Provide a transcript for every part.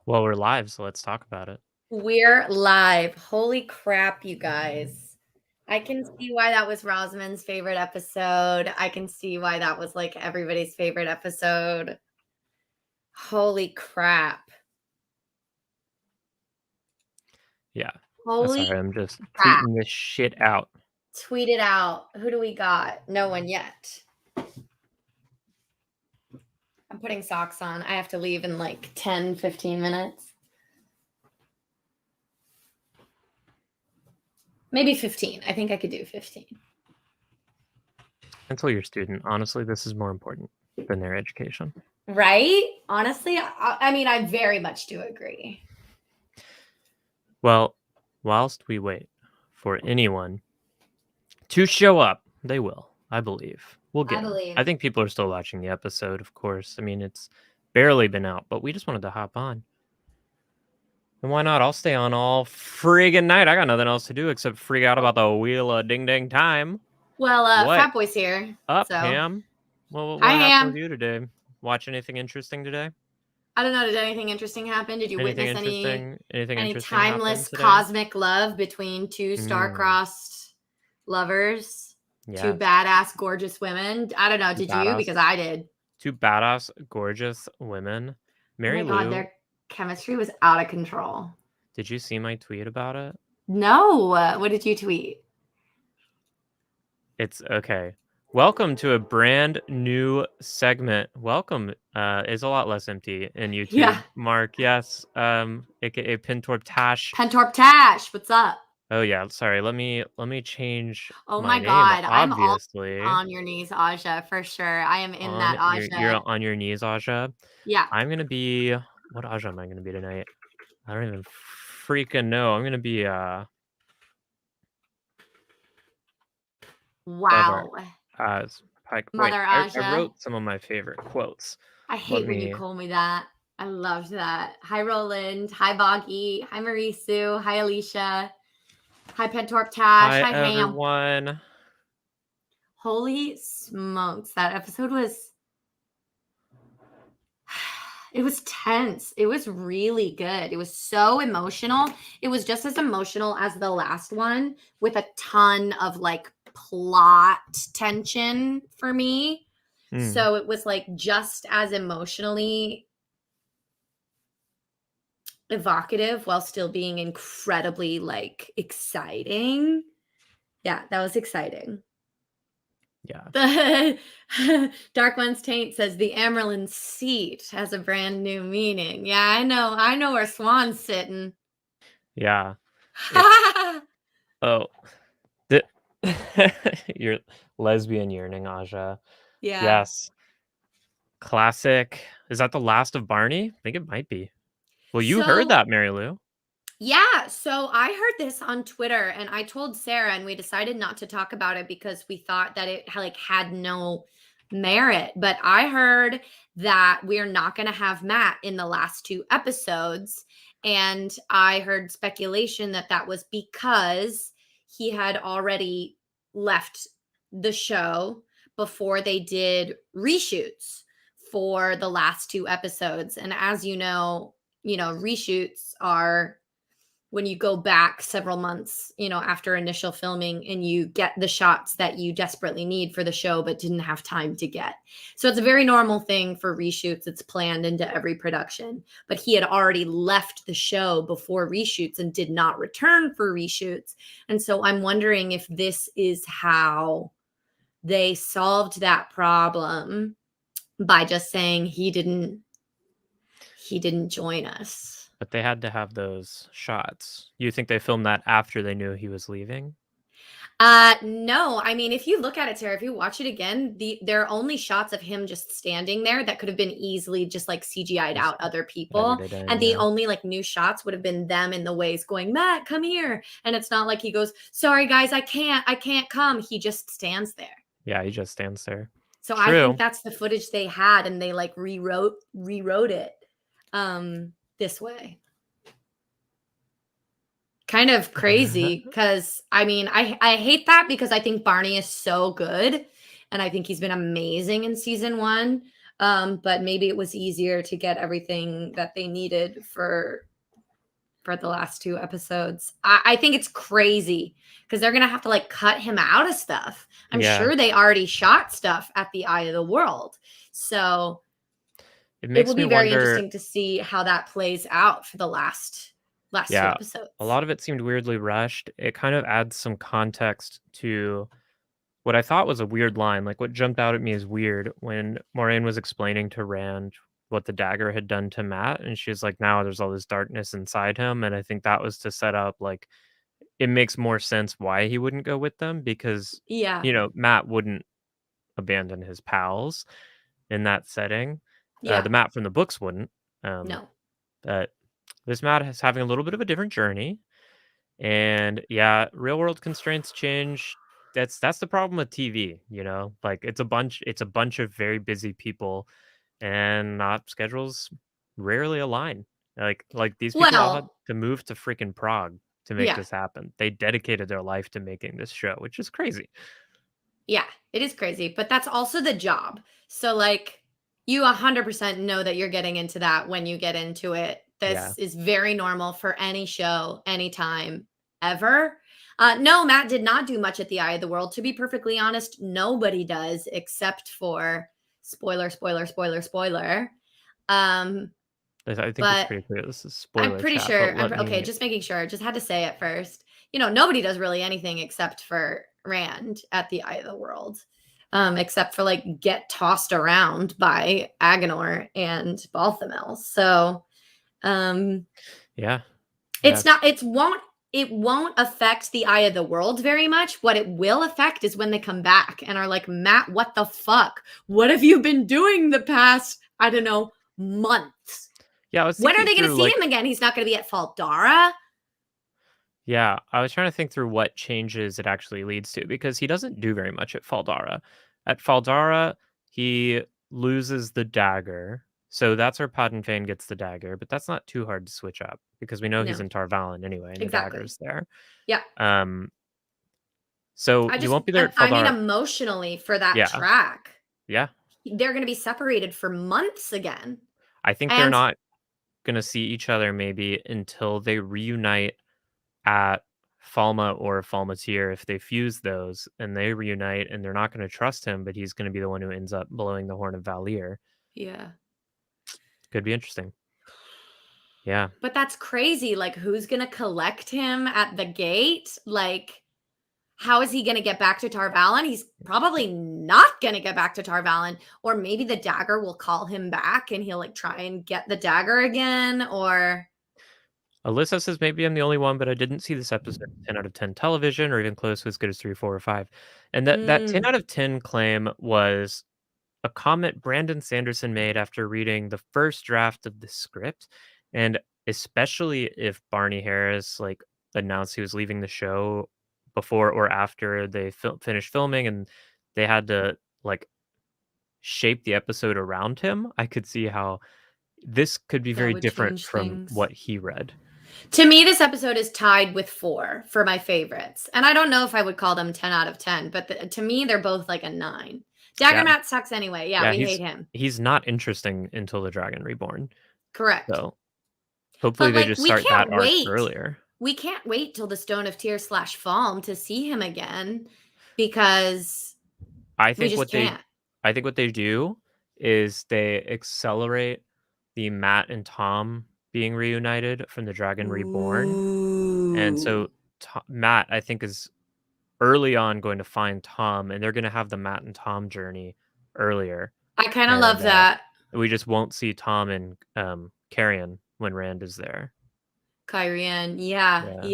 Well, we're live, so let's talk about it. We're live. Holy crap, you guys. I can see why that was Rosamond's favorite episode. I can see why that was like everybody's favorite episode. Holy crap. Yeah. Holy Sorry, I'm just crap. tweeting this shit out. Tweet it out. Who do we got? No one yet. I'm putting socks on. I have to leave in like 10, 15 minutes. Maybe 15. I think I could do 15. Until you're a student, honestly, this is more important than their education. Right? Honestly, I mean, I very much do agree. Well, whilst we wait for anyone to show up, they will, I believe. We'll get them. I think people are still watching the episode, of course. I mean, it's barely been out, but we just wanted to hop on. And why not? I'll stay on all friggin' night. I got nothing else to do except freak out about the Wheel of Ding Dang Time. Well, What? Fat Boy's here. Up, So. Ham? Well, Hi, what happened Ham. with you today? Watch anything interesting today? I don't know. Did anything interesting happen? Did you witness Anything any interesting timeless today? cosmic love between two star-crossed lovers? Yeah. Two badass, gorgeous women. I don't know. Did you? Because I did. Two badass, gorgeous women. Mary oh my Lou. God, their chemistry was out of control. Did you see my tweet about it? No. What did you tweet? It's okay. Welcome to a brand new segment. Welcome is a lot less empty in YouTube. Yeah. Mark, yes. AKA Pintorp Tash. Pintorp Tash, what's up? Oh yeah, sorry. Let me change. Oh my my name, God, obviously. I'm on your knees, Aja, for sure. I am in that Aja. You're on your knees, Aja. Yeah. I'm gonna be. What Aja am I gonna be tonight? I don't even freaking know. I'm gonna be Wow. Mother Aja. I wrote some of my favorite quotes. I hate when you call me that. I loved that. Hi, Roland. Hi, Boggy. Hi, Marisu. Hi, Alicia. Hi, Pentorp Tash. Hi, everyone. Ham. Holy smokes. That episode was... It was tense. It was really good. It was so emotional. It was just as emotional as the last one with a ton of like plot tension for me. So it was like just as emotionally evocative while still being incredibly like exciting. Yeah, that was exciting. Yeah. Dark One's Taint says the Amerlin seat has a brand new meaning. Yeah, I know where Swan's sitting. Yeah. Oh. Your lesbian yearning, Aja. Yeah. Yes. Classic. Is that the last of Barney? I think it might be. Well, you heard that, Mary Lou. Yeah, so I heard this on Twitter and I told Sarah and we decided not to talk about it because we thought that it like had no merit. But I heard that we're not going to have Matt in the last two episodes. And I heard speculation that that was because he had already left the show before they did reshoots for the last two episodes. And as you know, reshoots are when you go back several months, after initial filming and you get the shots that you desperately need for the show, but didn't have time to get. So it's a very normal thing for reshoots. It's planned into every production, but he had already left the show before reshoots and did not return for reshoots. And so I'm wondering if this is how they solved that problem by just saying he didn't join us. But they had to have those shots. You think they filmed that after they knew he was leaving? No. I mean, if you look at it, Sarah, if you watch it again, there are only shots of him just standing there that could have been easily just like CGI'd out other people. And the only like new shots would have been them in the ways going, Matt, come here. And it's not like he goes, sorry guys, I can't come. He just stands there. Yeah, he just stands there. So I think that's the footage they had and they like rewrote it this way. Kind of crazy because I mean, I hate that because I think Barney is so good and I think he's been amazing in season one. But maybe it was easier to get everything that they needed for the last 2 episodes. I think it's crazy because they're gonna have to like cut him out of stuff. I'm Yeah. sure they already shot stuff at the Eye of the World. So It it makes will me be very wonder. interesting to see how that plays out for the last 2 Yeah, episodes. a lot of it seemed weirdly rushed. It kind of adds some context to what I thought was a weird line. Like, what jumped out at me as weird when Moraine was explaining to Rand what the dagger had done to Matt, and she was like, "Now there's all this darkness inside him," and I think that was to set up, like, it makes more sense why he wouldn't go with them because, Yeah. Matt wouldn't abandon his pals in that setting. Yeah. The Matt from the books wouldn't, um, No. but this Matt is having a little bit of a different journey. And yeah, real world constraints change. That's the problem with TV, Like it's a bunch of very busy people and not schedules rarely align. Like these people all had Well, to move to freaking Prague to make yeah. this happen. They dedicated their life to making this show, which is crazy. Yeah, it is crazy, but that's also the job. So, like, you 100% know that you're getting into that when you get into it. Yeah. This is very normal for any show, anytime, ever. No, Matt did not do much at the Eye of the World. To be perfectly honest, nobody does except for spoiler, spoiler, spoiler, spoiler. Um, I think it's but pretty clear this is I'm spoiler pretty chat, but sure. let Okay, me. just making sure. Just had to say it first. Nobody does really anything except for Rand at the Eye of the World, except for like get tossed around by Agenor and Balthamel. So, um, Yeah. Yeah, it's not. It won't affect the Eye of the World very much. What it will affect is when they come back and are like, Matt, what the fuck? What have you been doing the past, I don't know, months? yeah. I was When are thinking they going to through see like. him again? He's not going to be at Faldara. Yeah, I was trying to think through what changes it actually leads to because he doesn't do very much at Faldara. At Faldara, he loses the dagger. So that's where Padenfane gets the dagger, but that's not too hard to switch up because we know he's No, in Tarvalin anyway, and the exactly. dagger's there. Yeah. Um, so I he just, won't be there at I mean, Faldara. emotionally for that Yeah, track, yeah. they're going to be separated for months again. I think they're And not gonna see each other maybe until they reunite at Falma or Falmatier if they fuse those and they reunite and they're not going to trust him, but he's going to be the one who ends up blowing the horn of Valir. yeah, Could be interesting. Yeah. but that's crazy. Like, who's going to collect him at the gate? Like, how is he going to get back to Tarvalin? He's probably not going to get back to Tarvalin. Or maybe the dagger will call him back and he'll like try and get the dagger again. Or Alyssa says maybe I'm the only one, but I didn't see this episode 10 out of 10 television or even close to as good as 3, 4, or 5. And that 10 mm, out of 10 claim was a comment Brandon Sanderson made after reading the first draft of the script. And especially if Barney Harris like announced he was leaving the show before or after they finished filming and they had to like shape the episode around him, I could see how this could be that very would different change from things. what he read. To me, this episode is tied with 4 for my favorites. And I don't know if I would call them 10 out of 10, but to me, they're both like a 9. Yeah. Daggermat sucks anyway. Yeah, Yeah, we hate him. he's not interesting until the Dragon Reborn. Correct. So hopefully But they like, just start that arc earlier. We can't wait till the Stone of Tears / Falm to see him again because I we think just what they can't. I think what they do is they accelerate the Matt and Tom being reunited from the Dragon Reborn. And Ooh. so Matt, I think, is early on going to find Tom, and they're going to have the Matt and Tom journey earlier. I kind of And love that. we just won't see Tom and Carrion when Rand is there. Kyrian, yeah, Yeah.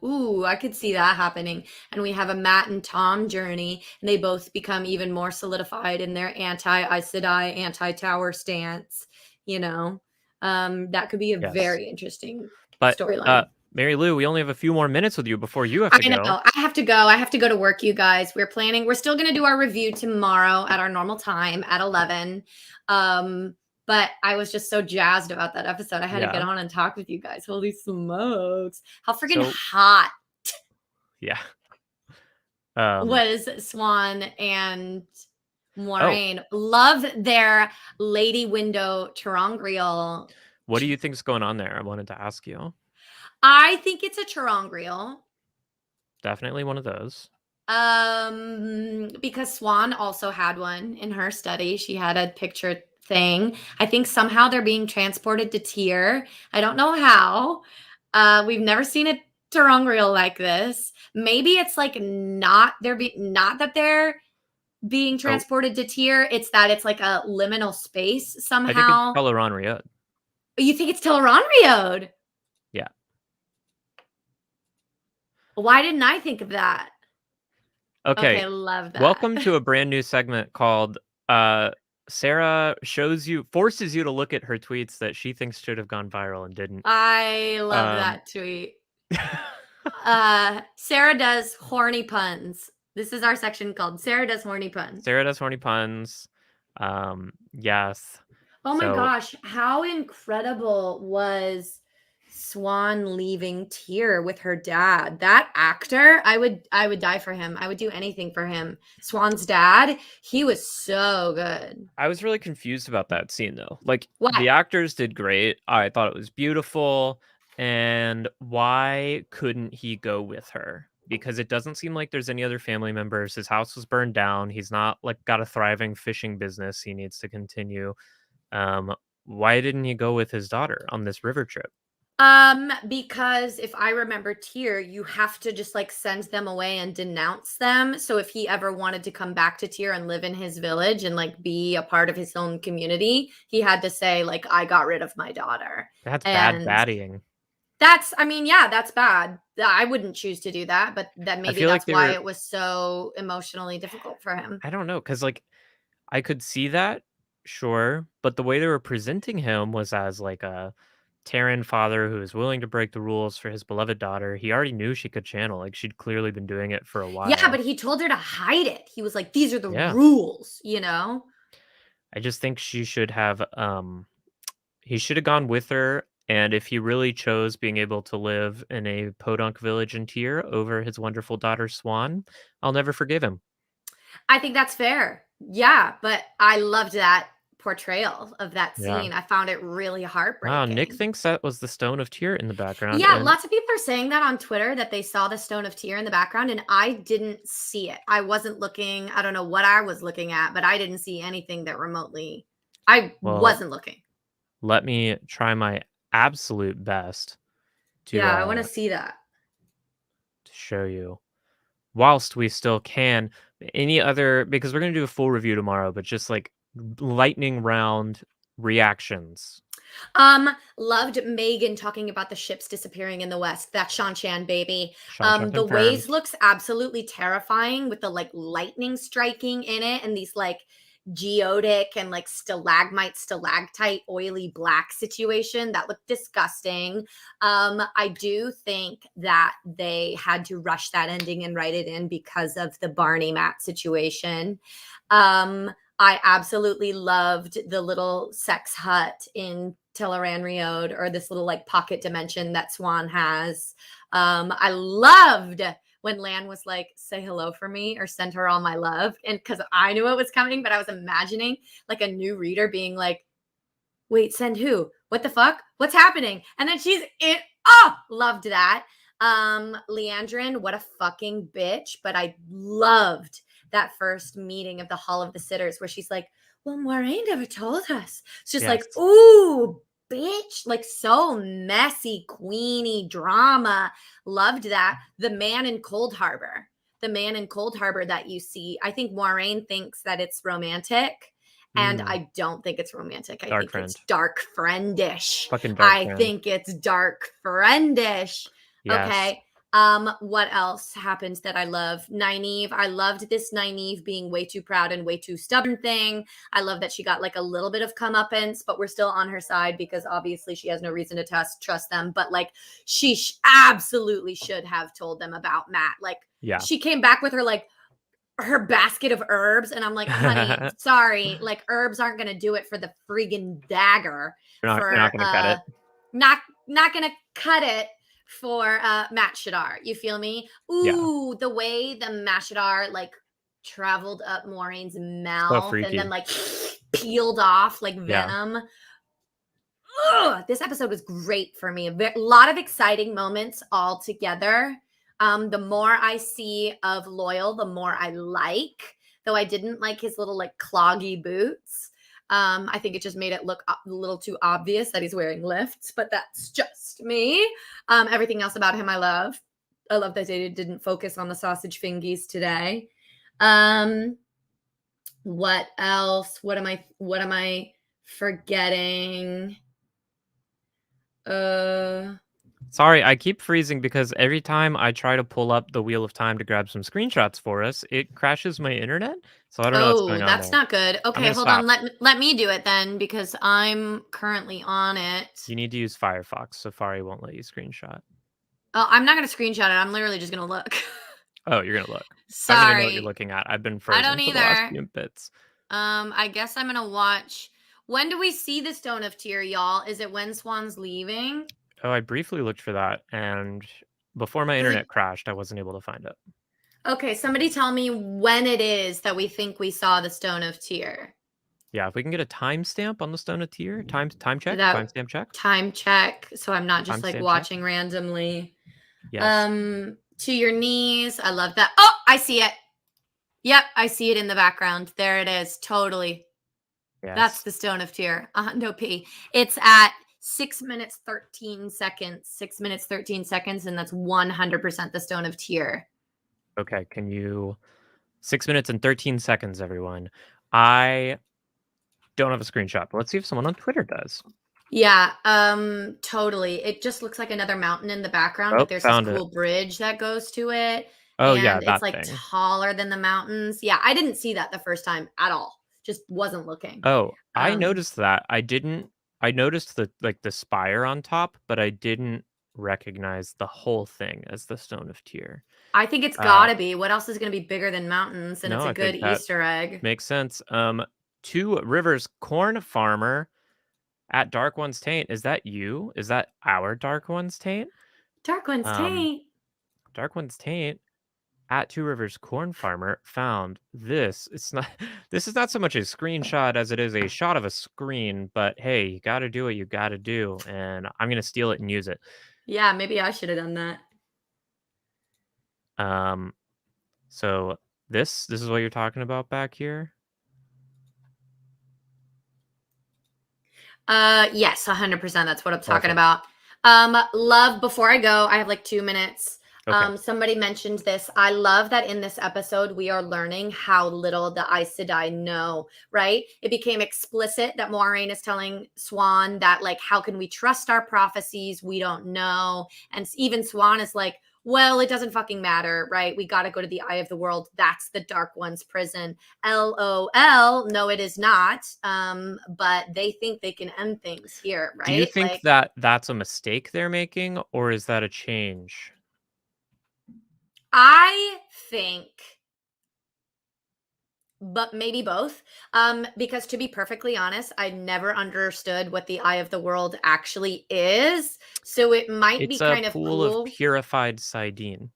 yeah. Ooh, I could see that happening. And we have a Matt and Tom journey, and they both become even more solidified in their anti-Aes Sedai, anti-Tower stance. That could be a Yes. very interesting But storyline. Mary Lou, we only have a few more minutes with you before you have to I know. go. I have to go. I have to go to work, you guys. We're still going to do our review tomorrow at our normal time at 11. But I was just so jazzed about that episode. I had to get Yeah. on and talk with you guys. Holy smokes. How freaking So hot yeah. was Swan and Moraine. Love their lady window terangrial. What do you think's going on there? I wanted to ask you. I think it's a terangrial. Definitely one of those. Because Swan also had one in her study. She had a picture thing. I think somehow they're being transported to Tyr. I don't know how. We've never seen a terangrial like this. Maybe it's like not that they're being transported to Tyr. It's that it's like a liminal space somehow. I think it's Tel'aran'rhiod. You think it's Tel'aran'rhiod? Yeah. Why didn't I think of that? Okay, love that. Welcome to a brand new segment called Sarah forces you to look at her tweets that she thinks should have gone viral and didn't. I love that tweet. Sarah does horny puns. This is our section called Sarah does horny puns. Sarah does horny puns. Yes. Oh my gosh, how incredible was Swan leaving Tyr with her dad? That actor, I would die for him. I would do anything for him. Swan's dad, he was so good. I was really confused about that scene though. Like, what? The actors did great. I thought it was beautiful. And why couldn't he go with her? Because it doesn't seem like there's any other family members. His house was burned down. He's not like got a thriving fishing business he needs to continue. Why didn't he go with his daughter on this river trip? Because if I remember Tyr, you have to just like send them away and denounce them. So if he ever wanted to come back to Tyr and live in his village and like be a part of his own community, he had to say like, I got rid of my daughter. That's bad badding. That's bad. I wouldn't choose to do that, but maybe that's why it was so emotionally difficult for him. I don't know, because like I could see that, sure, but the way they were presenting him was as like a Terran father who is willing to break the rules for his beloved daughter. He already knew she could channel. Like, she'd clearly been doing it for a while. Yeah, but he told her to hide it. He was like, these are the rules, you know? I just think she should have, he should have gone with her. And if he really chose being able to live in a podunk village in Tyr over his wonderful daughter Swan, I'll never forgive him. I think that's fair. Yeah, but I loved that portrayal of that scene. Yeah. I found it really heartbreaking. Wow, Nick thinks that was the Stone of Tyr in the background. Yeah, lots of people are saying that on Twitter, that they saw the Stone of Tyr in the background, and I didn't see it. I wasn't looking. I don't know what I was looking at, but I didn't see anything that remotely. I wasn't looking. Let me try my absolute best to. Yeah, I want to see that. To show you, whilst we still can. Any other, because we're going to do a full review tomorrow, but just like lightning round reactions. Loved Megan talking about the ships disappearing in the west. That Shan baby. Shan the waves looks absolutely terrifying with the like lightning striking in it and these like geotic and like stalagmite, stalactite, oily black situation that looked disgusting. I do think that they had to rush that ending and write it in because of the Barney Matt situation. I absolutely loved the little sex hut in Tel'aran'rhiod, or this little like pocket dimension that Swan has. I loved when Lan was like, say hello for me or send her all my love. And because I knew it was coming, but I was imagining like a new reader being like, wait, send who? What the fuck? What's happening? And then she's in. Oh, loved that. Leandrin, what a fucking bitch. But I loved that first meeting of the Hall of the Sitters where she's like, well, Moraine never told us. It's just like, ooh, bitch. Like so messy, queenie drama. Loved that. The man in Cold Harbor. The man in Cold Harbor that you see. I think Moraine thinks that it's romantic. And I don't think it's romantic. I think it's dark friendish. Fucking dark friend. Think it's dark friendish. Yes. Okay. What else happens that I love? Nynaeve. I loved this Nynaeve being way too proud and way too stubborn thing. I love that she got like a little bit of comeuppance, but we're still on her side because obviously she has no reason to trust them. But like she absolutely should have told them about Matt. Like she came back with her basket of herbs, and I'm like, honey, sorry, like herbs aren't gonna do it for the friggin' dagger. You're not gonna cut it. Not gonna cut it for Matt Shadar. You feel me? Ooh, the way the Matt Shadar like traveled up Maureen's So mouth and then freaky. like peeled off like Yeah. venom. Ugh, this episode was great for me. A lot of exciting moments all together. The more I see of Loyal, the more I like. Though I didn't like his little like cloggy boots. I think it just made it look a little too obvious that he's wearing lifts, but that's just me. Everything else about him I love. I love that they didn't focus on the sausage fingies today. What else? What am I forgetting? Sorry, I keep freezing because every time I try to pull up the Wheel of Time to grab some screenshots for us, it crashes my internet. So I don't know what's going on that's there. not good. Okay, gonna hold stop. on. Let me do it then because I'm currently on it. You need to use Firefox. Safari won't let you screenshot. Oh, I'm not gonna screenshot it. I'm literally just gonna look. Oh, you're gonna look. I don't even know what you're Sorry. looking at. I've been I frozen don't for the last either. few bits. I guess I'm gonna watch. When do we see the Stone of Tear, y'all? Is it when Swan's leaving? Oh, I briefly looked for that, and before my internet crashed, I wasn't able to find it. Okay, somebody tell me when it is that we think we saw the Stone of Tear. Yeah, if we can get a timestamp on the Stone of Tear, time check, That timestamp check. time check, so I'm not just like Timestamp watching check. randomly. Yes. To your knees. I love that. Oh, I see it. Yep, I see it in the background. There it is. Totally. Yes. That's the Stone of Tear. No P. It's at 6 minutes 13 seconds. 6 minutes 13 seconds, and that's 100% the Stone of Tear. Okay, can you 6 minutes and 13 seconds, everyone. I don't have a screenshot, but let's see if someone on Twitter does. Yeah, totally. It just looks like another mountain in the background, but there's this cool bridge that goes to it. Oh, and yeah, it's that like thing. taller than the mountains. Yeah, I didn't see that the first time at all. Just wasn't looking. Oh, I noticed that. I noticed the spire on top, but I didn't recognize the whole thing as the Stone of Tear. I think it's gotta be. What else is gonna be bigger than mountains? And it's No, a I good think that Easter egg. makes sense. Two Rivers corn farmer at Dark One's Taint. Is that you? Is that our Dark One's Taint? Dark One's Taint. Dark One's Taint at Two Rivers corn farmer found this. It's not this is not so much a screenshot as it is a shot of a screen, but hey, you gotta do what you gotta do, and I'm gonna steal it and use it. Yeah, maybe I should have done that. So this is what you're talking about back here? Yes, 100%. That's what I'm talking Perfect. about. Love, before I go, I have like 2 minutes. Okay. Somebody mentioned this. I love that in this episode, we are learning how little the Aes Sedai know, right? It became explicit that Moiraine is telling Swan that, like, how can we trust our prophecies? We don't know. And even Swan is like, well, it doesn't fucking matter, right? We got to go to the Eye of the World. That's the Dark One's prison. LOL. No, it is not. But they think they can end things here, right? Do you think that that's a mistake they're making, or is that a change? I think, but maybe both. Because to be perfectly honest, I never understood what the Eye of the World actually is. So it might be kind of pool cool. Of purified sardine.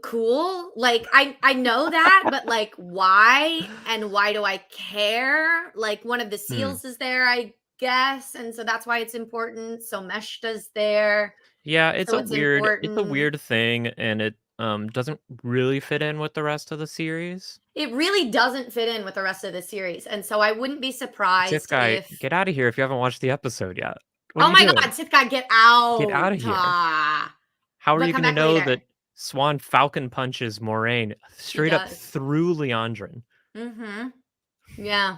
Cool. Like I know that, but like why and why do I care? Like one of the seals is there, I guess, and so that's why it's important. So Meshta's there. Yeah, it's So a weird thing, and it doesn't really fit in with the rest of the series. It really doesn't fit in with the rest of the series, and so I wouldn't be surprised Sith guy, if get out of here if you haven't watched the episode yet. What oh are my you doing? god, Sith guy, get out! Get out of here! How are you going to know that Swan Falcon punches Moiraine straight up through Leandrin? Mm-hmm. Yeah,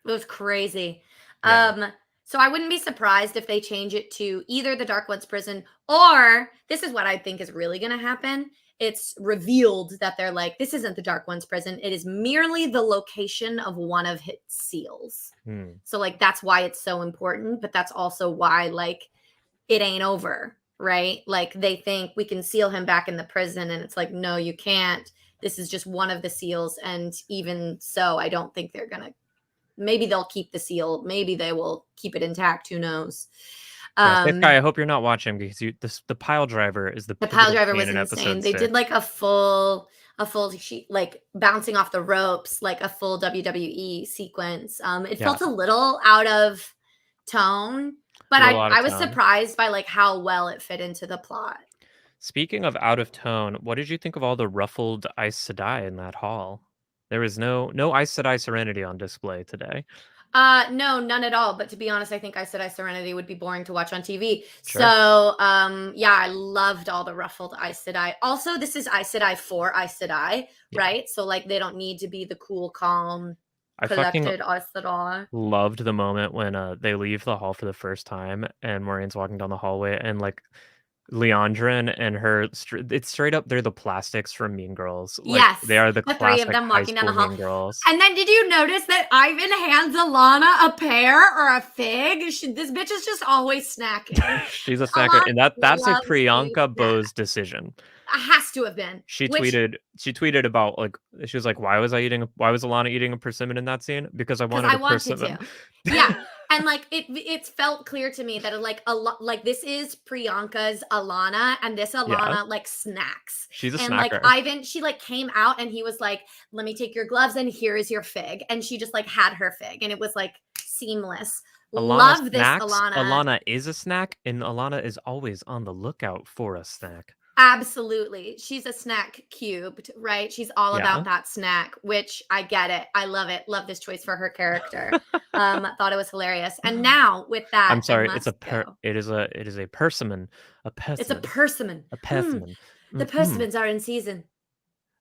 it was crazy. Yeah. So I wouldn't be surprised if they change it to either the Dark One's prison, or this is what I think is really going to happen. It's revealed that they're like, this isn't the Dark One's prison. It is merely the location of one of his seals. So like, that's why it's so important, but that's also why like it ain't over, right? Like they think we can seal him back in the prison, and it's like, no, you can't. This is just one of the seals. And even so, I don't think they're going to, maybe they'll keep the seal. Maybe they will keep it intact. Who knows? This guy, I hope you're not watching because the pile driver is the pile driver was insane. They did like a full a full she like bouncing off the ropes, like a full WWE sequence. It felt a little out of tone, but I was surprised by like how well it fit into the plot. Speaking of out of tone, what did you think of all the ruffled Aes Sedai in that hall? There was no Aes Sedai Serenity on display today. No, none at all. But to be honest, I think Aes Sedai Serenity would be boring to watch on TV. Sure. So, yeah, I loved all the ruffled Aes Sedai. Also, this is Aes Sedai for Aes Sedai, right? So, like, they don't need to be the cool, calm, collected Aes Sedai. Loved the moment when they leave the hall for the first time and Moiraine's walking down the hallway and like Leandrin and her, it's straight up, they're the plastics from Mean Girls. Like, yes, they are the three of classic them high walking down the school hall. Mean Girls. And then did you notice that Ivan hands Alana a pear or a fig? This bitch is just always snacking. She's a snacker, and that's a Priyanka Bose decision. Has to have been. She tweeted about like she was like, why was Alana eating a persimmon in that scene? Because I wanted a persimmon. Yeah. And like it felt clear to me that like this is Priyanka's Alana, and this Alana like snacks. She's a snacker. And like Ivan, she like came out and he was like, let me take your gloves and here is your fig. And she just like had her fig and it was like seamless. Love this Alana. Alana is a snack, and Alana is always on the lookout for a snack. Absolutely. She's a snack cubed, right? She's all about that snack, which I get it. I love it. Love this choice for her character. Thought it was hilarious. And now with that, I'm sorry, it is a persimmon. It's a persimmon. A persimmon. The persimmons are in season.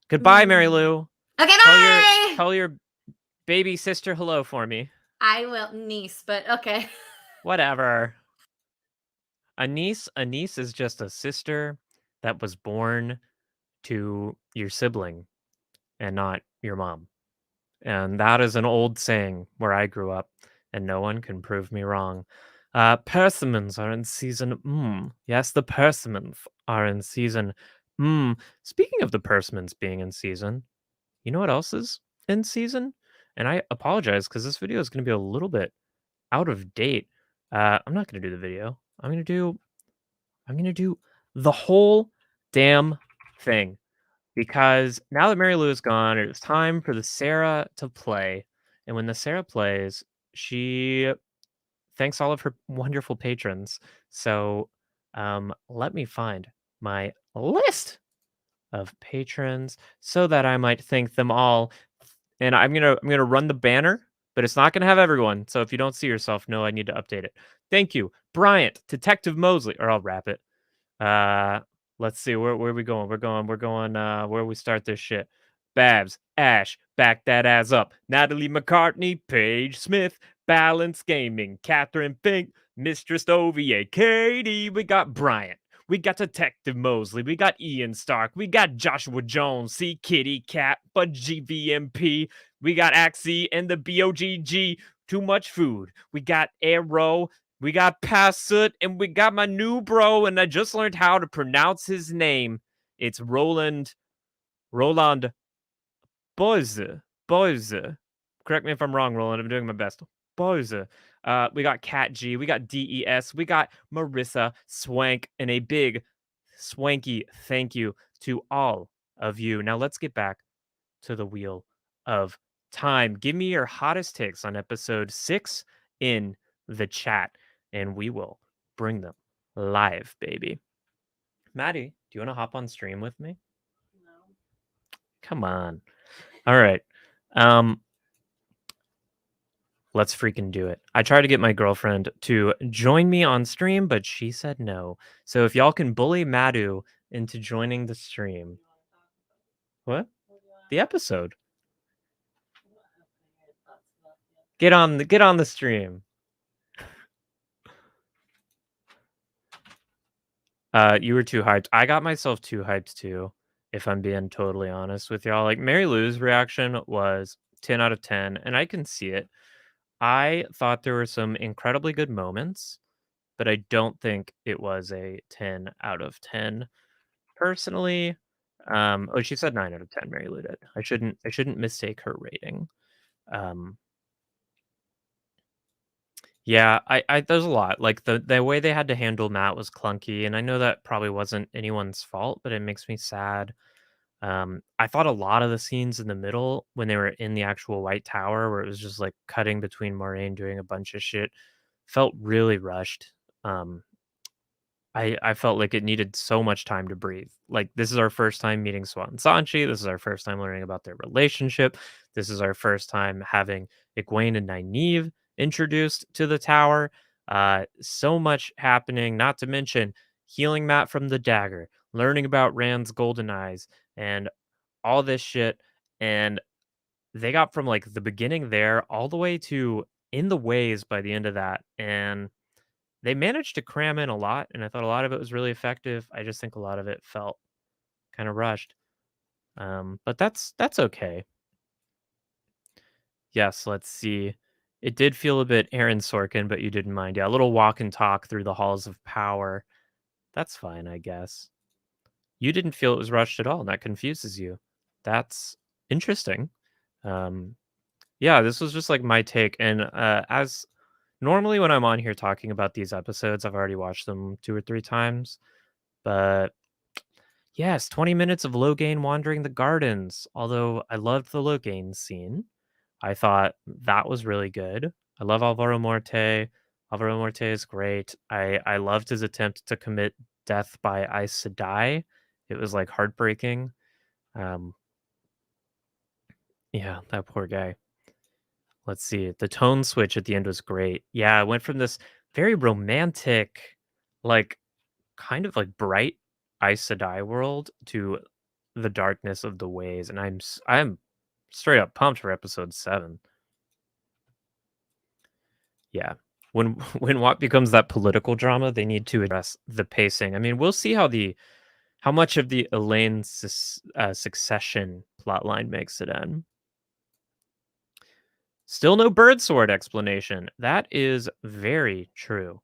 Goodbye, Mary Lou. Okay, bye. Tell your baby sister hello for me. I will, niece, but okay. Whatever. A niece is just a sister that was born to your sibling and not your mom. And that is an old saying where I grew up, and no one can prove me wrong. Persimmons are in season. Yes, the persimmons are in season. Speaking of the persimmons being in season, you know what else is in season? And I apologize because this video is going to be a little bit out of date. I'm not going to do the video. I'm going to do the whole damn thing, because now that Mary Lou is gone, it's time for the Sarah to play. And when the Sarah plays, she thanks all of her wonderful patrons. So let me find my list of patrons so that I might thank them all. And I'm gonna run the banner, but it's not gonna have everyone. So if you don't see yourself, no, I need to update it. Thank you, Bryant, Detective Mosley, or I'll wrap it. Let's see, where are we going? We're going where we start this shit. Babs, Ash, back that ass up. Natalie McCartney, Paige Smith, Balance Gaming, Catherine Fink, Mistress OVA, Katie, we got Bryant. We got Detective Mosley. We got Ian Stark. We got Joshua Jones, C Kitty Cat, but GVMP. We got Axie and the BOGG. Too much food. We got Arrow. We got Passut, and we got my new bro, and I just learned how to pronounce his name. It's Roland Boise. Correct me if I'm wrong, Roland. I'm doing my best. Boise. We got Cat G. We got DES. We got Marissa Swank, and a big swanky thank you to all of you. Now let's get back to the wheel of time. Give me your hottest takes on episode 6 in the chat, and we will bring them live, baby. Maddie, do you want to hop on stream with me? No. Come on. All right. Let's freaking do it. I tried to get my girlfriend to join me on stream, but she said no. So if y'all can bully Madhu into joining the stream. What? The episode. Get on the stream. You were too hyped. I got myself too hyped too, if I'm being totally honest with y'all. Like, Mary Lou's reaction was 10 out of 10, and I can see it. I thought there were some incredibly good moments, but I don't think it was a 10 out of 10. Personally, she said 9 out of 10, Mary Lou did. I shouldn't mistake her rating. Yeah, I there's a lot. Like, the way they had to handle Matt was clunky, and I know that probably wasn't anyone's fault, but it makes me sad. I thought a lot of the scenes in the middle when they were in the actual White Tower, where it was just like cutting between Moraine doing a bunch of shit, felt really rushed. Um, I felt like it needed so much time to breathe. Like, this is our first time meeting Swan and Sanchi. This is our first time learning about their relationship. This is our first time having Egwene and Nynaeve introduced to the tower. So much happening, not to mention healing Matt from the dagger, learning about Rand's golden eyes, and all this shit. And they got from like the beginning there all the way to in the ways by the end of that. And they managed to cram in a lot, and I thought a lot of it was really effective. I just think a lot of it felt kind of rushed. But that's okay. Yes, let's see. It did feel a bit Aaron Sorkin, but you didn't mind. Yeah, a little walk and talk through the halls of power. That's fine, I guess. You didn't feel it was rushed at all, and that confuses you. That's interesting. Um, yeah, this was just like my take. And as normally when I'm on here talking about these episodes, I've already watched them 2 or 3 times. But yes, 20 minutes of Logain wandering the gardens. Although I loved the Logain scene. I thought that was really good. I love Alvaro Morte. Alvaro Morte is great. I loved his attempt to commit death by Aes Sedai. It was like heartbreaking. Um, yeah, that poor guy. Let's see. The tone switch at the end was great. Yeah, I went from this very romantic, like kind of like bright Aes Sedai world to the darkness of the ways, and I'm straight up pumped for episode 7. Yeah. When when what becomes that political drama, they need to address the pacing. I mean, we'll see how much of the Elaine succession plotline makes it in. Still no birdsword explanation. That is very true.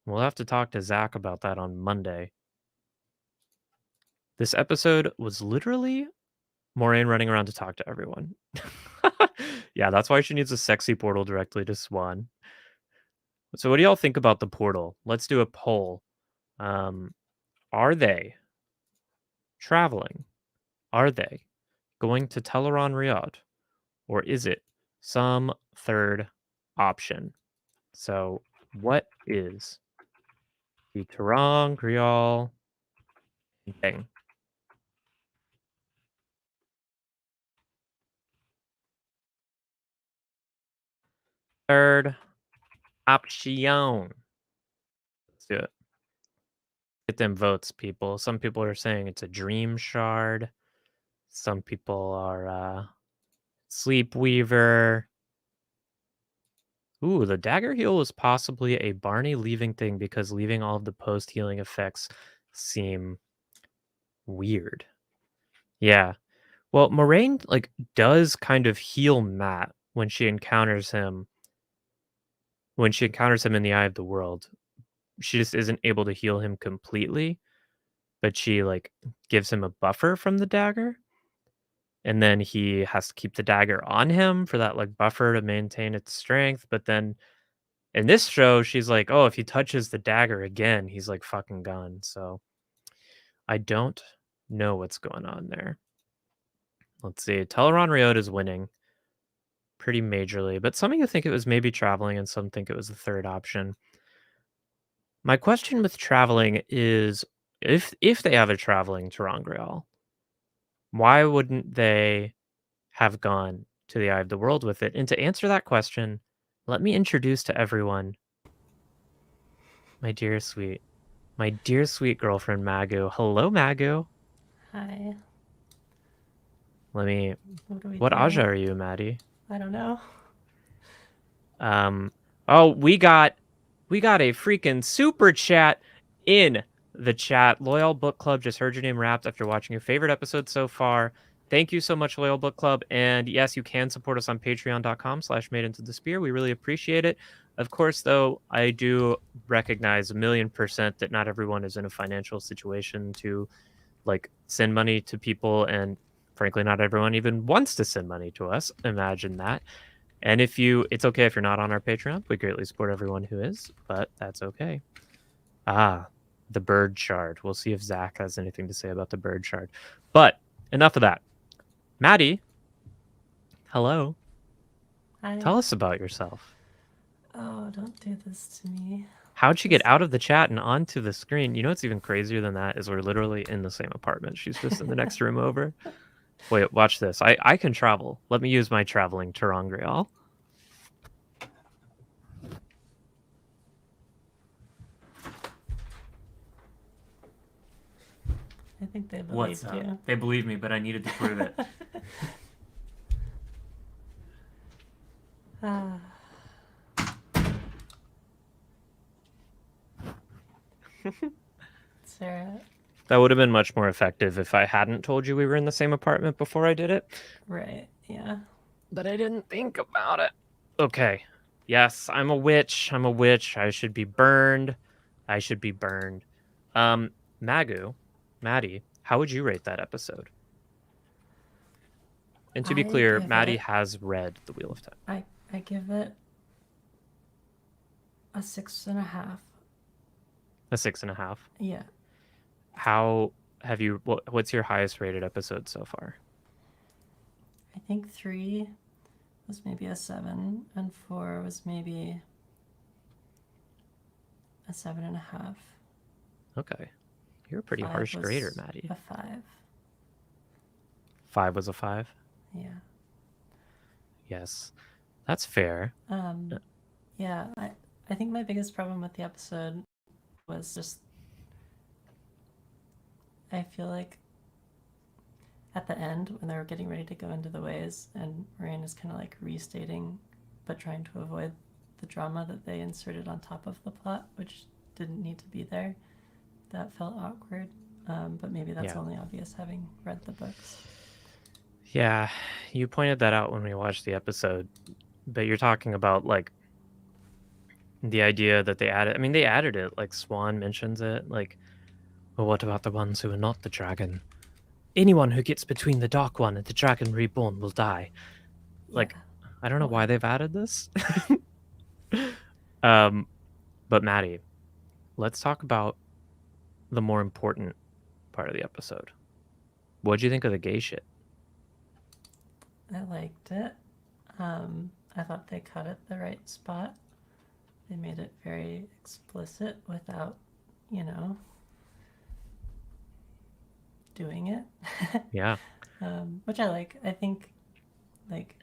We'll have to talk to Zach about that on Monday. This episode was literally Moraine running around to talk to everyone. Yeah, that's why she needs a sexy portal directly to Swan. So what do y'all think about the portal? Let's do a poll. Um, are they traveling? Are they going to Teleron Riad? Or is it some third option? So what is the Terang thing? Third option. Let's do it. Get them votes, people. Some people are saying it's a dream shard. Some people are sleep weaver. Ooh, the dagger heal is possibly a Barney leaving thing because leaving all of the post healing effects seem weird. Yeah. Well, Moraine like does kind of heal Matt when she encounters him in the Eye of the World. She just isn't able to heal him completely, but she like gives him a buffer from the dagger. And then he has to keep the dagger on him for that like buffer to maintain its strength. But then in this show, she's like, oh, if he touches the dagger again, he's like fucking gone. So I don't know what's going on there. Let's see. Teleron Riot is winning pretty majorly, but some of you think it was maybe traveling and some think it was the third option. My question with traveling is if they have a traveling Terangreal, why wouldn't they have gone to the Eye of the World with it? And to answer that question, let me introduce to everyone my dear sweet girlfriend Magu. Hello, Magu. Hi. Let me. What Aja are you, Maddie? I don't know. Oh, we got a freaking super chat in the chat. Loyal Book Club just heard your name rapped after watching your favorite episode so far. Thank you so much, Loyal Book Club. And yes, you can support us on patreon.com/madeintothespear. We really appreciate it. Of course, though, I do recognize 1,000,000% that not everyone is in a financial situation to like send money to people. And frankly, not everyone even wants to send money to us. Imagine that. And it's okay if you're not on our Patreon. We greatly support everyone who is, but that's okay. The bird shard. We'll see if Zach has anything to say about the bird shard. But enough of that. Maddie, hello. Hi. Tell us about yourself. Oh, don't do this to me. How'd you get out of the chat and onto the screen? You know what's even crazier than that is we're literally in the same apartment. She's just in the next room over. Wait, watch this. I can travel. Let me use my traveling terangrial. I think they believed you. They believe me, but I needed to prove it. Sarah. That would have been much more effective if I hadn't told you we were in the same apartment before I did it. Right, yeah. But I didn't think about it. Okay. Yes, I'm a witch. I'm a witch. I should be burned. I should be burned. Maddie, how would you rate that episode? And to be clear, Maddie has read The Wheel of Time. I give it a 6.5. A 6.5? Yeah. How have you, what's your highest rated episode so far? I think 3 was maybe a 7, and 4 was maybe a 7.5. Okay. You're a pretty harsh grader, Maddie. A 5. 5 was a 5? Yeah. Yes. That's fair. Yeah, I think my biggest problem with the episode was just, I feel like at the end when they were getting ready to go into the ways and Moraine is kind of like restating but trying to avoid the drama that they inserted on top of the plot, which didn't need to be there. That felt awkward, but maybe that's only obvious having read the books. Yeah, you pointed that out when we watched the episode, but you're talking about like the idea that they added. I mean, they added it, like Swan mentions it, like, well, what about the ones who are not the dragon? Anyone who gets between the Dark One and the Dragon Reborn will die. Like, I don't know why they've added this. But Maddie, let's talk about the more important part of the episode. What'd you think of the gay shit? I liked it. I thought they cut it the right spot. They made it very explicit without, doing it. Yeah. Which I like. I think, like,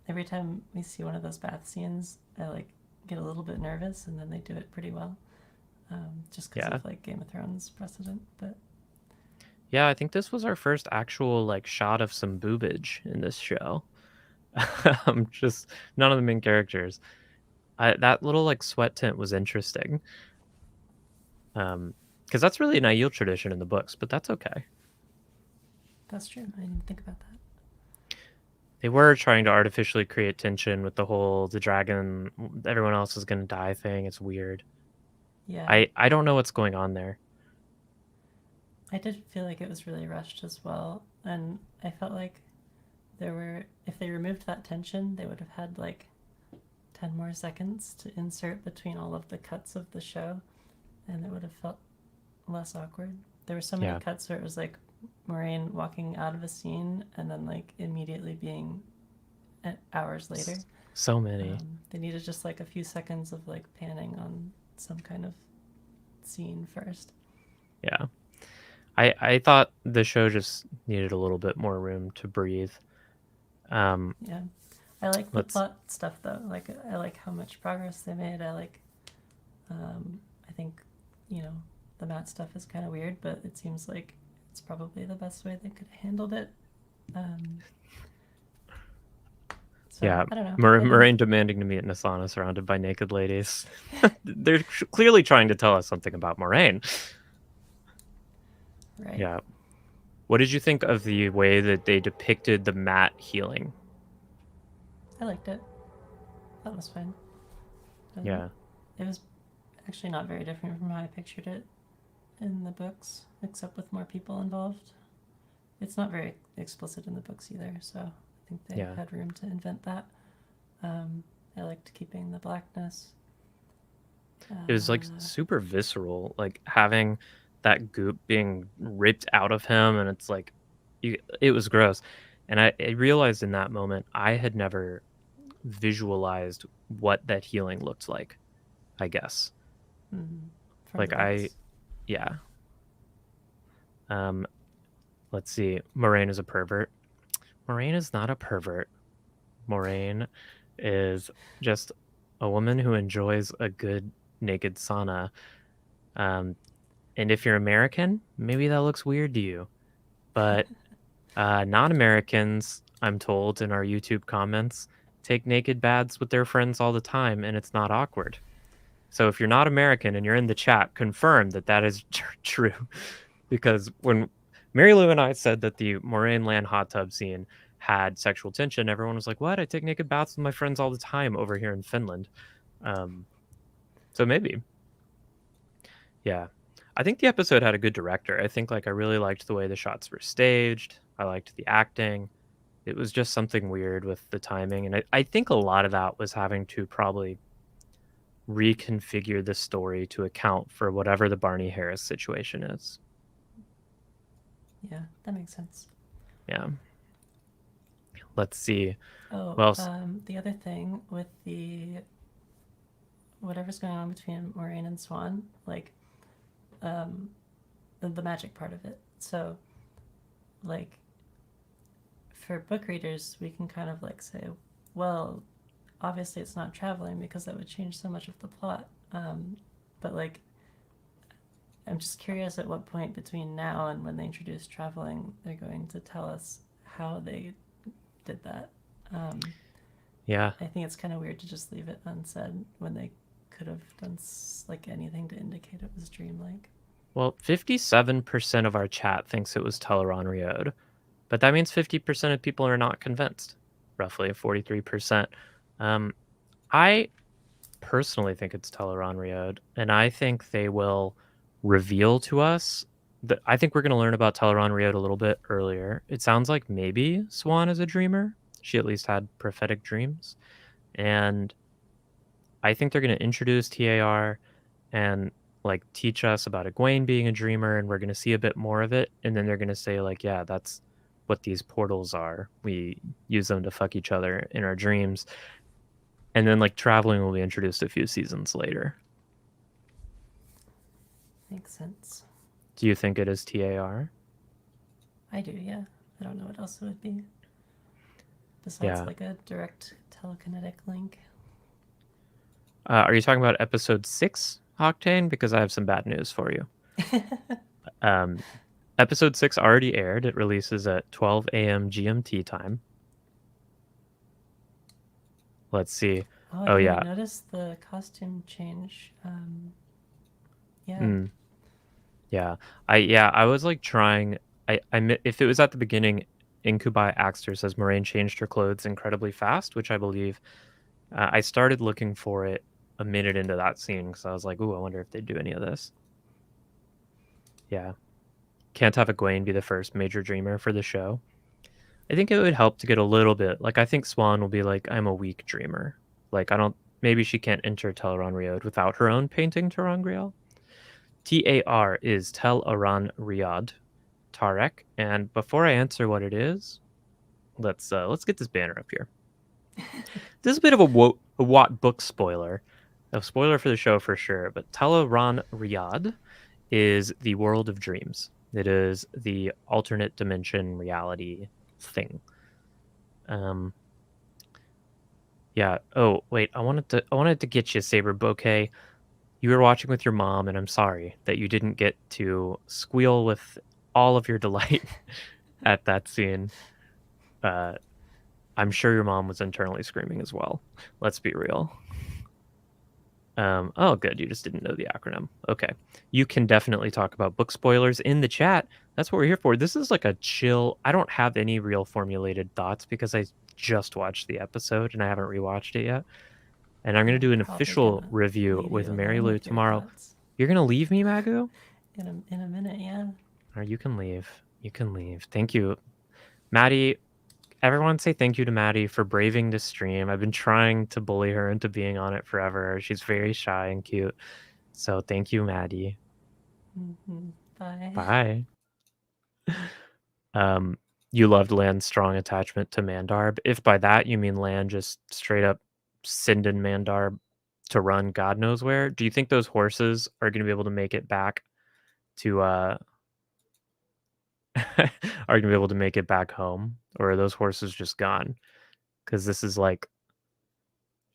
every time we see one of those bath scenes, I, like, get a little bit nervous, and then they do it pretty well. Just because of, like, Game of Thrones precedent, but... Yeah, I think this was our first actual, like, shot of some boobage in this show. Just none of the main characters. That little, like, sweat tint was interesting. Because that's really an Aiel tradition in the books, but that's okay. That's true. I didn't think about that. They were trying to artificially create tension with the dragon, everyone else is going to die thing. It's weird. Yeah. I don't know what's going on there. I did feel like it was really rushed as well. And I felt like if they removed that tension, they would have had like 10 more seconds to insert between all of the cuts of the show. And it would have felt less awkward. There were so many cuts where it was like Moraine walking out of a scene and then like immediately being hours later. So many. They needed just like a few seconds of like panning on some kind of scene first. Yeah. I thought the show just needed a little bit more room to breathe. Yeah. I like the plot stuff though. Like I like how much progress they made. I like I think, the Matt stuff is kind of weird, but it seems like it's probably the best way they could have handled it. So, yeah, I don't know. Moraine demanding to meet Nasana surrounded by naked ladies. They're clearly trying to tell us something about Moraine. Right. Yeah. What did you think of the way that they depicted the Matt healing? I liked it. That was fine. Yeah. It was actually not very different from how I pictured it in the books, except with more people involved. It's not very explicit in the books either, so I think they had room to invent that. I liked keeping the blackness. It was like super visceral, like having that goop being ripped out of him, and it's like it was gross. And I realized in that moment I had never visualized what that healing looked like, I guess. Like yeah. Let's see. Moraine is a pervert. Moraine is not a pervert. Moraine is just a woman who enjoys a good naked sauna. And if you're American, maybe that looks weird to you. But non-Americans, I'm told in our YouTube comments, take naked baths with their friends all the time, and it's not awkward. So if you're not American and you're in the chat, confirm that that is true. Because when Mary Lou and I said that the Moraine Land hot tub scene had sexual tension, everyone was like, what? I take naked baths with my friends all the time over here in Finland. So maybe. Yeah. I think the episode had a good director. I think I really liked the way the shots were staged. I liked the acting. It was just something weird with the timing. And I think a lot of that was having to probably reconfigure the story to account for whatever the Barney Harris situation is. Yeah, that makes sense. Yeah. Let's see. Oh, the other thing with whatever's going on between Moraine and Swan, the magic part of it. So, for book readers, we can kind of say, well, obviously it's not traveling because that would change so much of the plot. But I'm just curious at what point between now and when they introduce traveling, they're going to tell us how they did that. Yeah. I think it's kind of weird to just leave it unsaid when they could have done anything to indicate it was dreamlike. Well, 57% of our chat thinks it was Teleron-Riode, but that means 50% of people are not convinced, roughly 43%. I personally think it's Teleron-Riode, and I think they will reveal to us that I think we're going to learn about Teleron-Riode a little bit earlier. It sounds like maybe Swan is a dreamer. She at least had prophetic dreams. And I think they're going to introduce TAR and teach us about Egwene being a dreamer, and we're going to see a bit more of it. And then they're going to say yeah, that's what these portals are. We use them to fuck each other in our dreams. And then traveling will be introduced a few seasons later. Makes sense. Do you think it is TAR? I do, yeah. I don't know what else it would be. Besides a direct telekinetic link. Are you talking about episode 6, Octane? Because I have some bad news for you. Episode 6 already aired. It releases at 12 a.m. GMT time. Let's see. Oh, yeah. Notice the costume change. Yeah. Yeah. I was trying. If it was at the beginning, Incubi Axter says Moraine changed her clothes incredibly fast, which I believe. I started looking for it a minute into that scene because I was like, ooh, I wonder if they'd do any of this. Yeah. Can't have Egwene be the first major dreamer for the show. I think it would help to get a little bit. I think Swan will be I'm a weak dreamer. Maybe she can't enter Teleron-Riode without her own painting ter'angreal. TAR is Teleron-Riode, Tarek. And before I answer what it is, let's get this banner up here. This is a bit of a Watt book spoiler. A spoiler for the show for sure, but Teleron-Riode is the world of dreams. It is the alternate dimension reality thing. Yeah. Oh, wait. I wanted to get you, Saber Bouquet. You were watching with your mom, and I'm sorry that you didn't get to squeal with all of your delight at that scene. I'm sure your mom was internally screaming as well. Let's be real. Oh, good. You just didn't know the acronym. Okay. You can definitely talk about book spoilers in the chat. That's what we're here for. This is a chill. I don't have any real formulated thoughts because I just watched the episode and I haven't rewatched it yet. And I'm going to do an official review with Mary Lou tomorrow. You're going to leave me, Magoo? In a minute, yeah. Or you can leave. You can leave. Thank you. Maddie, everyone say thank you to Maddie for braving the stream. I've been trying to bully her into being on it forever. She's very shy and cute. So thank you, Maddie. Bye. Bye. You loved Lan's strong attachment to Mandarb. If by that you mean Lan just straight up sending Mandarb to run God knows where, do you think those horses are going to be able to make it back to are going to be able to make it back home, or are those horses just gone? Because this is like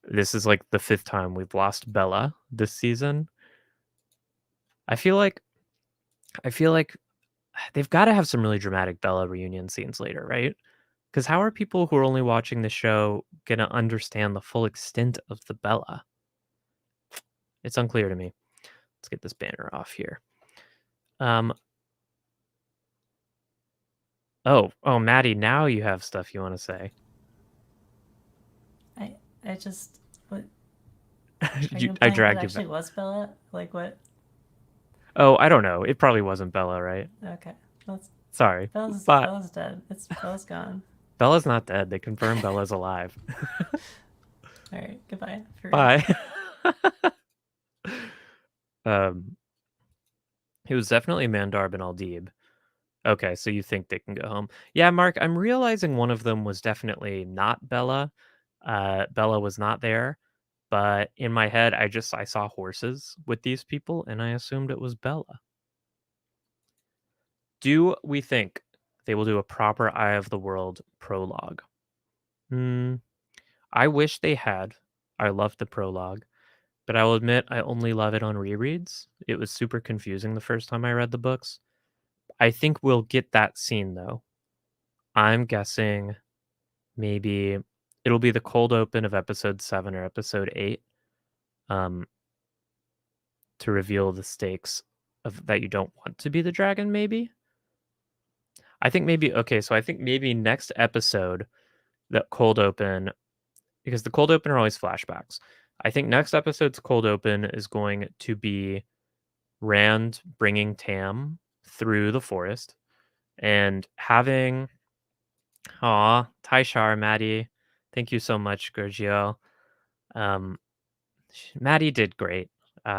the fifth time we've lost Bella this season. I feel like they've got to have some really dramatic Bella reunion scenes later, right? Because how are people who are only watching the show gonna understand the full extent of the Bella? It's unclear to me. Let's get this banner off here. Oh, Maddie, now you have stuff you want to say. I just what? I dragged you actually back. Was Bella? Like what? Oh, I don't know. It probably wasn't Bella, right? Okay. Sorry. Bella's dead. Bella's gone. Bella's not dead. They confirmed Bella's alive. All right. Goodbye. Bye. It was definitely Mandarb and Aldib. Okay, so you think they can go home. Yeah, Mark, I'm realizing one of them was definitely not Bella. Bella was not there, but in my head, I saw horses with these people, and I assumed it was Bella. Do we think they will do a proper Eye of the World prologue? I wish they had. I loved the prologue, but I will admit I only love it on rereads. It was super confusing the first time I read the books. I think we'll get that scene though. I'm guessing maybe it'll be the cold open of episode 7 or episode 8 to reveal the stakes of that you don't want to be the dragon maybe. I think maybe next episode the cold open, because the cold open are always flashbacks. I think next episode's cold open is going to be Rand bringing Tam through the forest and having Taishar, Maddie. Thank you so much, Giorgio. Maddie did great.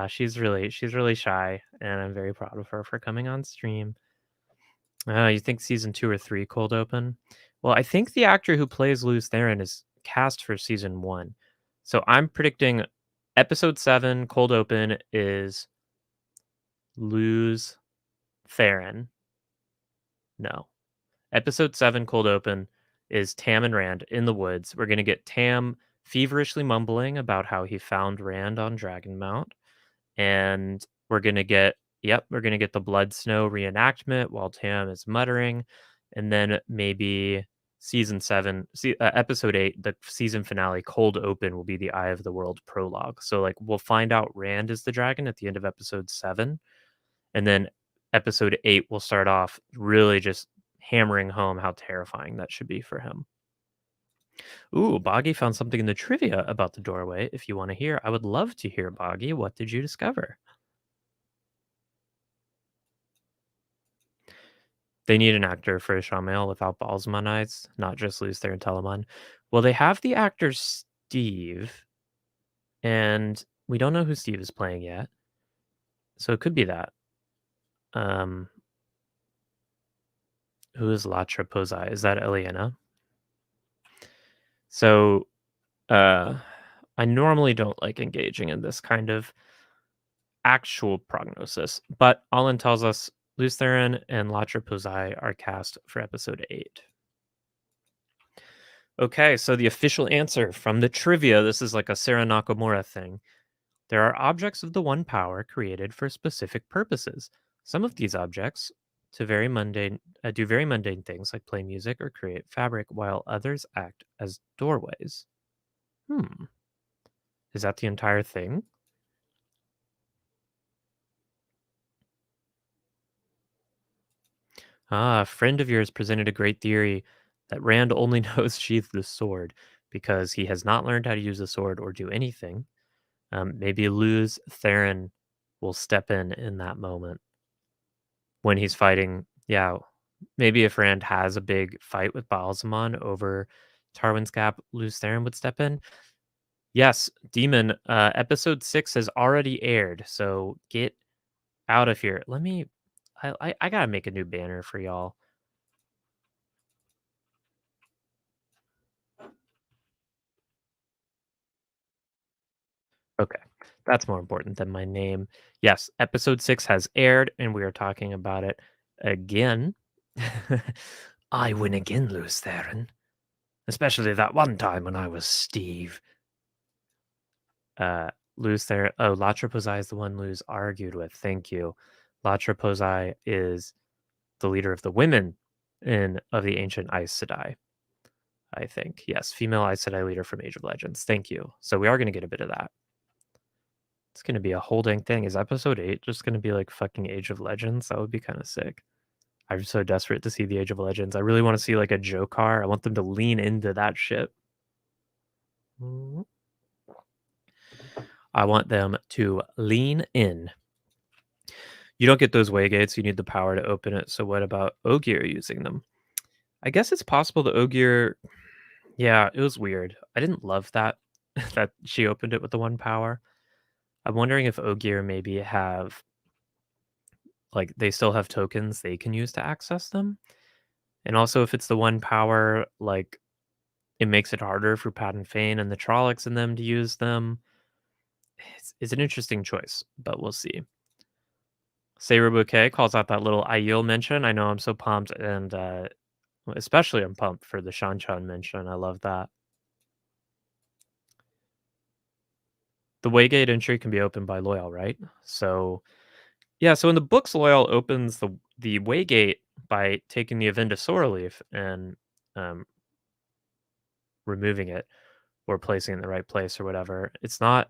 She's really shy, and I'm very proud of her for coming on stream. You think season 2 or 3 cold open? Well, I think the actor who plays Luz Theron is cast for season 1. So I'm predicting episode 7 cold open is Luz Theron. No. Episode 7 cold open is Tam and Rand in the woods. We're going to get Tam feverishly mumbling about how he found Rand on Dragonmount, and we're going to get the Blood Snow reenactment while Tam is muttering, and then maybe season 7, episode 8, the season finale cold open will be the Eye of the World prologue. So like we'll find out Rand is the dragon at the end of episode 7, and then episode 8 will start off really just hammering home how terrifying that should be for him. Ooh, Boggy found something in the trivia about the doorway. If you want to hear, I would love to hear, Boggy. What did you discover? They need an actor for Ishamael without Balsamon eyes, not just Luz Theron Telamon. Well, they have the actor Steve, and we don't know who Steve is playing yet. So it could be that. Who is Latra Posai? Is that Eliana? So I normally don't like engaging in this kind of actual prognosis, but Alin tells us Luz Theron and Latra Posai are cast for episode 8. Okay, so the official answer from the trivia, this is like a Sarah Nakamura thing. There are objects of the One Power created for specific purposes. Some of these objects do very mundane things like play music or create fabric, while others act as doorways. Is that the entire thing? A friend of yours presented a great theory that Rand only knows sheath the sword because he has not learned how to use the sword or do anything. Maybe Luz Theron will step in that moment when he's fighting. Yeah, maybe if Rand has a big fight with Balsamon over Tarwin's Gap, Luz Theron would step in. Yes, Demon, episode 6 has already aired, so get out of here. I gotta make a new banner for y'all. Okay, that's more important than my name. Yes, episode 6 has aired, and we are talking about it again. I win again, Luz Theron. Especially that one time when I was Steve. Luz Theron. Oh, La Trapozai is the one Luz argued with. Thank you. La Trapozai is the leader of the women of the ancient Aes Sedai. I think. Yes, female Aes Sedai leader from Age of Legends. Thank you. So we are going to get a bit of that. It's going to be a whole dang thing. Is episode 8 just going to be like fucking Age of Legends? That would be kind of sick. I'm so desperate to see the Age of Legends. I really want to see like a Jokar. I want them to lean into that shit. I want them to lean in. You don't get those waygates. You need the power to open it. So what about Ogier using them? I guess it's possible the Ogier... Yeah, it was weird. I didn't love that, that she opened it with the one power. I'm wondering if Ogier maybe have... Like, they still have tokens they can use to access them. And also, if it's the one power, like, it makes it harder for Pat and Fane and the Trollocs and them to use them. It's an interesting choice, but we'll see. Saber Bouquet calls out that little Aiel mention. I know I'm so pumped, and especially I'm pumped for the Shanchan mention. I love that. The Waygate entry can be opened by Loyal, right? So, yeah, so in the books, Loyal opens the Waygate by taking the Avendasaur leaf and removing it or placing it in the right place or whatever. It's not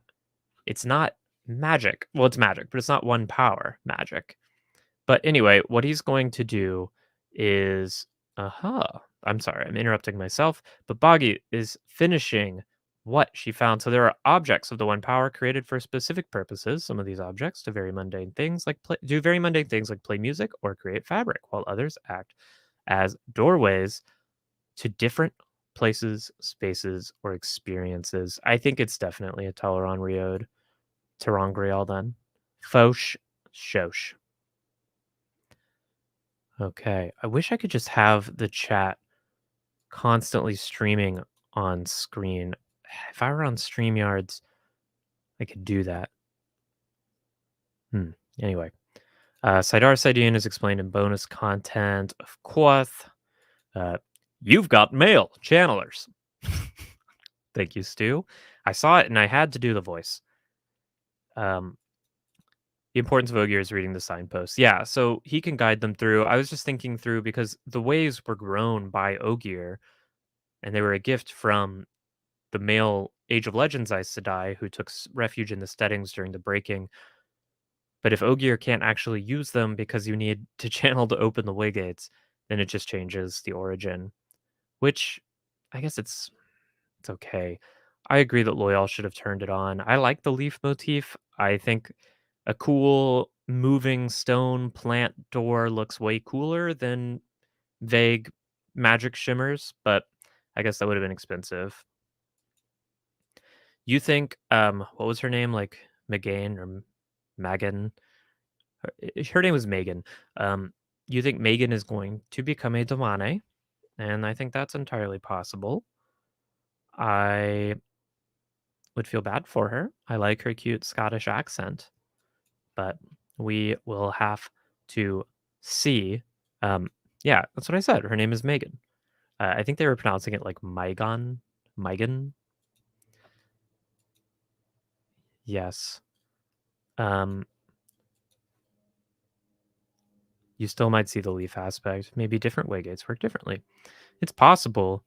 magic. Well, it's magic, but it's not one power magic. But anyway, what he's going to do is, I'm sorry, I'm interrupting myself, but Boggy is finishing what she found. So there are objects of the one power created for specific purposes. Some of these objects do very mundane things like play music or create fabric, while others act as doorways to different places, spaces, or experiences. I think it's definitely a Teleron Riode. Terangriel then. Foch Shosh. Okay. I wish I could just have the chat constantly streaming on screen. If I were on StreamYards, I could do that. Anyway. Sidar Sidian is explained in bonus content, of course. You've got mail, channelers. Thank you, Stu. I saw it and I had to do the voice. The importance of Ogier is reading the signposts. Yeah, so he can guide them through. I was just thinking through because the ways were grown by Ogier, and they were a gift from the male Age of Legends Aes Sedai who took refuge in the steadings during the breaking. But if Ogier can't actually use them because you need to channel to open the waygates, then it just changes the origin, which I guess it's okay. I agree that Loyal should have turned it on. I like the leaf motif. I think a cool moving stone plant door looks way cooler than vague magic shimmers, but I guess that would have been expensive. You think what was her name? Like Megan or Megan? Her name was Megan. You think Megan is going to become a Damane? And I think that's entirely possible. I would feel bad for her. I like her cute Scottish accent, but we will have to see. Yeah, that's what I said. Her name is Megan. I think they were pronouncing it like Megan. Megan. Yes. You still might see the leaf aspect. Maybe different waygates work differently. It's possible.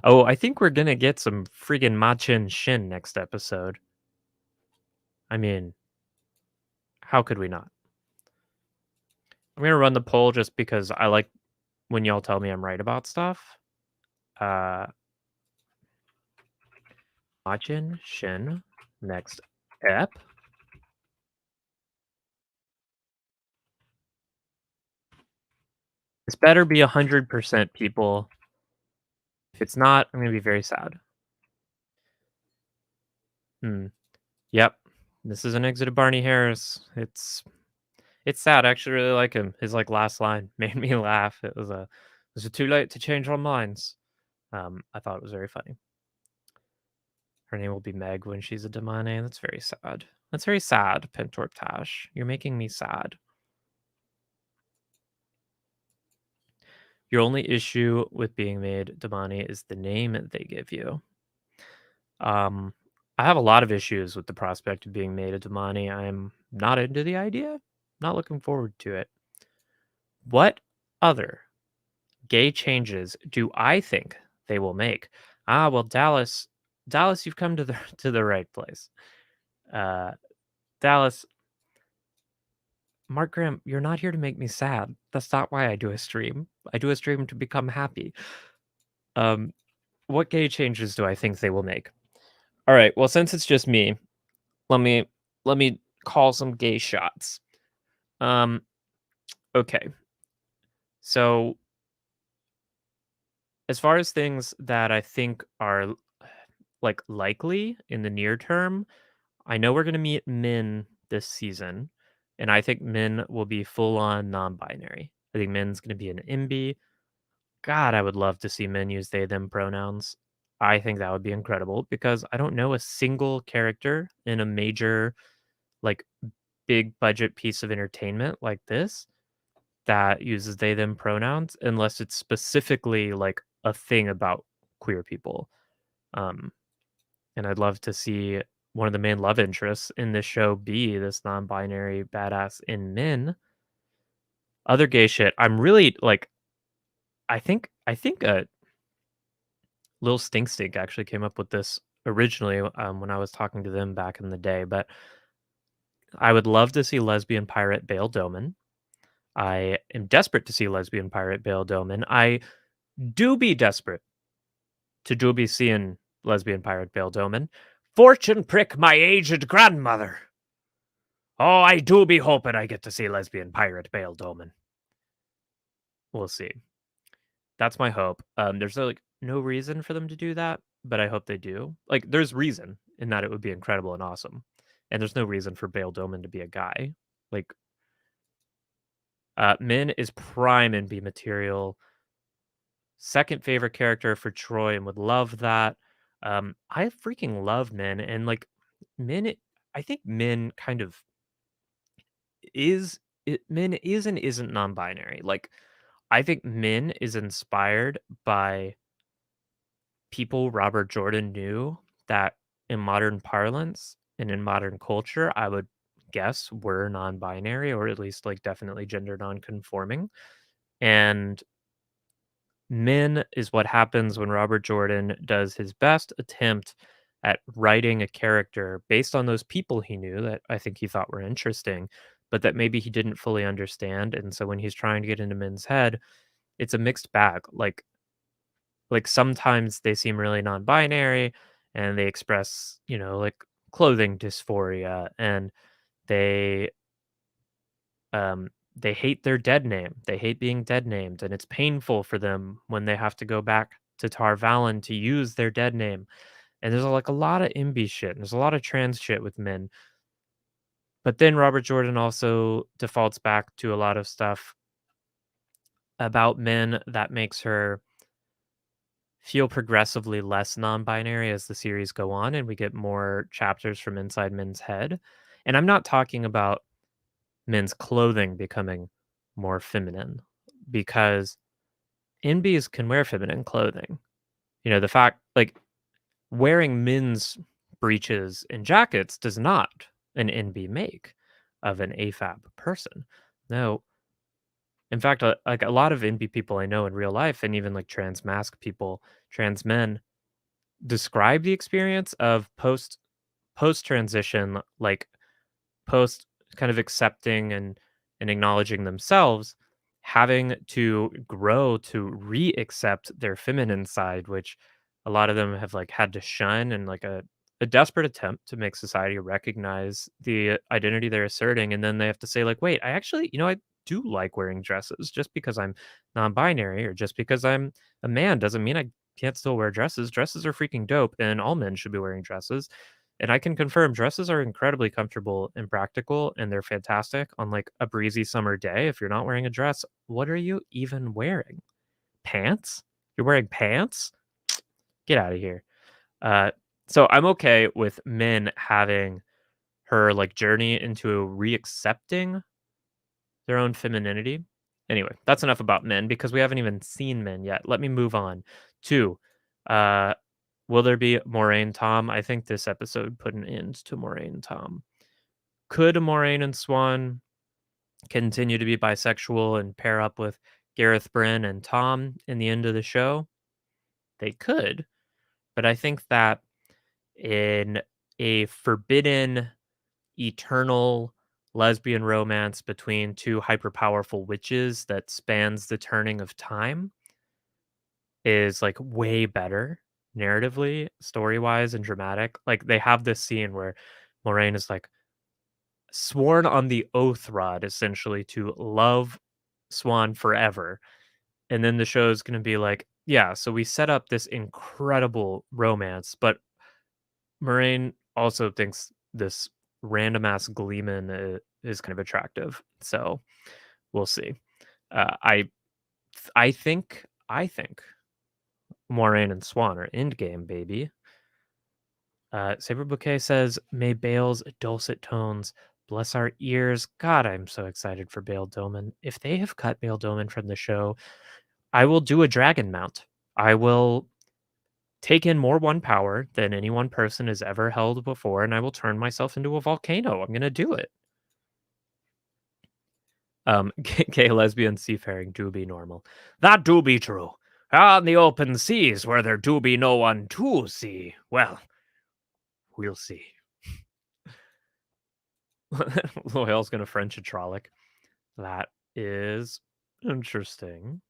Oh, I think we're gonna get some friggin' Machin Shin next episode. I mean, how could we not? I'm gonna run the poll just because I like when y'all tell me I'm right about stuff. Machin Shin next ep. This better be 100% people. If it's not, I'm gonna be very sad. Yep. This is an exit of Barney Harris. It's sad. I actually really like him. His like last line made me laugh. It was too late to change our minds. I thought it was very funny. Her name will be Meg when she's a Damane. That's very sad. That's very sad, Pentorp Tash. You're making me sad. Your only issue with being made Damani is the name they give you. I have a lot of issues with the prospect of being made a Damani. I'm not into the idea. Not looking forward to it. What other gay changes do I think they will make? Well, Dallas, you've come to the to the right place. Dallas, Mark Graham, you're not here to make me sad. That's not why I do a stream. I do a stream to become happy. What gay changes do I think they will make? All right. Well, since it's just me, let me call some gay shots. Okay. So as far as things that I think are like likely in the near term, I know we're going to meet Min this season, and I think Min will be full on non-binary. I think Min's going to be an imbi. God, I would love to see Min use they them pronouns. I think that would be incredible because I don't know a single character in a major like big budget piece of entertainment like this that uses they them pronouns unless it's specifically like a thing about queer people. Um and I'd love to see one of the main love interests in this show be this non-binary badass in Min. Other gay shit, I'm really like I think Lil Stink Stink actually came up with this originally when I was talking to them back in the day, but I would love to see lesbian pirate Bail Doman. I am desperate to see lesbian pirate Bail Doman. I do be desperate to do be seeing lesbian pirate Bail Doman. Fortune prick my aged grandmother. Oh, I do be hoping I get to see lesbian pirate Bail Doman. We'll see. That's my hope. There's like no reason for them to do that, but I hope they do. Like, there's reason in that it would be incredible and awesome, and there's no reason for Bail Doman to be a guy. Like, Min is prime and B material. Second favorite character for Troy, and would love that. I freaking love Min, and like Min, I think Min kind of Min is and isn't non-binary. Like, I think Min is inspired by people Robert Jordan knew that in modern parlance and in modern culture, I would guess were non-binary or at least like definitely gender non-conforming. And Min is what happens when Robert Jordan does his best attempt at writing a character based on those people he knew that I think he thought were interesting, but that maybe he didn't fully understand. And so when he's trying to get into Min's head, it's a mixed bag. Like sometimes they seem really non-binary and they express, like clothing dysphoria, and they they hate their dead name. They hate being dead named, and it's painful for them when they have to go back to Tar Valon to use their dead name. And there's like a lot of imbi shit. And there's a lot of trans shit with Min. But then Robert Jordan also defaults back to a lot of stuff about Min that makes her feel progressively less non-binary as the series go on and we get more chapters from inside Min's head. And I'm not talking about Min's clothing becoming more feminine, because NBs can wear feminine clothing. The fact like wearing Min's breeches and jackets does not an NB make of an AFAB person. No. In fact, like a lot of NB people I know in real life, and even like trans mask people, trans men, describe the experience of post transition, like post kind of accepting and acknowledging themselves, having to grow to re-accept their feminine side, which a lot of them have like had to shun, and like a desperate attempt to make society recognize the identity they're asserting. And then they have to say like, wait, I actually, I do like wearing dresses. Just because I'm non-binary or just because I'm a man doesn't mean I can't still wear dresses. Dresses are freaking dope, and all men should be wearing dresses. And I can confirm dresses are incredibly comfortable and practical, and they're fantastic on like a breezy summer day. If you're not wearing a dress, what are you even wearing? Pants? You're wearing pants? Get out of here. So I'm okay with Min having her like journey into re-accepting their own femininity. Anyway, that's enough about Min because we haven't even seen Min yet. Let me move on to uh will there be Moraine Tom? I think this episode put an end to Moraine Tom. Could Moraine and Swan continue to be bisexual and pair up with Gareth Bryn and Tom in the end of the show? They could, but I think that in a forbidden, eternal lesbian romance between two hyper powerful witches that spans the turning of time is like way better narratively, story wise, and dramatic. Like they have this scene where Moraine is like sworn on the oath rod essentially to love Swan forever. And then the show is going to be like, yeah, so we set up this incredible romance, but Moraine also thinks this random ass Gleeman is kind of attractive. So we'll see. Uh, I I think Moraine and Swan are endgame, baby. Saber Bouquet says, "May Bale's dulcet tones bless our ears." God, I'm so excited for Bale Doman. If they have cut Bale Doman from the show, I will do a dragon mount. I will take in more one power than any one person has ever held before, and I will turn myself into a volcano. I'm gonna do it. Gay lesbian seafaring do be normal. That do be true. On the open seas where there do be no one to see. Well, we'll see. Loyal's gonna French a Trolloc. That is interesting.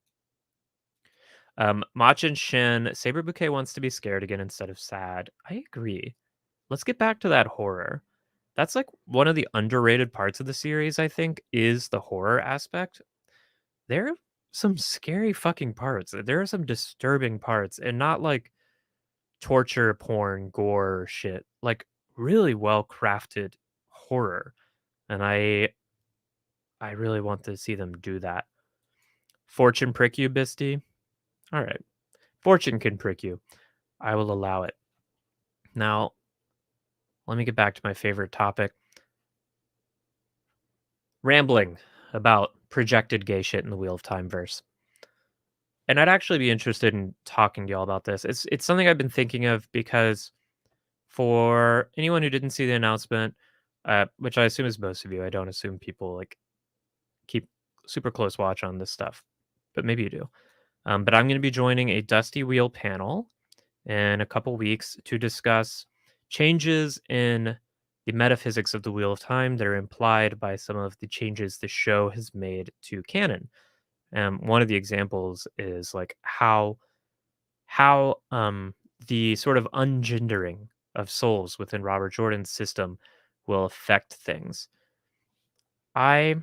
Mach and Shin, Saber Bouquet wants to be scared again instead of sad. I agree. Let's get back to that horror. That's like one of the underrated parts of the series, I think, is the horror aspect. There are some scary fucking parts. There are some disturbing parts, and not like torture porn, gore shit. Like really well crafted horror. And I really want to see them do that. Fortune prick you, Bisty? All right. Fortune can prick you. I will allow it. Now, let me get back to my favorite topic. Rambling about projected gay shit in the Wheel of Time verse. And I'd actually be interested in talking to y'all about this. It's something I've been thinking of because for anyone who didn't see the announcement, which I assume is most of you, I don't assume people like keep super close watch on this stuff, but maybe you do. But I'm going to be joining a Dusty Wheel panel in a couple weeks to discuss changes in the metaphysics of the Wheel of Time that are implied by some of the changes the show has made to canon. One of the examples is like how the sort of ungendering of souls within Robert Jordan's system will affect things. I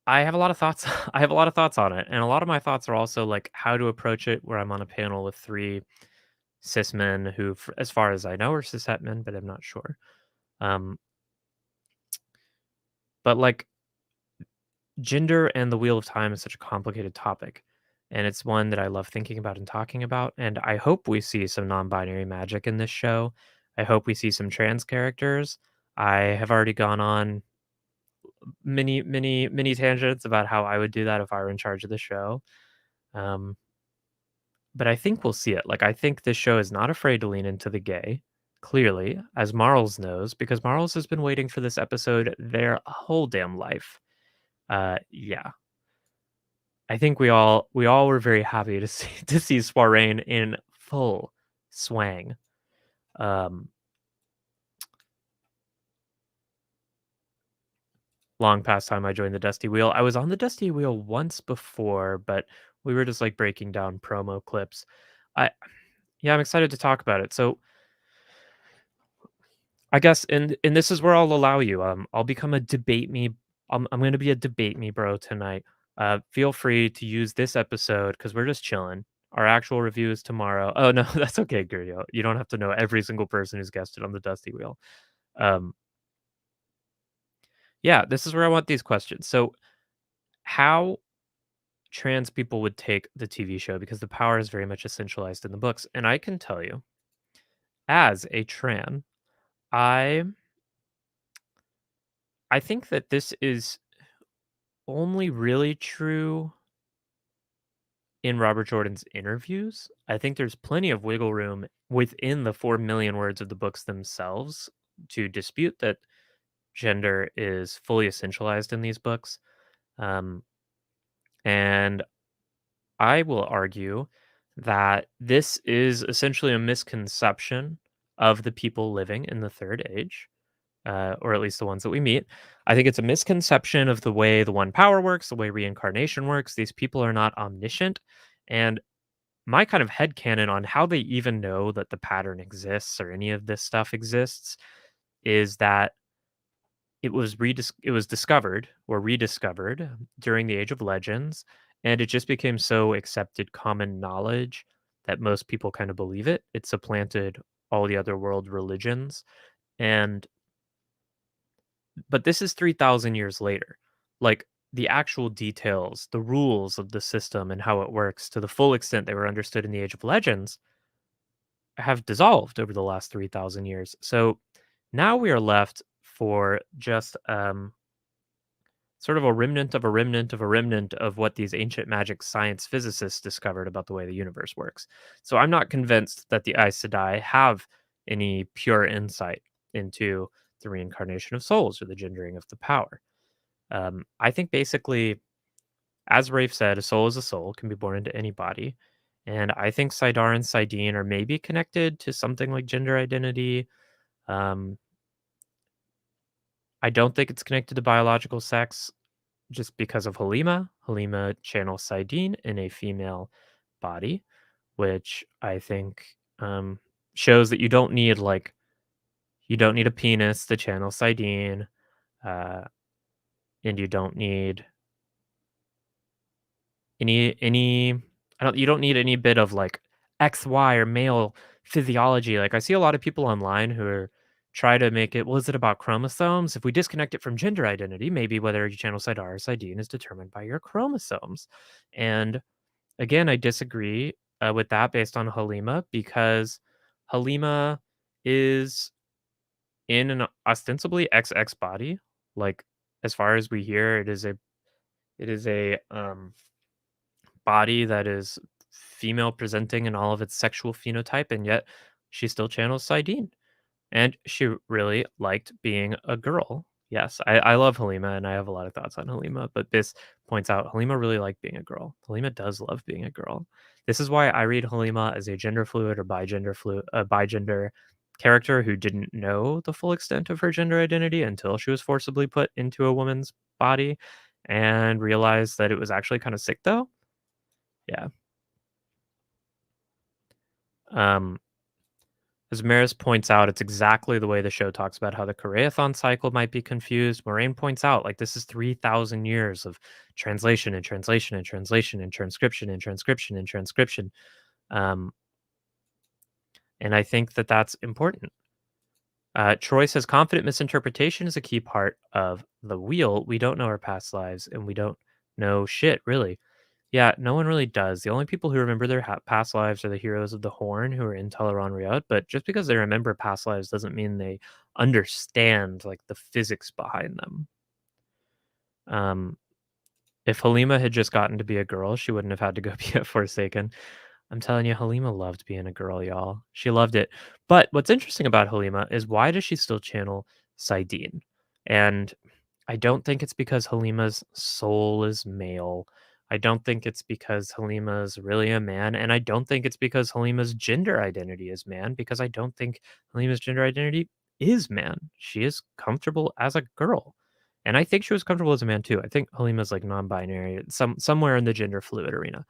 have a lot of thoughts. I have a lot of thoughts on it, and a lot of my thoughts are also like how to approach it. Where I'm on a panel with 3 cis men who, as far as I know, are cis het men, but I'm not sure. But like gender and the Wheel of Time is such a complicated topic, and it's one that I love thinking about and talking about. And I hope we see some non-binary magic in this show. I hope we see some trans characters. I have already gone on many tangents about how I would do that if I were in charge of the show. But I think we'll see it. Like I think this show is not afraid to lean into the gay, clearly, as Marls knows, because Marls has been waiting for this episode their whole damn life. Yeah. I think we all were very happy to see Soiraine in full swang. Long past time I joined the Dusty Wheel. I was on the Dusty Wheel once before, but we were just like breaking down promo clips. I'm excited to talk about it. So I guess and this is where I'll allow you. I'll become a debate me. I'm going to be a debate me bro tonight. Feel free to use this episode because we're just chilling. Our actual review is tomorrow. Oh no, that's okay, Gurdio. You don't have to know every single person who's guested on the Dusty Wheel. Yeah, this is where I want these questions. So, how trans people would take the TV show because the power is very much essentialized in the books. And I can tell you, as a tran, I I think that this is only really true in Robert Jordan's interviews. I think there's plenty of wiggle room within the 4 million words of the books themselves to dispute that gender is fully essentialized in these books. Um, and I will argue that this is essentially a misconception of the people living in the third age, or at least the ones that we meet. I think it's a misconception of the way the one power works, the way reincarnation works. These people are not omniscient. And my kind of headcanon on how they even know that the pattern exists or any of this stuff exists is that it was discovered or rediscovered during the Age of Legends, and it just became so accepted common knowledge that most people kind of believe it. It supplanted all the other world religions, and but this is 3,000 years later. Like, the actual details, the rules of the system and how it works to the full extent they were understood in the Age of Legends have dissolved over the last 3,000 years. So now we are left for just sort of a remnant of a remnant of a remnant of what these ancient magic science physicists discovered about the way the universe works. So I'm not convinced that the Aes Sedai have any pure insight into the reincarnation of souls or the gendering of the power. I think basically, as Rafe said, a soul is a soul, can be born into any body. And I think Sidar and Sidene are maybe connected to something like gender identity. Um, I don't think it's connected to biological sex just because of Halima. Halima channels Sidene in a female body, which I think shows that you don't need a penis to channel Sidene, uh, and you don't need any I don't you don't need any bit of like XY or male physiology. Like I see a lot of people online who are try to make it, well, is it about chromosomes? If we disconnect it from gender identity, maybe whether you channel Sidar or Sidene is determined by your chromosomes. And again, I disagree with that based on Halima because Halima is in an ostensibly XX body. Like as far as we hear, it is a body that is female presenting in all of its sexual phenotype, and yet she still channels Sidene. And she really liked being a girl. Yes, I love Halima, and I have a lot of thoughts on Halima, but this points out Halima really liked being a girl. Halima does love being a girl. This is why I read Halima as a gender fluid or bigender character who didn't know the full extent of her gender identity until she was forcibly put into a woman's body and realized that it was actually kind of sick though. Yeah. Um, as Maris points out, it's exactly the way the show talks about how the Koreathon cycle might be confused. Moraine points out, like, this is 3,000 years of translation and translation and translation and transcription and transcription and transcription. Um, and I think that that's important. Troy says confident misinterpretation is a key part of the wheel. We don't know our past lives and we don't know shit, really. Yeah, no one really does. The only people who remember their past lives are the heroes of the Horn who are in Teleron Riot, but just because they remember past lives doesn't mean they understand like the physics behind them. If Halima had just gotten to be a girl, she wouldn't have had to go be a Forsaken. I'm telling you, Halima loved being a girl, y'all. She loved it. But what's interesting about Halima is why does she still channel Sidene? And I don't think it's because Halima's soul is male. I don't think it's because Halima's really a man. And I don't think it's because Halima's gender identity is man, because I don't think Halima's gender identity is man. She is comfortable as a girl. And I think she was comfortable as a man too. I think Halima's like non-binary, somewhere in the gender fluid arena.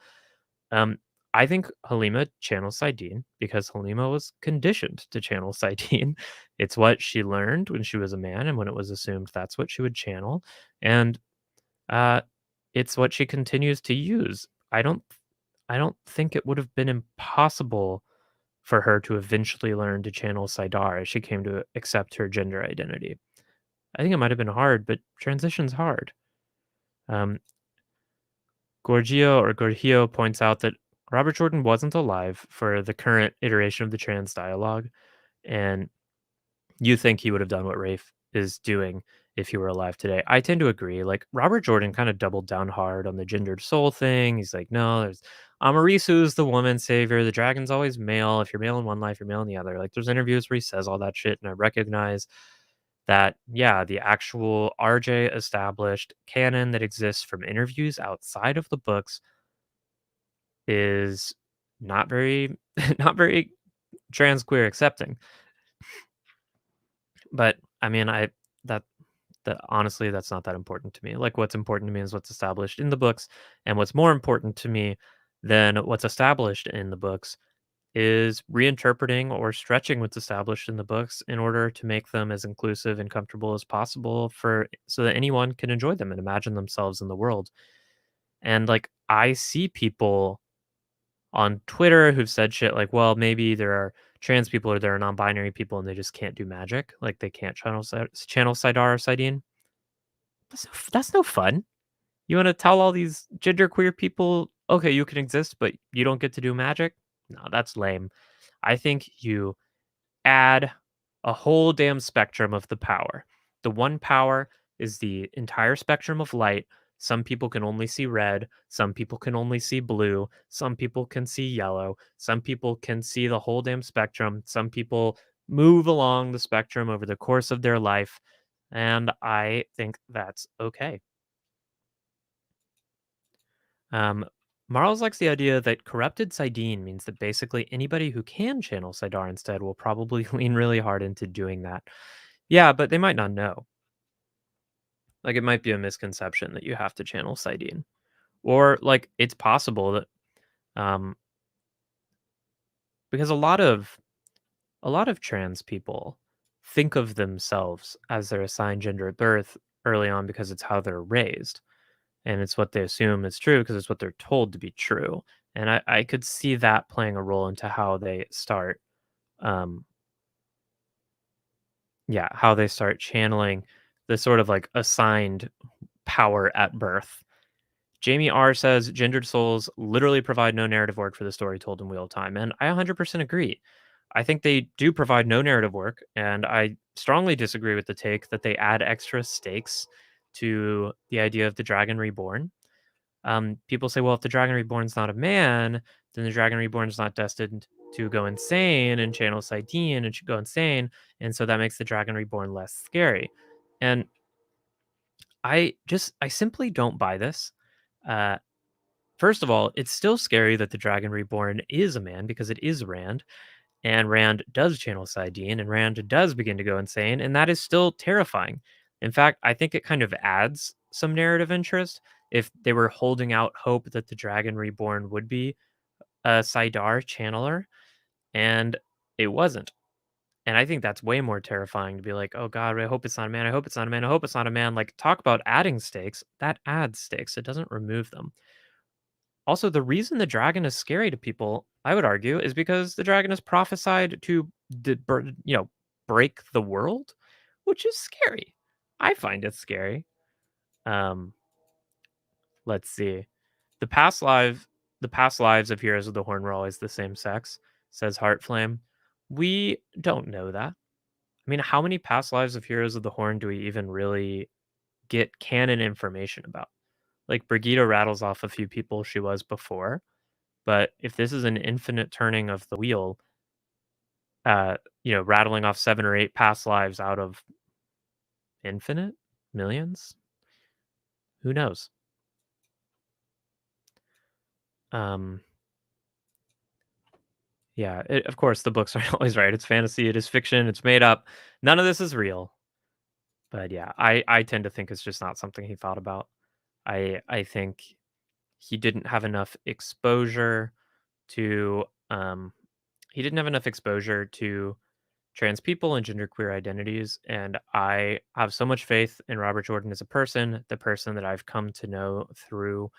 Um, I think Halima channels Sidene because Halima was conditioned to channel Sidene. It's what she learned when she was a man, and when it was assumed that's what she would channel, and uh, it's what she continues to use. I don't think it would have been impossible for her to eventually learn to channel Sidar as she came to accept her gender identity. I think it might have been hard, but transition's hard. Um, Gorgio points out that Robert Jordan wasn't alive for the current iteration of the trans dialogue, and you think he would have done what Rafe is doing if he were alive today. I tend to agree. Like, Robert Jordan kind of doubled down hard on the gendered soul thing. He's like, no, there's Amarisu's the woman savior. The dragon's always male. If you're male in one life, you're male in the other. Like, there's interviews where he says all that shit, and I recognize that, yeah, the actual RJ established canon that exists from interviews outside of the books is not very not very trans queer accepting. But I mean, that that honestly, that's not that important to me. Like, what's important to me is what's established in the books, and what's more important to me than what's established in the books is reinterpreting or stretching what's established in the books in order to make them as inclusive and comfortable as possible for so that anyone can enjoy them and imagine themselves in the world. And like, I see people on Twitter who've said shit like, well, maybe there are trans people or there are non-binary people and they just can't do magic. Like, they can't channel Sidar or Sidine. That's no fun. You want to tell all these genderqueer people, okay, you can exist, but you don't get to do magic? No, that's lame. I think you add a whole damn spectrum of the power. The one power is the entire spectrum of light. Some people can only see red. Some people can only see blue. Some people can see yellow. Some people can see the whole damn spectrum. Some people move along the spectrum over the course of their life. And I think that's okay. Marls likes the idea that corrupted Sidene means that basically anybody who can channel Sidar instead will probably lean really hard into doing that. Yeah, but they might not know. Like, it might be a misconception that you have to channel Sidene. Or like, it's possible that um because a lot of trans people think of themselves as their assigned gender at birth early on because it's how they're raised. And it's what they assume is true because it's what they're told to be true. And I could see that playing a role into how they start, um, yeah, how they start channeling the sort of like assigned power at birth. Jamie R says gendered souls literally provide no narrative work for the story told in Wheel of Time. And I 100% agree. I think they do provide no narrative work. And I strongly disagree with the take that they add extra stakes to the idea of the Dragon Reborn. People say, well, if the Dragon Reborn's not a man, then the Dragon Reborn's not destined to go insane and channel Sidene and should go insane. And so that makes the Dragon Reborn less scary. And I simply don't buy this. Uh, First of all, it's still scary that the Dragon Reborn is a man because it is Rand, and Rand does channel Sidene, and Rand does begin to go insane, and that is still terrifying. In fact, I think it kind of adds some narrative interest if they were holding out hope that the Dragon Reborn would be a Sidar channeler, and it wasn't. And I think that's way more terrifying to be like, oh God, I hope it's not a man. I hope it's not a man. I hope it's not a man. Like, talk about adding stakes. That adds stakes. It doesn't remove them. Also, the reason the dragon is scary to people, I would argue, is because the dragon is prophesied to, break the world, which is scary. I find it scary. Um, let's see. The past lives of heroes of the Horn were always the same sex, says Heartflame. We don't know that. I mean, how many past lives of heroes of the Horn do we even really get canon information about? Like, Brigida rattles off a few people she was before. But if this is an infinite turning of the wheel, rattling off 7 or 8 past lives out of infinite millions, who knows? Um, yeah, of course, the books are always right. It's fantasy, it is fiction, it's made up. None of this is real. But yeah, I tend to think it's just not something he thought about. I think he didn't have enough exposure to he didn't have enough exposure to trans people and genderqueer identities. And I have so much faith in Robert Jordan as a person, the person that I've come to know through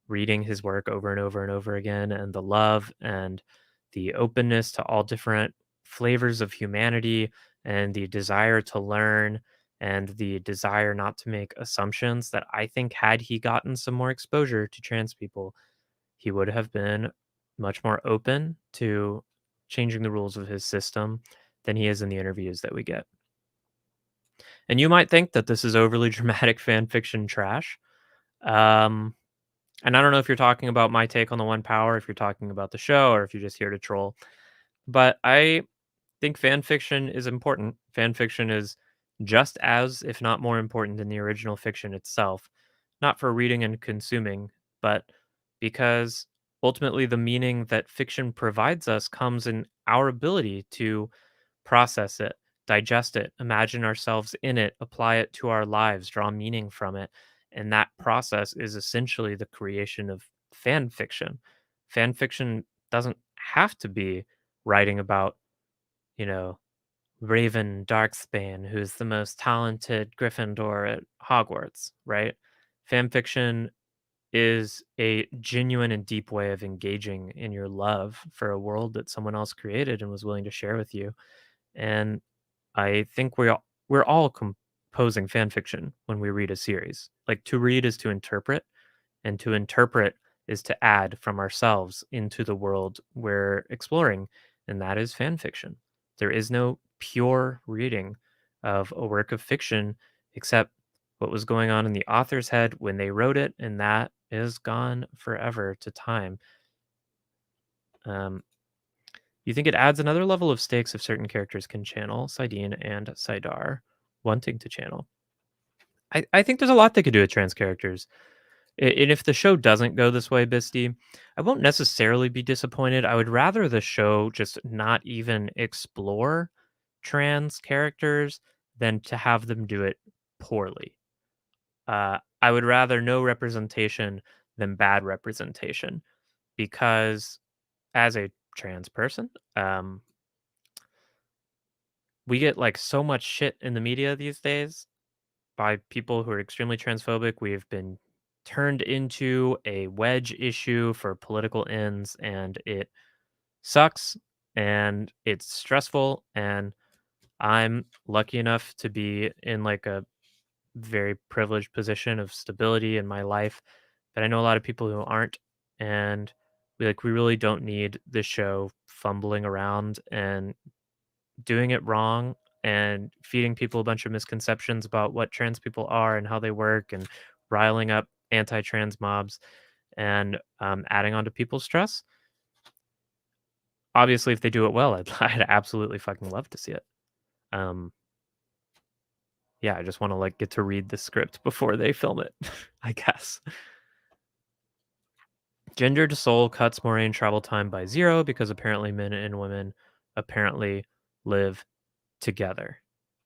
reading his work over and over and over again, and the love and the openness to all different flavors of humanity and the desire to learn and the desire not to make assumptions that I think had he gotten some more exposure to trans people, he would have been much more open to changing the rules of his system than he is in the interviews that we get. And you might think that this is overly dramatic fan fiction trash. Um, and I don't know if you're talking about my take on the One Power, if you're talking about the show, or if you're just here to troll. But I think fan fiction is important. Fan fiction is just as, if not more important than the original fiction itself, not for reading and consuming, but because ultimately the meaning that fiction provides us comes in our ability to process it, digest it, imagine ourselves in it, apply it to our lives, draw meaning from it. And that process is essentially the creation of fan fiction. Fan fiction doesn't have to be writing about, you know, Raven Darksbane, who's the most talented Gryffindor at Hogwarts, right? Fan fiction is a genuine and deep way of engaging in your love for a world that someone else created and was willing to share with you. And I think we're all composing fan fiction when we read a series. Like, to read is to interpret, and to interpret is to add from ourselves into the world we're exploring, and that is fan fiction. There is no pure reading of a work of fiction except what was going on in the author's head when they wrote it, and that is gone forever to time. Um, you think it adds another level of stakes if certain characters can channel Sidene and Sidar wanting to channel? I think there's a lot they could do with trans characters. And if the show doesn't go this way, Bisty, I won't necessarily be disappointed. I would rather the show just not even explore trans characters than to have them do it poorly. I would rather no representation than bad representation, because as a trans person, we get like so much shit in the media these days by people who are extremely transphobic. We've been turned into a wedge issue for political ends, and it sucks and it's stressful. And I'm lucky enough to be in like a very privileged position of stability in my life, but I know a lot of people who aren't. And we really don't need this show fumbling around and doing it wrong and feeding people a bunch of misconceptions about what trans people are and how they work, and riling up anti-trans mobs, and adding on to people's stress. Obviously, if they do it well, I'd absolutely fucking love to see it. Um, yeah, I just want to like get to read the script before they film it, I guess. Gendered soul cuts Moraine travel time by 0 because apparently men and women apparently live together.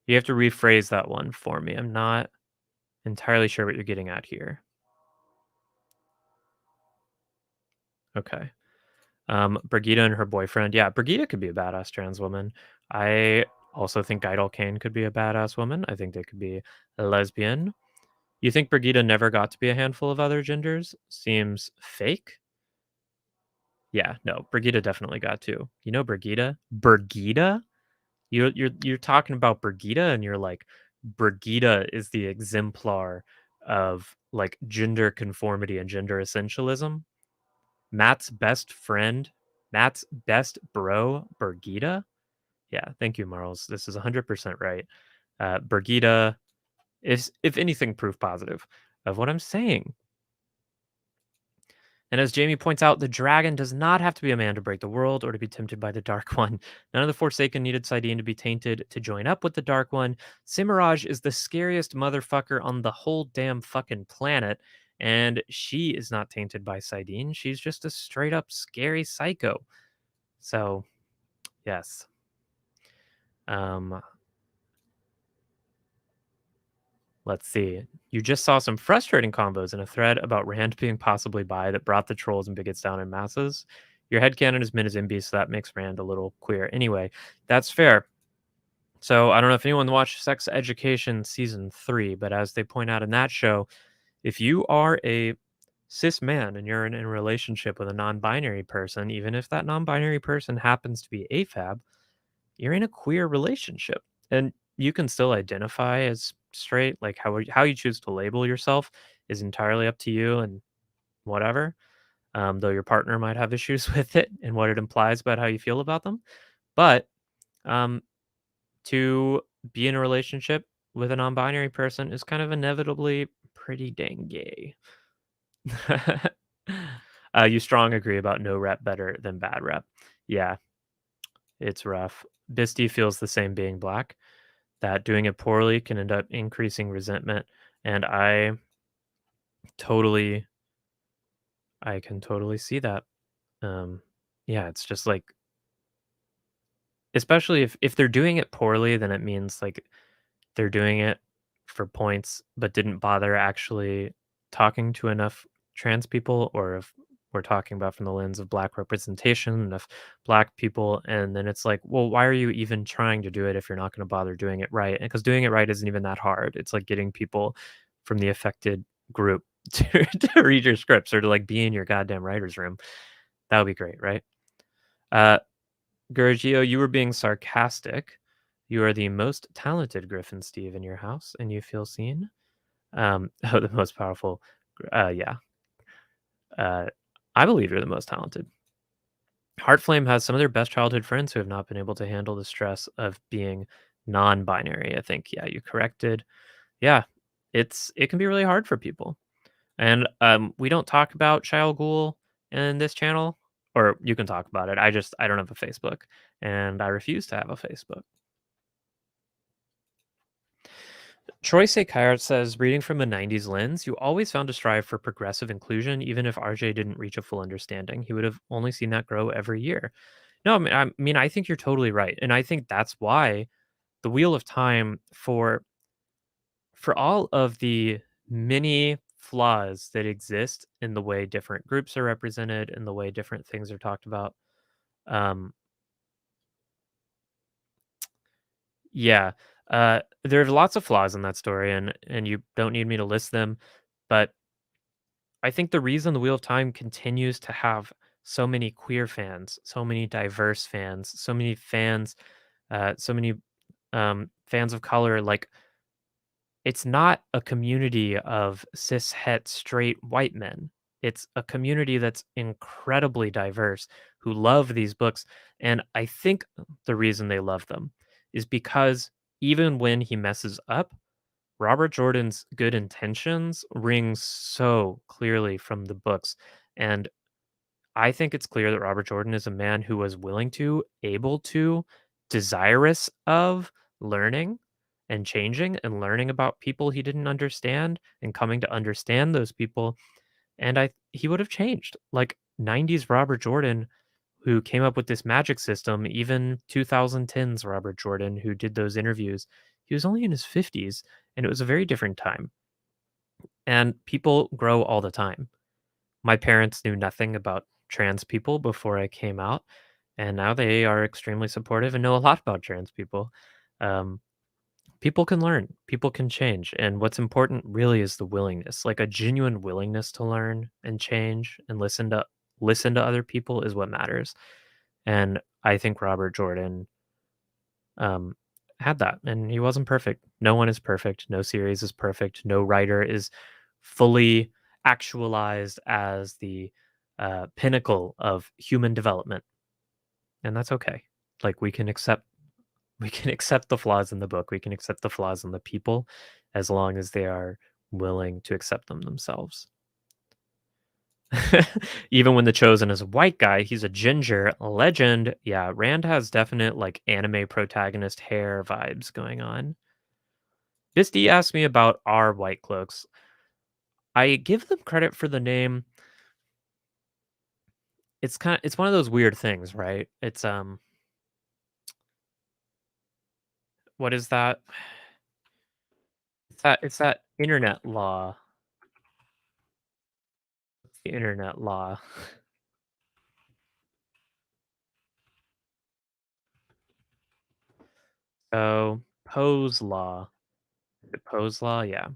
You have to rephrase that one for me. I'm not entirely sure what you're getting at here. Okay. Brigida and her boyfriend. Yeah, Brigida could be a badass trans woman. I also think Idol Kane could be a badass woman. I think they could be a lesbian. You think Brigida never got to be a handful of other genders? Seems fake. Yeah, no, Brigida definitely got to. You know Brigida? Brigida? You're talking about Brigida, and you're like, Brigida is the exemplar of like gender conformity and gender essentialism. Matt's best friend, Matt's best bro, Brigida. Yeah, thank you, Marls. This is 100% right. Brigida is, if anything, proof positive of what I'm saying. And as Jamie points out, the dragon does not have to be a man to break the world or to be tempted by the Dark One. None of the Forsaken needed Sidene to be tainted to join up with the Dark One. Cimaraj is the scariest motherfucker on the whole damn fucking planet, and she is not tainted by Sidene. She's just a straight up scary psycho. So, yes. Let's see. You just saw some frustrating combos in a thread about Rand being possibly bi that brought the trolls and bigots down in masses. Your headcanon is Min as MB, so that makes Rand a little queer. Anyway, that's fair. So I don't know if anyone watched Sex Education Season 3, but as they point out in that show, if you are a cis man and you're in a relationship with a non-binary person, even if that non-binary person happens to be AFAB, you're in a queer relationship. And you can still identify as straight. Like how you choose to label yourself is entirely up to you and whatever. Though your partner might have issues with it and what it implies about how you feel about them. But um, to be in a relationship with a non-binary person is kind of inevitably pretty dang gay. You strong agree about no rep better than bad rep. Yeah, it's rough. Bisty feels the same being black, that doing it poorly can end up increasing resentment. And totally, I can totally see that. Yeah, it's just like, especially if they're doing it poorly, then it means like they're doing it for points, but didn't bother actually talking to enough trans people, or if we're talking about from the lens of black representation, enough black people, and then it's like, well, why are you even trying to do it if you're not going to bother doing it right? Because doing it right isn't even that hard. It's like getting people from the affected group to read your scripts or to like be in your goddamn writer's room. That would be great, right? Gurgio, you were being sarcastic. You are the most talented Griffin Steve in your house, and you feel seen. Oh, the most powerful. Yeah. I believe you're the most talented. Heartflame has some of their best childhood friends who have not been able to handle the stress of being non-binary. I think, yeah, you corrected. Yeah, it can be really hard for people. And we don't talk about Shia Ghul in this channel, or you can talk about it. I don't have a Facebook, and I refuse to have a Facebook. Troy Sekayart says, reading from a 90s lens, you always found to strive for progressive inclusion, even if RJ didn't reach a full understanding. He would have only seen that grow every year. No, I mean, I think you're totally right. And I think that's why the Wheel of Time, for all of the many flaws that exist in the way different groups are represented and the way different things are talked about, um, yeah, there are lots of flaws in that story, and you don't need me to list them, but I think the reason the Wheel of Time continues to have so many queer fans, so many diverse fans, so many fans, so many fans of color, like, it's not a community of cis het straight white men. It's a community that's incredibly diverse who love these books. And I think the reason they love them is because even when he messes up, Robert Jordan's good intentions ring so clearly from the books. And I think it's clear that Robert Jordan is a man who was willing to, able to, desirous of learning and changing and learning about people he didn't understand and coming to understand those people. And he would have changed. Like 90s Robert Jordan, who came up with this magic system, even 2010s Robert Jordan, who did those interviews, he was only in his 50s, and it was a very different time. And people grow all the time. My parents knew nothing about trans people before I came out, and now they are extremely supportive and know a lot about trans people. Um, People can learn, people can change, and what's important really is the willingness, like a genuine willingness to learn and change and listen to other people is what matters. And I think Robert Jordan um, had that, and he wasn't perfect. No one is perfect. No series is perfect. No writer is fully actualized as the pinnacle of human development, and that's okay. Like we can accept the flaws in the book. We can accept the flaws in the people, as long as they are willing to accept them themselves. Even when the chosen is a white guy, he's a ginger legend. Yeah, Rand has definite like anime protagonist hair vibes going on. Bisty asked me about our white cloaks. I give them credit for the name. It's one of those weird things, right? What is that? It's that internet law. The internet law. So Poe's law. Is it Poe's law? Yeah.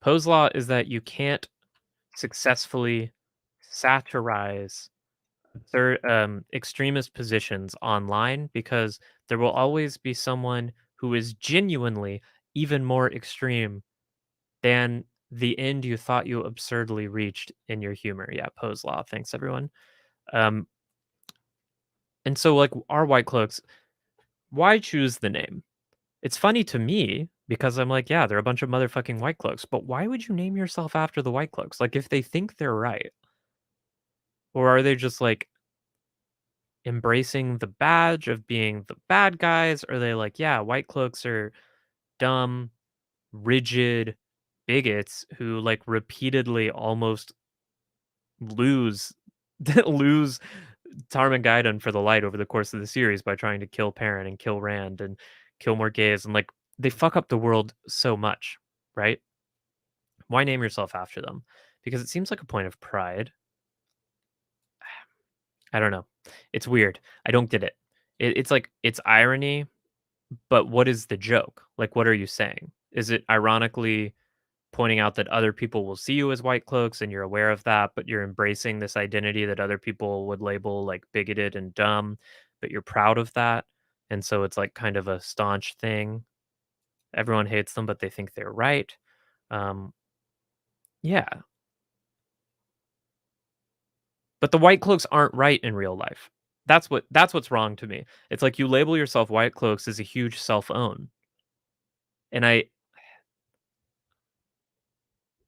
Poe's law is that you can't successfully satirize extremist positions online, because there will always be someone who is genuinely even more extreme than the end you thought you absurdly reached in your humor. Yeah, Poe's Law. Thanks, everyone. Um, and so, like, our White Cloaks, why choose the name? It's funny to me because I'm like, yeah, they're a bunch of motherfucking White Cloaks, but why would you name yourself after the White Cloaks? Like, if they think they're right, or are they just like embracing the badge of being the bad guys? Are they like, yeah, White Cloaks are dumb, rigid bigots who like repeatedly almost lose lose Tarmogoyf for the light over the course of the series by trying to kill Perrin and kill Rand and kill Morghese, and like they fuck up the world so much, right? Why name yourself after them? Because it seems like a point of pride. I don't know. It's weird. I don't get it. It's like it's irony, but what is the joke? Like, what are you saying? Is it ironically pointing out that other people will see you as White Cloaks and you're aware of that, but you're embracing this identity that other people would label like bigoted and dumb, but you're proud of that? And so it's like kind of a staunch thing. Everyone hates them, but they think they're right. Um, yeah. But the White Cloaks aren't right in real life. That's what's wrong to me. It's like you label yourself White Cloaks as a huge self-own. And I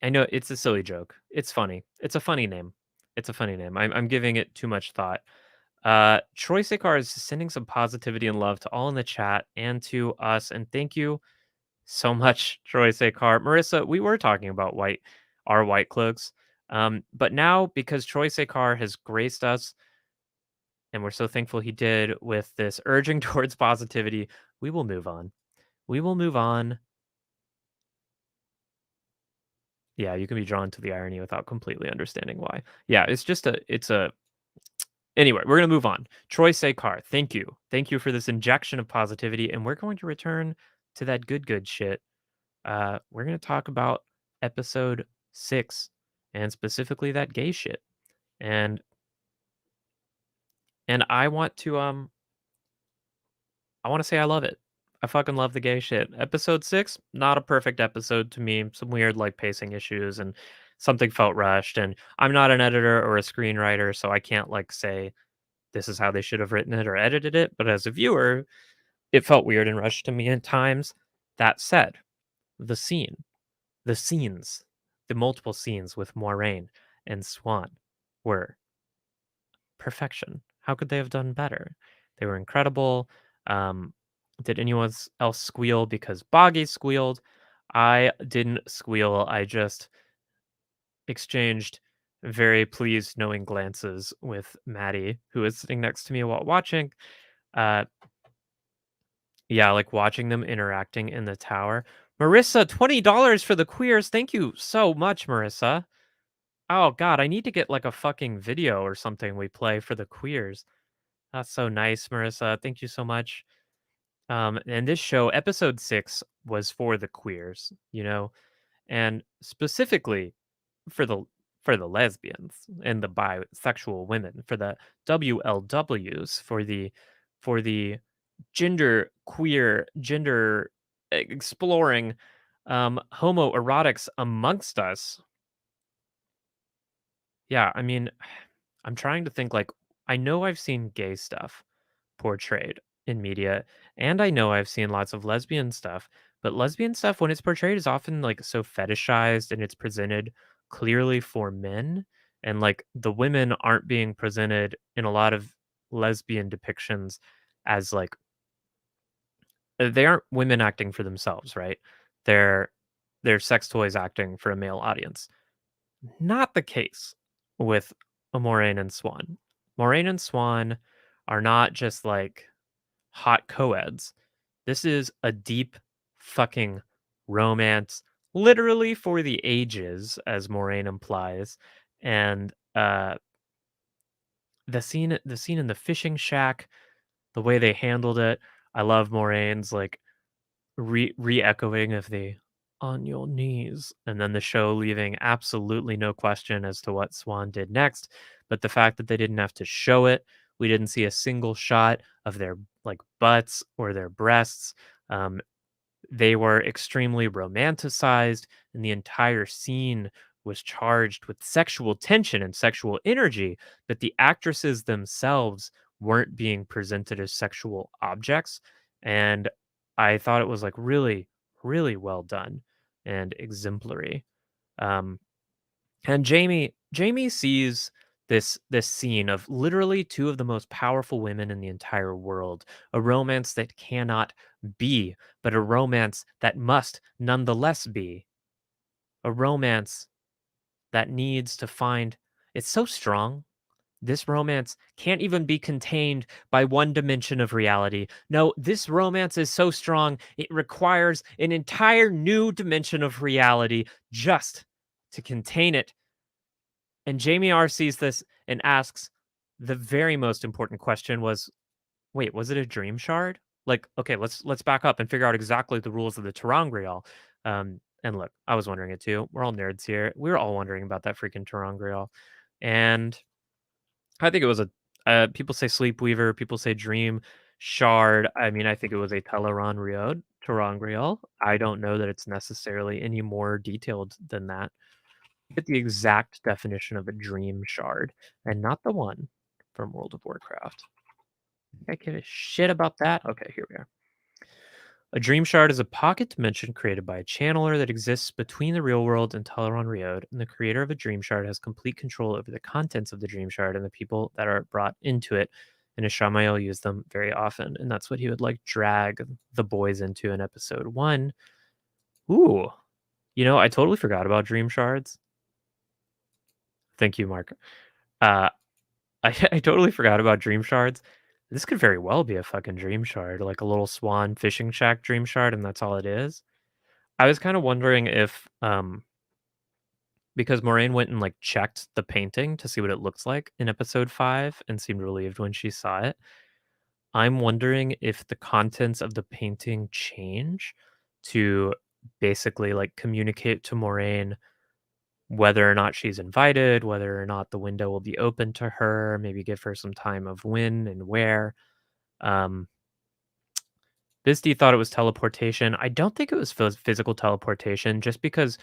know it's a silly joke. It's funny. It's a funny name. It's a funny name. I'm giving it too much thought. Troy Sekar is sending some positivity and love to all in the chat and to us. And thank you so much, Troy Sekar. Marissa, we were talking about our White Cloaks. But now, because Troy Sekar has graced us, and we're so thankful he did with this urging towards positivity, we will move on. We will move on. Yeah, you can be drawn to the irony without completely understanding why. Yeah, anyway, we're going to move on. Troy Sekar, thank you. Thank you for this injection of positivity. And we're going to return to that good shit. We're going to talk about episode 6 and specifically that gay shit. And I want to say I love it. I fucking love the gay shit. Episode 6, not a perfect episode to me. Some weird like pacing issues and something felt rushed. And I'm not an editor or a screenwriter, so I can't like say this is how they should have written it or edited it. But as a viewer, it felt weird and rushed to me at times. That said, the scenes, the multiple scenes with Moiraine and Swan were perfection. How could they have done better? They were incredible. Did anyone else squeal because Boggy squealed? I didn't squeal. I just exchanged very pleased, knowing glances with Maddie, who was sitting next to me while watching. Uh, yeah, like watching them interacting in the tower. Marissa, $20 for the queers. Thank you so much, Marissa. Oh God, I need to get like a fucking video or something we play for the queers. That's so nice, Marissa. Thank you so much. And this show, episode 6, was for the queers, and specifically for the lesbians and the bisexual women, for the WLWs, for the gender queer, gender exploring homoerotics amongst us. Yeah, I mean, I'm trying to think like I know I've seen gay stuff portrayed in media, and I know I've seen lots of lesbian stuff, but lesbian stuff when it's portrayed is often like so fetishized and it's presented clearly for men, and like the women aren't being presented in a lot of lesbian depictions as like they aren't women acting for themselves, right? They're sex toys acting for a male audience. Not the case with Moraine and Swan. Moraine and Swan are not just like hot co-eds. This is a deep fucking romance, literally for the ages, as Moraine implies. And the scene in the fishing shack, the way they handled it, I love Moraine's like re-echoing of the "on your knees," and then the show leaving absolutely no question as to what Swan did next, but the fact that they didn't have to show it, we didn't see a single shot of their, like, butts or their breasts, Um, they were extremely romanticized, and the entire scene was charged with sexual tension and sexual energy, but the actresses themselves weren't being presented as sexual objects. And I thought it was like really, really well done and exemplary. Um, and Jamie sees this scene of literally two of the most powerful women in the entire world, a romance that cannot be, but a romance that must nonetheless be, a romance that needs to find it's so strong. This romance can't even be contained by one dimension of reality. No, this romance is so strong, it requires an entire new dimension of reality just to contain it. And Jamie R sees this and asks the very most important question was, wait, was it a dream shard? Like, okay, let's back up and figure out exactly the rules of the ter'angreal. And look, I was wondering it too. We're all nerds here. We were all wondering about that freaking ter'angreal. And I think it was a people say sleepweaver, people say dream shard. I mean, I think it was a Teleron Riod ter'angreal. I don't know that it's necessarily any more detailed than that. Get the exact definition of a dream shard and not the one from World of Warcraft. I give a shit about that. Okay, here we are. A dream shard is a pocket dimension created by a channeler that exists between the real world and Teleron Riod, and the creator of a dream shard has complete control over the contents of the dream shard and the people that are brought into it. And Ishamael used them very often, and that's what he would like drag the boys into in episode 1. Ooh, I totally forgot about dream shards. Thank you, Mark. Uh, I totally forgot about dream shards. This could very well be a fucking dream shard, like a little swan fishing shack dream shard, and that's all it is. I was kind of wondering if, because Moraine went and like checked the painting to see what it looks like in episode 5 and seemed relieved when she saw it. I'm wondering if the contents of the painting change to basically like communicate to Moraine whether or not she's invited, whether or not the window will be open to her, maybe give her some time of when and where. Um, Bisty thought it was teleportation. I don't think it was physical teleportation just because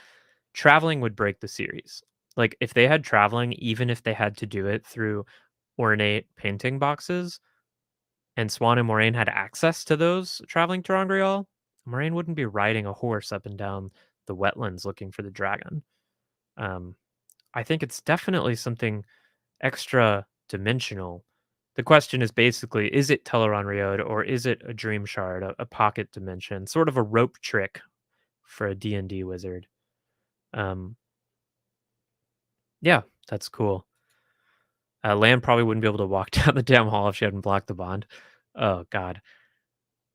traveling would break the series. Like, if they had traveling, even if they had to do it through ornate painting boxes, and Swan and Moraine had access to those traveling ter'angreal, Moraine wouldn't be riding a horse up and down the wetlands looking for the dragon. Um, I think it's definitely something extra dimensional. The question is basically, is it Teleron Riod or is it a dream shard, a pocket dimension, sort of a rope trick for a D&D wizard? Um, yeah, that's cool. Lan probably wouldn't be able to walk down the damn hall if she hadn't blocked the bond. Oh god.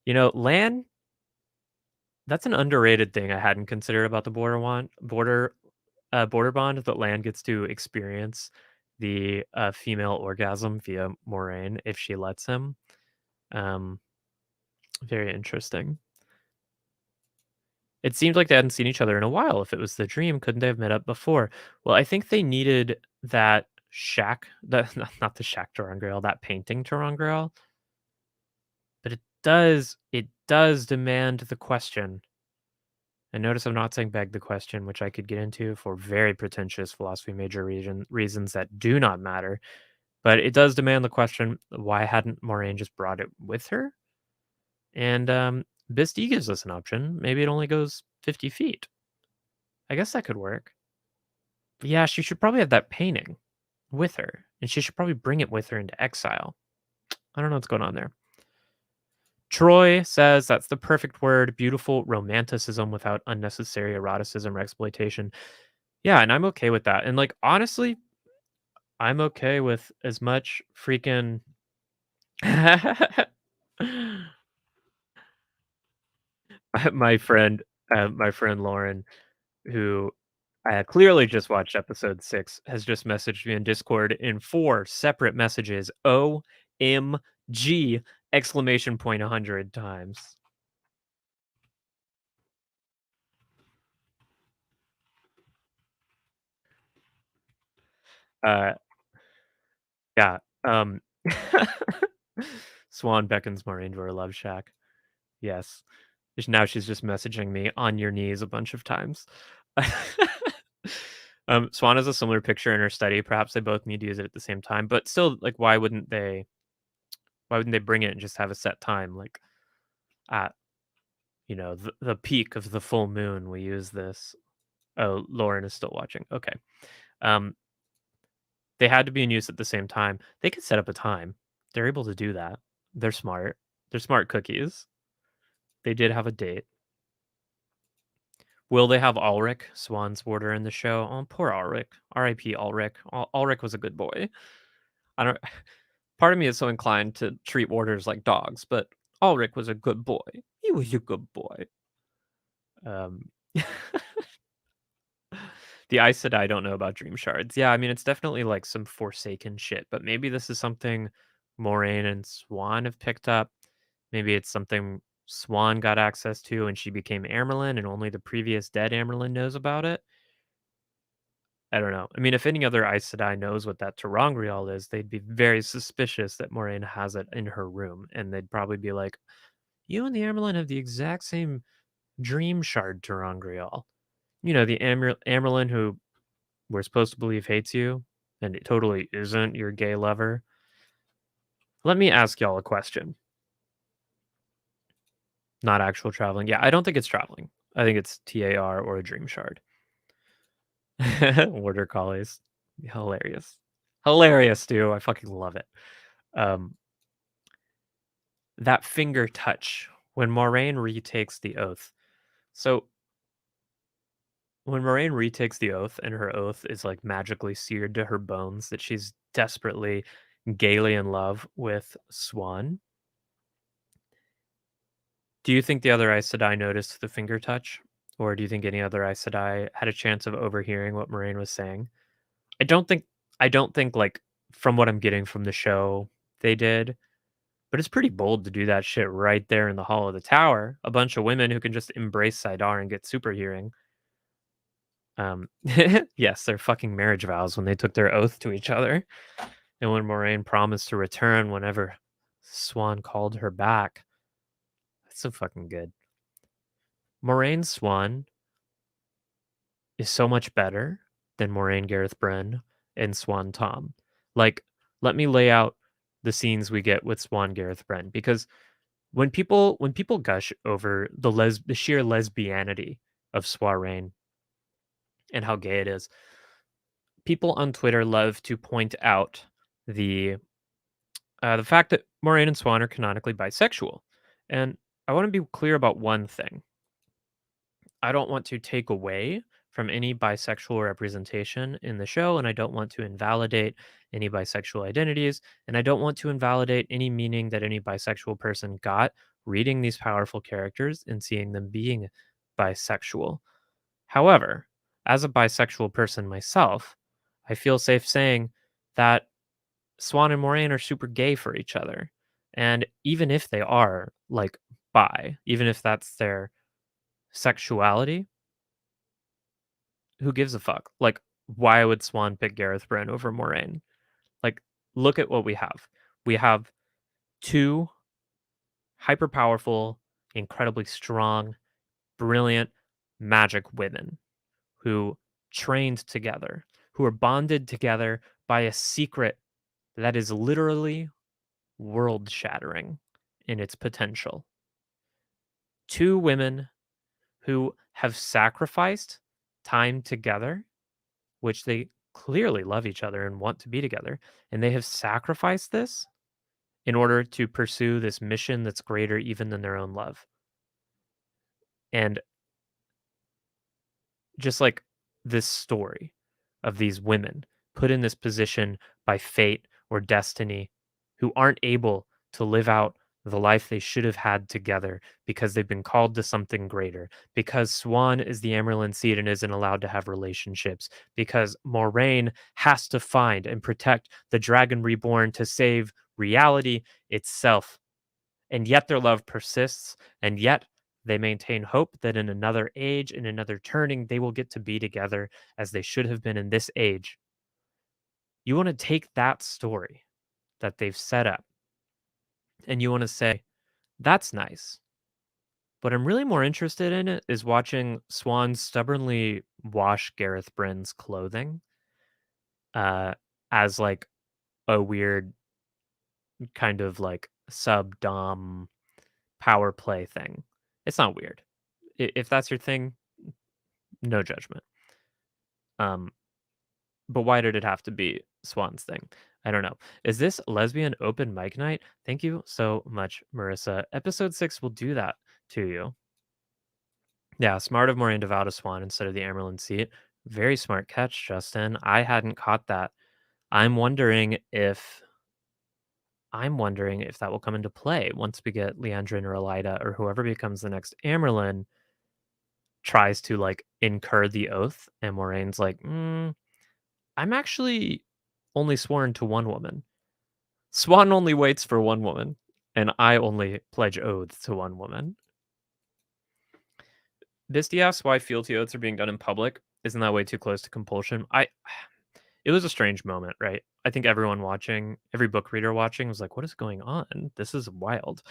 Lan, that's an underrated thing I hadn't considered about the border bond, that Lan gets to experience the female orgasm via Moraine if she lets him. Very interesting. It seemed like they hadn't seen each other in a while. If it was the dream, couldn't they have met up before? Well, I think they needed that shack, that not the shack ter'angreal, that painting ter'angreal. But it does demand the question. And notice I'm not saying beg the question, which I could get into for very pretentious philosophy major reasons that do not matter. But it does demand the question, why hadn't Moraine just brought it with her? And Bisty gives us an option. Maybe it only goes 50 feet. I guess that could work. But yeah, she should probably have that painting with her. And she should probably bring it with her into exile. I don't know what's going on there. Troy says that's the perfect word. Beautiful romanticism without unnecessary eroticism or exploitation. Yeah, and I'm okay with that. And like honestly, I'm okay with as much freaking my friend Lauren, who clearly just watched episode 6, has just messaged me in Discord in 4 separate messages. OMG! Exclamation point 100 times. Uh, yeah. Swan beckons more into her love shack. Yes. Now she's just messaging me on your knees a bunch of times. Swan has a similar picture in her study. Perhaps they both need to use it at the same time, but still, like, why wouldn't they bring it and just have a set time, like at the peak of the full moon? We use this. Oh, Lauren is still watching. Okay. Um, they had to be in use at the same time. They could set up a time. They're able to do that. They're smart. They're smart cookies. They did have a date. Will they have Ulrich, Swan's warder, in the show? Oh, poor Ulrich. R.I.P. Ulrich. Ulrich was a good boy. I don't. Part of me is so inclined to treat warders like dogs, but Ulrich was a good boy. He was a good boy. The Aes Sedai don't know about dream shards. Yeah, I mean, it's definitely like some Forsaken shit, but maybe this is something Moraine and Swan have picked up. Maybe it's something Swan got access to and she became Amerlin and only the previous dead Amerlin knows about it. I don't know. I mean, if any other Aes Sedai knows what that Terangrial is, they'd be very suspicious that Moraine has it in her room, and they'd probably be like, "You and the Amerlin have the exact same dream shard Terangrial. You know, the Amerlin who we're supposed to believe hates you, and it totally isn't your gay lover." Let me ask y'all a question. Not actual traveling. Yeah, I don't think it's traveling. I think it's TAR or a dream shard. Border collies. Hilarious. Hilarious, dude. I fucking love it. That finger touch when Moraine retakes the oath. So when Moraine retakes the oath and her oath is like magically seared to her bones that she's desperately gaily in love with Swan, do you think the other Aes Sedai noticed the finger touch? Or do you think any other Aes Sedai had a chance of overhearing what Moraine was saying? I don't think like from what I'm getting from the show they did, but it's pretty bold to do that shit right there in the hall of the tower. A bunch of women who can just embrace Saidar and get super hearing. Yes, their fucking marriage vows when they took their oath to each other. And when Moraine promised to return whenever Swan called her back. That's so fucking good. Moraine Swan is so much better than Moraine Gareth Bren and Swan Tom. Like, let me lay out the scenes we get with Swan Gareth Bren, because when people gush over the sheer lesbianity of Soiraine and how gay it is, people on Twitter love to point out the fact that Moraine and Swan are canonically bisexual. And I want to be clear about one thing. I don't want to take away from any bisexual representation in the show, and I don't want to invalidate any bisexual identities, and I don't want to invalidate any meaning that any bisexual person got reading these powerful characters and seeing them being bisexual. However, as a bisexual person myself, I feel safe saying that Swan and Moraine are super gay for each other. And even if they are like bi, even if that's their sexuality, who gives a fuck? Like, why would Swan pick Gareth Bren over Moraine? Like, look at what we have. We have two hyper powerful, incredibly strong, brilliant magic women who trained together, who are bonded together by a secret that is literally world shattering in its potential. Two women who have sacrificed time together, which they clearly love each other and want to be together, and they have sacrificed this in order to pursue this mission that's greater even than their own love. And just like this story of these women put in this position by fate or destiny, who aren't able to live out the life they should have had together because they've been called to something greater, because Swan is the Amerlin seed and isn't allowed to have relationships, because Moraine has to find and protect the Dragon Reborn to save reality itself. And yet their love persists, and yet they maintain hope that in another age, in another turning, they will get to be together as they should have been in this age. You want to take that story that they've set up and you want to say, that's nice. What I'm really more interested in it is watching Swan stubbornly wash Gareth Bryn's clothing, uh, as, like, a weird kind of, like, sub-dom power play thing. It's not weird. If that's your thing, no judgment. Um, but why did it have to be Swan's thing? I don't know. Is this lesbian open mic night? Thank you so much, Marissa. Episode 6 will do that to you. Yeah, smart of Maureen to vow to Swan instead of the Amerlin seat. Very smart catch, Justin. I hadn't caught that. I'm wondering if that will come into play once we get Leandrin or Elida or whoever becomes the next Amerlin tries to like incur the oath, and Moraine's like, I'm actually only sworn to one woman. Swan only waits for one woman, and I only pledge oaths to one woman. Bisty asks why fealty oaths are being done in public. Isn't that way too close to compulsion? It was a strange moment, right? I think everyone watching, every book reader watching was like, what is going on? This is wild.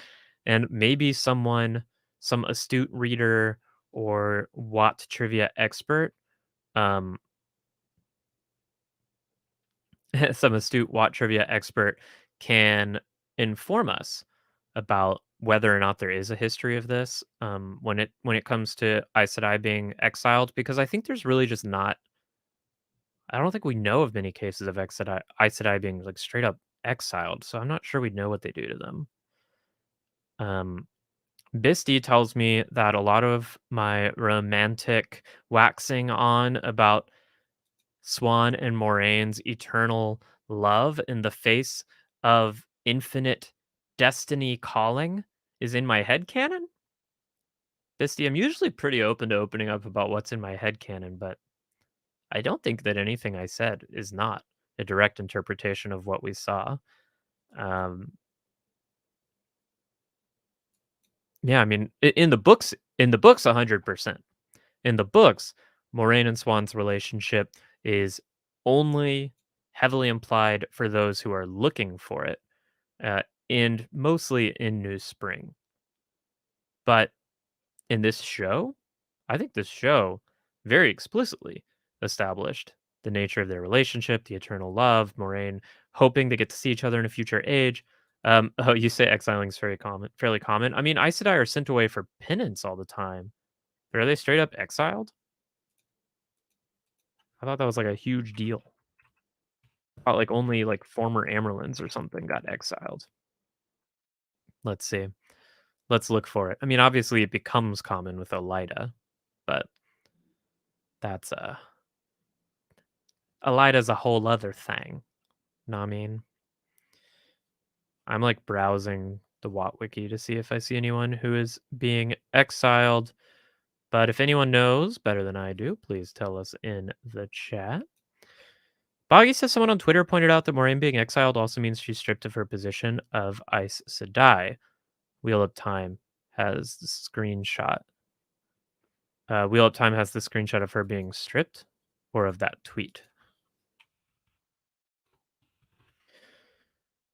And maybe some astute reader or Watt trivia expert, um, some astute Watt trivia expert can inform us about whether or not there is a history of this, when it comes to Aes Sedai being exiled, because I think there's really just not. I don't think we know of many cases of Aes Sedai being like straight up exiled, so I'm not sure we know what they do to them. Bisty tells me that a lot of my romantic waxing on about Swan and Moraine's eternal love in the face of infinite destiny calling is in my head canon. Bisty, I'm usually pretty open to opening up about what's in my head canon, but I don't think that anything I said is not a direct interpretation of what we saw. Um, yeah, I mean, in the books, 100%. In the books, Moraine and Swan's relationship is only heavily implied for those who are looking for it, uh, and mostly in New Spring. But in this show, I think this show very explicitly established the nature of their relationship, the eternal love, Moraine hoping they get to see each other in a future age. Oh, you say exiling is fairly common. I mean, Aes Sedai are sent away for penance all the time. But are they straight up exiled? I thought that was like a huge deal. I thought like only like former Amerlins or something got exiled. Let's see. Let's look for it. I mean, obviously it becomes common with Elida, but that's Elida's a whole other thing. Know what I mean? I'm like browsing the Watt wiki to see if I see anyone who is being exiled. But if anyone knows better than I do, please tell us in the chat. Boggy says someone on Twitter pointed out that Moraine being exiled also means she's stripped of her position of Aes Sedai. Wheel of Time has the screenshot. Wheel of Time has the screenshot of her being stripped, or of that tweet.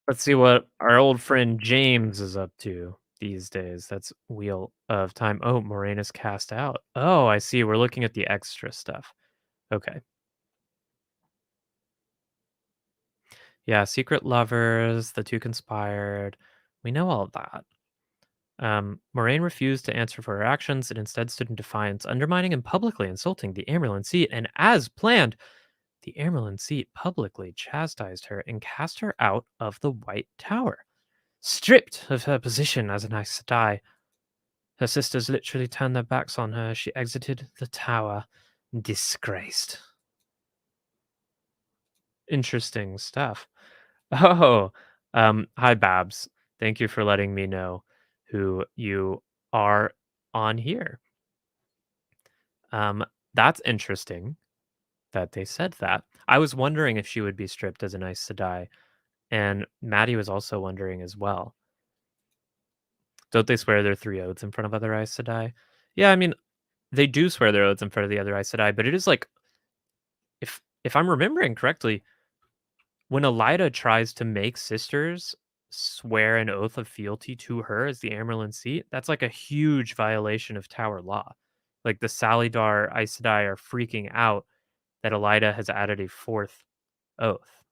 Let's see what our old friend James is up to these days. That's Wheel of Time. Oh, Moraine is cast out. Oh, I see. We're looking at the extra stuff. Okay. Yeah, secret lovers, the two conspired. We know all of that. Moraine refused to answer for her actions and instead stood in defiance, undermining and publicly insulting the Amerlin seat. And as planned, the Amerlin seat publicly chastised her and cast her out of the White Tower. Stripped of her position as an Aes Sedai, her sisters literally turned their backs on her as she exited the tower, disgraced. Interesting stuff. Oh, hi, Babs. Thank you for letting me know who you are on here. That's interesting that they said that. I was wondering if she would be stripped as an Aes Sedai, and Maddie was also wondering as well. Don't they swear their 3 oaths in front of other Aes Sedai? Yeah, I mean, they do swear their oaths in front of the other Aes Sedai, but it is like, if I'm remembering correctly, when Elida tries to make sisters swear an oath of fealty to her as the Amerlin seat, that's like a huge violation of Tower law. Like the Salidar Aes Sedai are freaking out that Elida has added a fourth oath.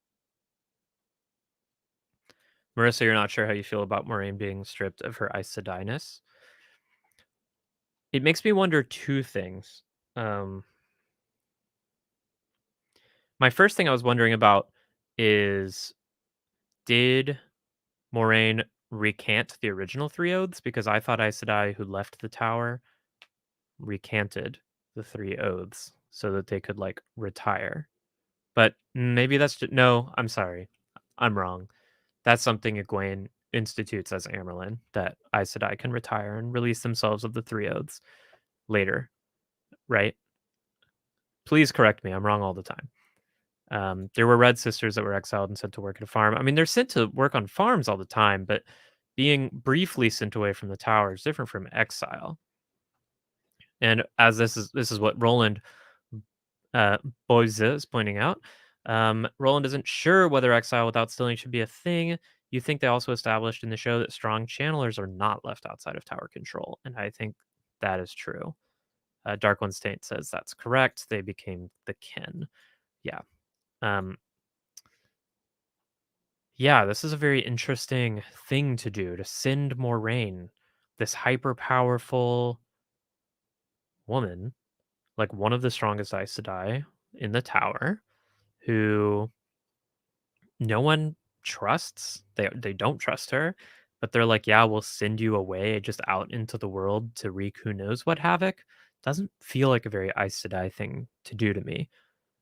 Marissa, you're not sure how you feel about Moraine being stripped of her Aes Sedai-ness. It makes me wonder two things. My first thing I was wondering about is, did Moraine recant the original three oaths? Because I thought Aes Sedai who left the tower recanted the three oaths so that they could like retire. But maybe that's no, I'm sorry. I'm wrong. That's something Egwene institutes as Amerlin, that Aes Sedai can retire and release themselves of the three oaths later, right? Please correct me. I'm wrong all the time. There were Red Sisters that were exiled and sent to work at a farm. I mean, they're sent to work on farms all the time, but being briefly sent away from the tower is different from exile. And as this is what Roland Boise is pointing out, Roland isn't sure whether exile without stilling should be a thing. You think they also established in the show that strong channelers are not left outside of tower control, and I think that is true. Dark One State says that's correct. They became the kin. Yeah. Yeah, this is a very interesting thing to do, to send Moraine, this hyper powerful woman, like one of the strongest Aes Sedai in the tower, who no one trusts. They don't trust her, but they're like, yeah, we'll send you away just out into the world to wreak who knows what havoc. Doesn't feel like a very Aes Sedai thing to do to me.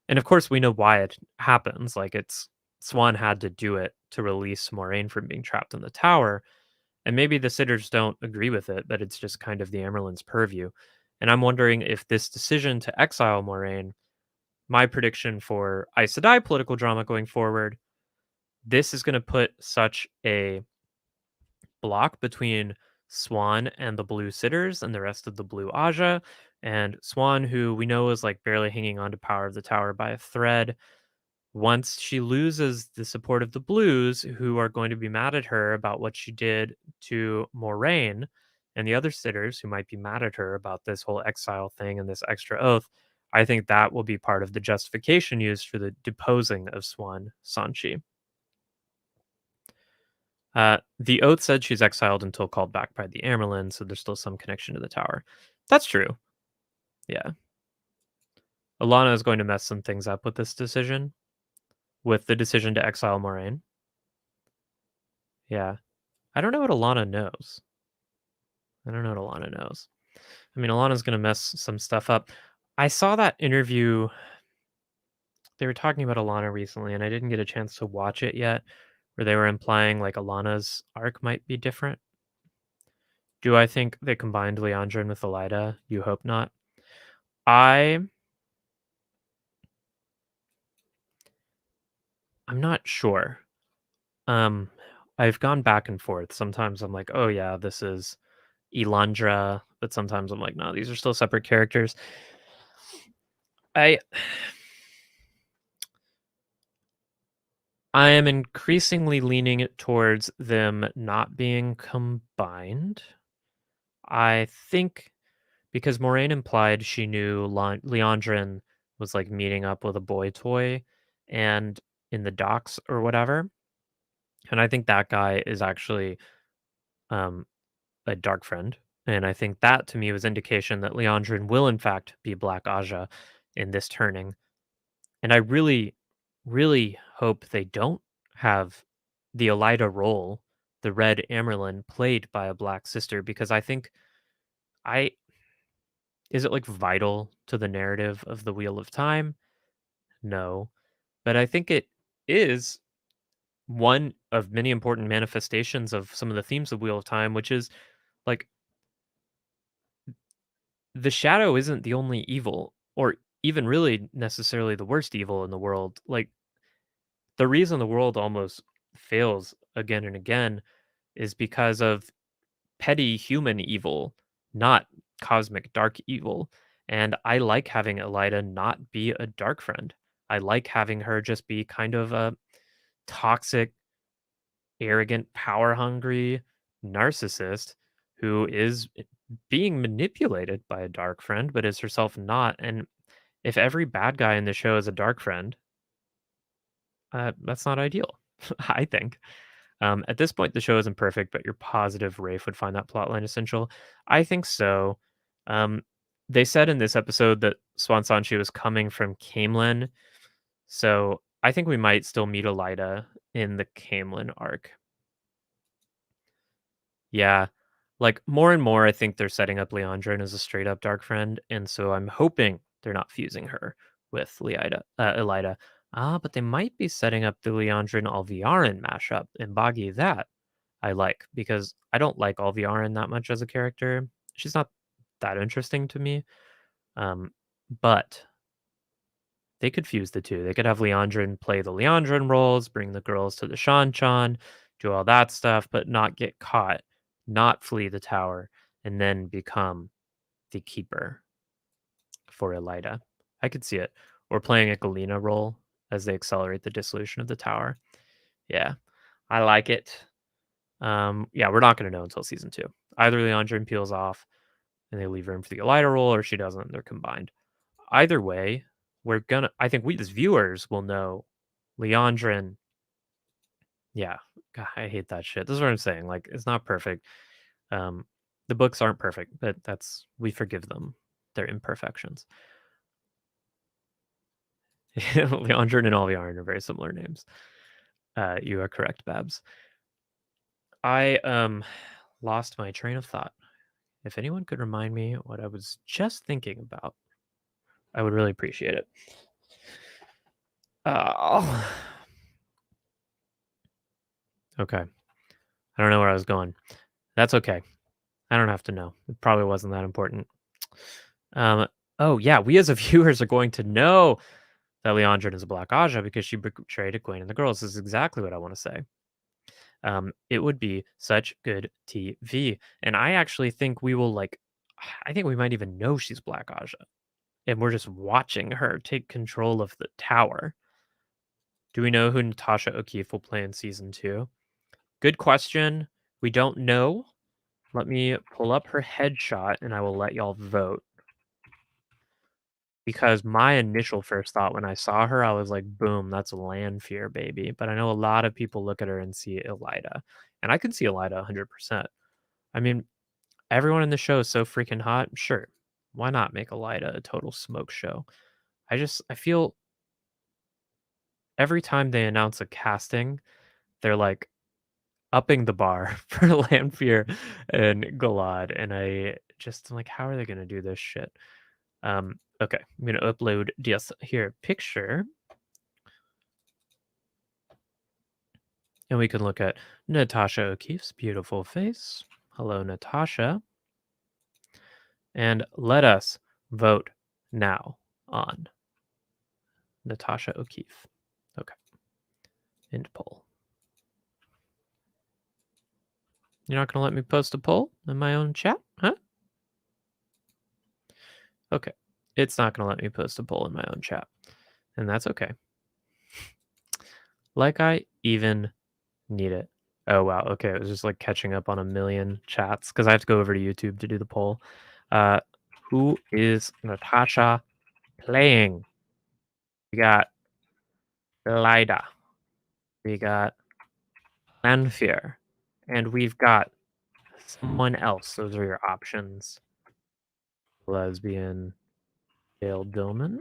And of course, we know why it happens. Like it's Swan had to do it to release Moraine from being trapped in the tower. And maybe the sitters don't agree with it, but it's just kind of the Amerlin's purview. And I'm wondering if this decision to exile Moraine, my prediction for Aes Sedai political drama going forward, this is going to put such a block between Swan and the Blue Sitters and the rest of the Blue Aja. And Swan, who we know is like barely hanging on to power of the tower by a thread, once she loses the support of the Blues, who are going to be mad at her about what she did to Moraine, and the other sitters who might be mad at her about this whole exile thing and this extra oath, I think that will be part of the justification used for the deposing of Swan Sanchi. The oath said she's exiled until called back by the Amerlin, so there's still some connection to the tower. That's true. Yeah. Alana is going to mess some things up with this decision, with the decision to exile Moraine. Yeah. I don't know what Alana knows. I don't know what Alana knows. I mean, Alana's going to mess some stuff up. I saw that interview. They were talking about Alana recently, and I didn't get a chance to watch it yet, where they were implying like Alana's arc might be different. Do I think they combined Leandrin with Elida? You hope not. I'm not sure. I've gone back and forth. Sometimes I'm like, oh yeah, this is Elandra, but sometimes I'm like, no, these are still separate characters. I am increasingly leaning towards them not being combined. I think because Moraine implied she knew Leandrin was like meeting up with a boy toy and in the docks or whatever. And I think that guy is actually a dark friend. And I think that to me was indication that Leandrin will in fact be Black Aja in this turning. And I really, really hope they don't have the Elida role, the Red Amerlin, played by a Black sister, because I think is it like vital to the narrative of the Wheel of Time? No. But I think it is one of many important manifestations of some of the themes of Wheel of Time, which is like the shadow isn't the only evil, or even really necessarily the worst evil in the world. Like the reason the world almost fails again and again is because of petty human evil, not cosmic dark evil. And I like having Elida not be a dark friend. I like having her just be kind of a toxic arrogant, power-hungry narcissist who is being manipulated by a dark friend, but is herself not. And if every bad guy in the show is a dark friend, that's not ideal, I think. At this point, the show isn't perfect, but you're positive Rafe would find that plotline essential. I think so. Um, they said in this episode that Swan Sanchi was coming from Camelin, so I think we might still meet Elida in the Camelin arc. Yeah, like more and more, I think they're setting up Leandrin as a straight up dark friend, and so I'm hoping they're not fusing her with Elida. But they might be setting up the Leandrin Alviarin mashup, and Boggy that I like because I don't like Alviarin that much as a character. She's not that interesting to me. But they could fuse the two. They could have Leandrin play the Leandrin roles, bring the girls to the Shan, do all that stuff, but not get caught, not flee the tower, and then become the keeper for Elida. I could see it. Or playing a Galena role as they accelerate the dissolution of the tower. Yeah, I like it. Yeah, we're not going to know until season 2. Either Leandrin peels off and they leave room for the Elida role, or she doesn't. They're combined. Either way, I think we as viewers will know Leandrin. Yeah, God, I hate that shit. This is what I'm saying. Like, it's not perfect. The books aren't perfect, but we forgive them their imperfections. Leandrin and Alviarin are very similar names. You are correct, Babs. I lost my train of thought. If anyone could remind me what I was just thinking about, I would really appreciate it. Okay. I don't know where I was going. That's okay. I don't have to know. It probably wasn't that important. Oh yeah, we as a viewers are going to know that Leandrin is a Black Aja because she betrayed Egwene and the girls. This is exactly what I want to say. It would be such good TV. And I actually think we will I think we might even know she's Black Aja. And we're just watching her take control of the tower. Do we know who Natasha O'Keefe will play in season 2? Good question. We don't know. Let me pull up her headshot and I will let y'all vote. Because my initial first thought when I saw her, I was like, boom, that's Lanfear, baby. But I know a lot of people look at her and see Elida. And I can see Elida 100%. I mean, everyone in the show is so freaking hot. Sure. Why not make Elida a total smoke show? I feel every time they announce a casting, they're like upping the bar for Lanfear and Galad. And I'm like, how are they going to do this shit? Okay, I'm going to upload this here picture. And we can look at Natasha O'Keefe's beautiful face. Hello, Natasha. And let us vote now on Natasha O'Keefe. Okay. End poll. You're not going to let me post a poll in my own chat? Huh? Okay. It's not going to let me post a poll in my own chat. And that's okay. Like I even need it. Oh, wow. Okay. It was just like catching up on a million chats because I have to go over to YouTube to do the poll. Who is Natasha playing? We got Lida. We got Lanfear. And we've got someone else. Those are your options. Lesbian Gail Dillman.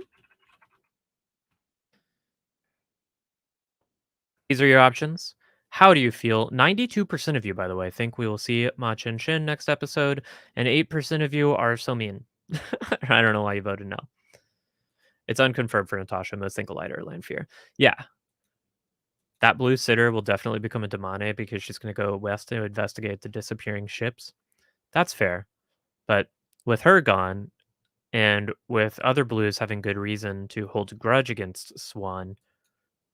These are your options. How do you feel? 92% of you, by the way, think we will see Ma Chen Shin next episode, and 8% of you are so mean. I don't know why you voted no. It's unconfirmed for Natasha. Most think Elida or Lanfear. Yeah. That blue sitter will definitely become a Damane because she's going to go west to investigate the disappearing ships. That's fair. But with her gone, and with other blues having good reason to hold a grudge against Swan,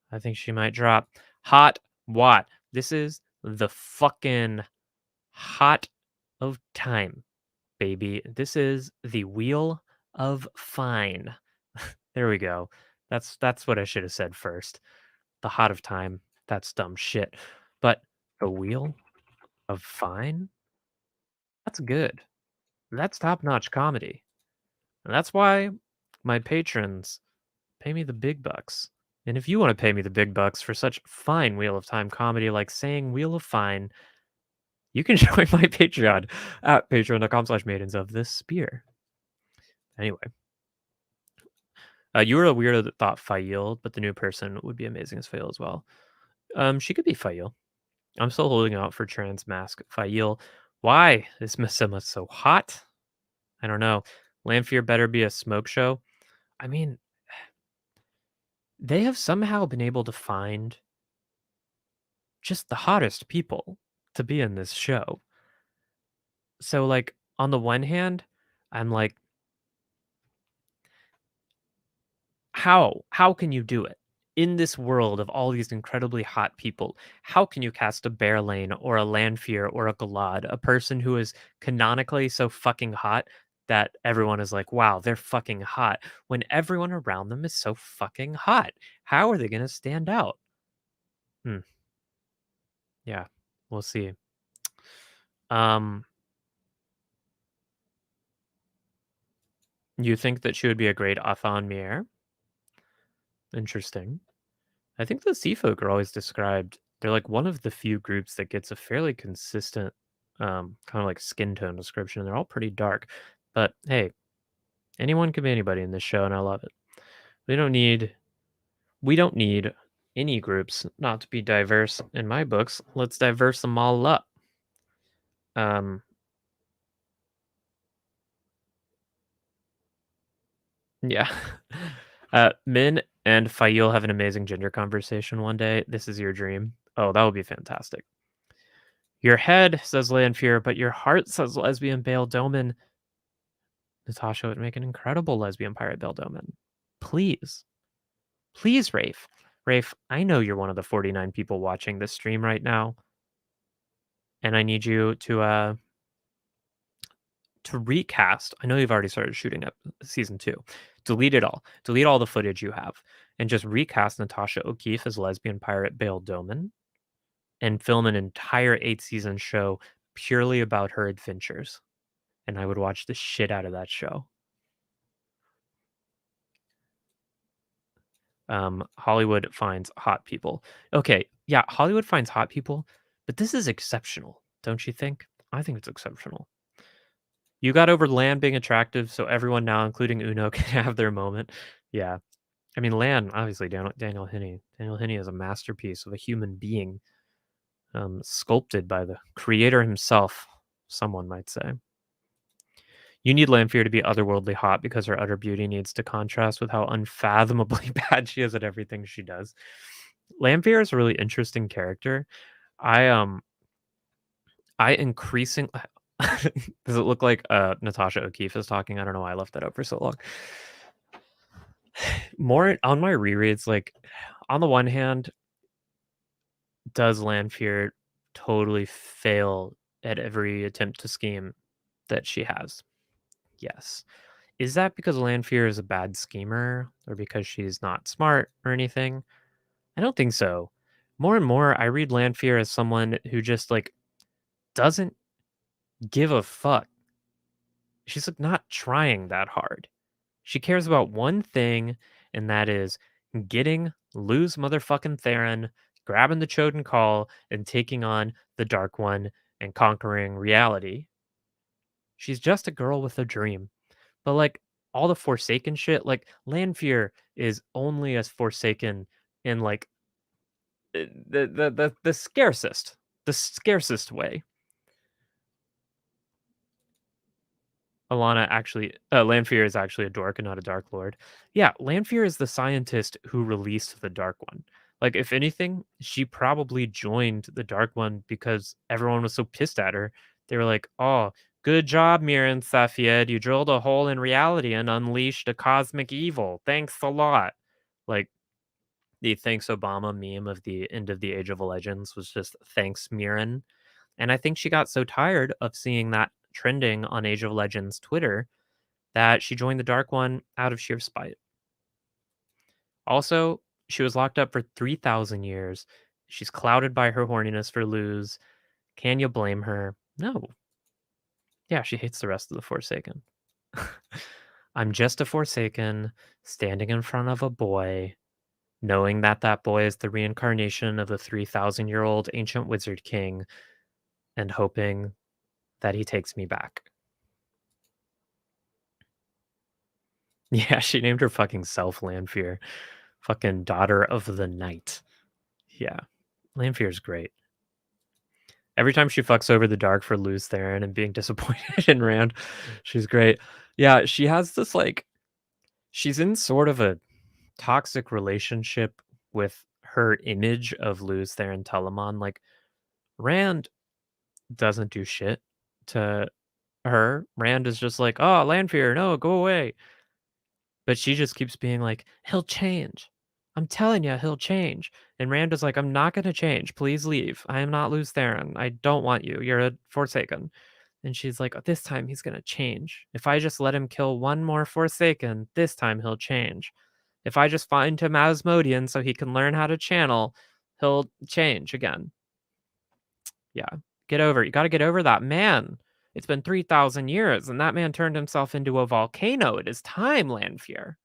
I think she might drop. Hot what? This is the fucking hot of time, baby. This is the wheel of fine. There we go. That's what I should have said first. The hot of time. That's dumb shit. But The Wheel of Fine? That's good. That's top-notch comedy. And that's why my patrons pay me the big bucks. And if you want to pay me the big bucks for such fine Wheel of Time comedy like saying Wheel of Fine, you can join my Patreon at patreon.com/maidens of the spear. Anyway. You were a weirdo that thought Fail, but the new person would be amazing as Fail as well. She could be Fail. I'm still holding out for trans mask Fail. Why is Miss Emma so hot? I don't know. Lanfear better be a smoke show. I mean, they have somehow been able to find just the hottest people to be in this show. So, like, on the one hand, I'm like, how can you do it? In this world of all these incredibly hot people, how can you cast a Bearlane or a Lanfear or a Galad, a person who is canonically so fucking hot that everyone is like, wow, they're fucking hot, when everyone around them is so fucking hot? How are they going to stand out? Yeah, we'll see. You think that she would be a great Athan Mier? Interesting. I think the Sea Folk are always described. They're like one of the few groups that gets a fairly consistent, kind of like skin tone description. And they're all pretty dark. But hey, anyone can be anybody in this show, and I love it. We don't need any groups not to be diverse in my books. Let's diverse them all up. Yeah. Min and Fayul have an amazing gender conversation one day. This is your dream. Oh, that would be fantastic. Your head says Lanfear, but your heart says lesbian Bale Doman. Natasha would make an incredible lesbian pirate Bale Doman. Please. Please, Rafe. Rafe, I know you're one of the 49 people watching this stream right now. And I need you to recast. I know you've already started shooting up season 2. Delete it all. Delete all the footage you have. And just recast Natasha O'Keefe as lesbian pirate Bale Doman. And film an entire 8-season show purely about her adventures. And I would watch the shit out of that show. Hollywood finds hot people. Okay, yeah, Hollywood finds hot people, but this is exceptional, don't you think? I think it's exceptional. You got over Lan being attractive, so everyone now, including Uno, can have their moment. Yeah. I mean, Lan, obviously, Daniel Henney. Daniel Henney is a masterpiece of a human being, sculpted by the creator himself, someone might say. You need Lanfear to be otherworldly hot because her utter beauty needs to contrast with how unfathomably bad she is at everything she does. Lanfear is a really interesting character. I increasingly does it look like Natasha O'Keefe is talking? I don't know why I left that out for so long. More on my rereads, like on the one hand, does Lanfear totally fail at every attempt to scheme that she has? Yes. Is that because Lanfear is a bad schemer or because she's not smart or anything? I don't think so. More and more, I read Lanfear as someone who just like doesn't give a fuck. She's like not trying that hard. She cares about one thing, and that is getting lose motherfucking Theron, grabbing the Choden Call, and taking on the Dark One and conquering reality. She's just a girl with a dream. But like all the Forsaken shit, like Lanfear is only as Forsaken in like the scarcest way. Alana actually, Lanfear is actually a dork and not a Dark Lord. Yeah, Lanfear is the scientist who released the Dark One. Like, if anything, she probably joined the Dark One because everyone was so pissed at her. They were like, oh, good job, Miran Safied. You drilled a hole in reality and unleashed a cosmic evil. Thanks a lot. Like, the thanks Obama meme of the end of the Age of Legends was just thanks Miran. And I think she got so tired of seeing that trending on Age of Legends Twitter that she joined the Dark One out of sheer spite. Also, she was locked up for 3,000 years She's clouded by her horniness for Luz. Can you blame her? No. Yeah, she hates the rest of the Forsaken. I'm just a Forsaken standing in front of a boy, knowing that that boy is the reincarnation of the 3,000-year-old ancient wizard king, and hoping that he takes me back. Yeah, she named her fucking self Lanfear. Fucking daughter of the night. Yeah. Lanfear's great. Every time she fucks over the dark for Luz Theron and being disappointed in Rand, she's great. Yeah, she has this like she's in sort of a toxic relationship with her image of Luz Theron Telamon. Like Rand doesn't do shit to her. Rand is just like, oh, Lanfear, no, go away. But she just keeps being like, he'll change. I'm telling you, he'll change. And Rand is like, I'm not going to change. Please leave. I am not Luz Theron. I don't want you. You're a Forsaken. And she's like, this time he's going to change. If I just let him kill one more Forsaken, this time he'll change. If I just find him Asmodean so he can learn how to channel, he'll change again. Yeah. Get over it. You got to get over that man. It's been 3,000 years, and that man turned himself into a volcano. It is time, Lanfear.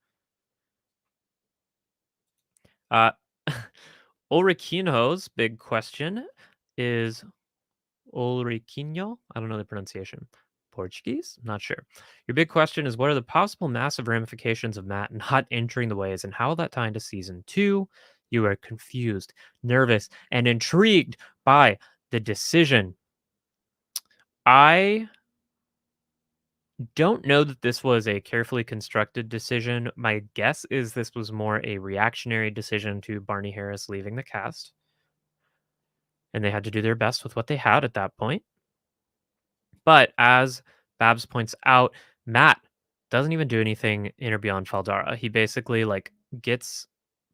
Ulriquino's big question is Ulriquino? I don't know the pronunciation. Portuguese? Not sure. Your big question is what are the possible massive ramifications of Matt not entering the ways, and how will that tie into season 2? You are confused, nervous, and intrigued by the decision. I don't know that this was a carefully constructed decision. My guess is this was more a reactionary decision to Barney Harris leaving the cast. And they had to do their best with what they had at that point. But as Babs points out, Matt doesn't even do anything in or beyond Faldara. He basically like gets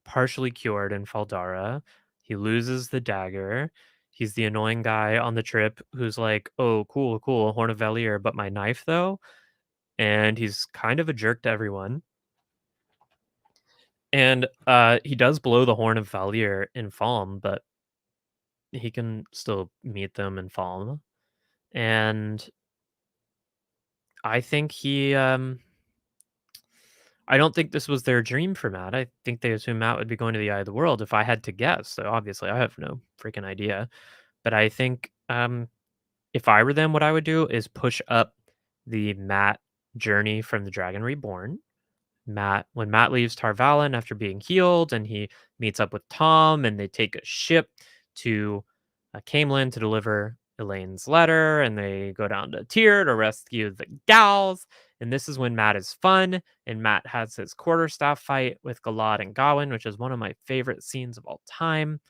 partially cured in Faldara. He loses the dagger. He's the annoying guy on the trip who's like, oh, cool, Horn of Valier, but my knife though. And he's kind of a jerk to everyone. And he does blow the Horn of Valier in Falm, but he can still meet them in Falm. And I think I don't think this was their dream for Matt. I think they assumed Matt would be going to the Eye of the World if I had to guess. So obviously I have no freaking idea. But I think if I were them, what I would do is push up the Matt journey from the Dragon Reborn. When Matt leaves Tarvalin after being healed and he meets up with Tom and they take a ship to Camelin to deliver Elaine's letter, and they go down to Tyr to rescue the gals. And this is when Matt is fun, and Matt has his quarterstaff fight with Galad and Gawain, which is one of my favorite scenes of all time.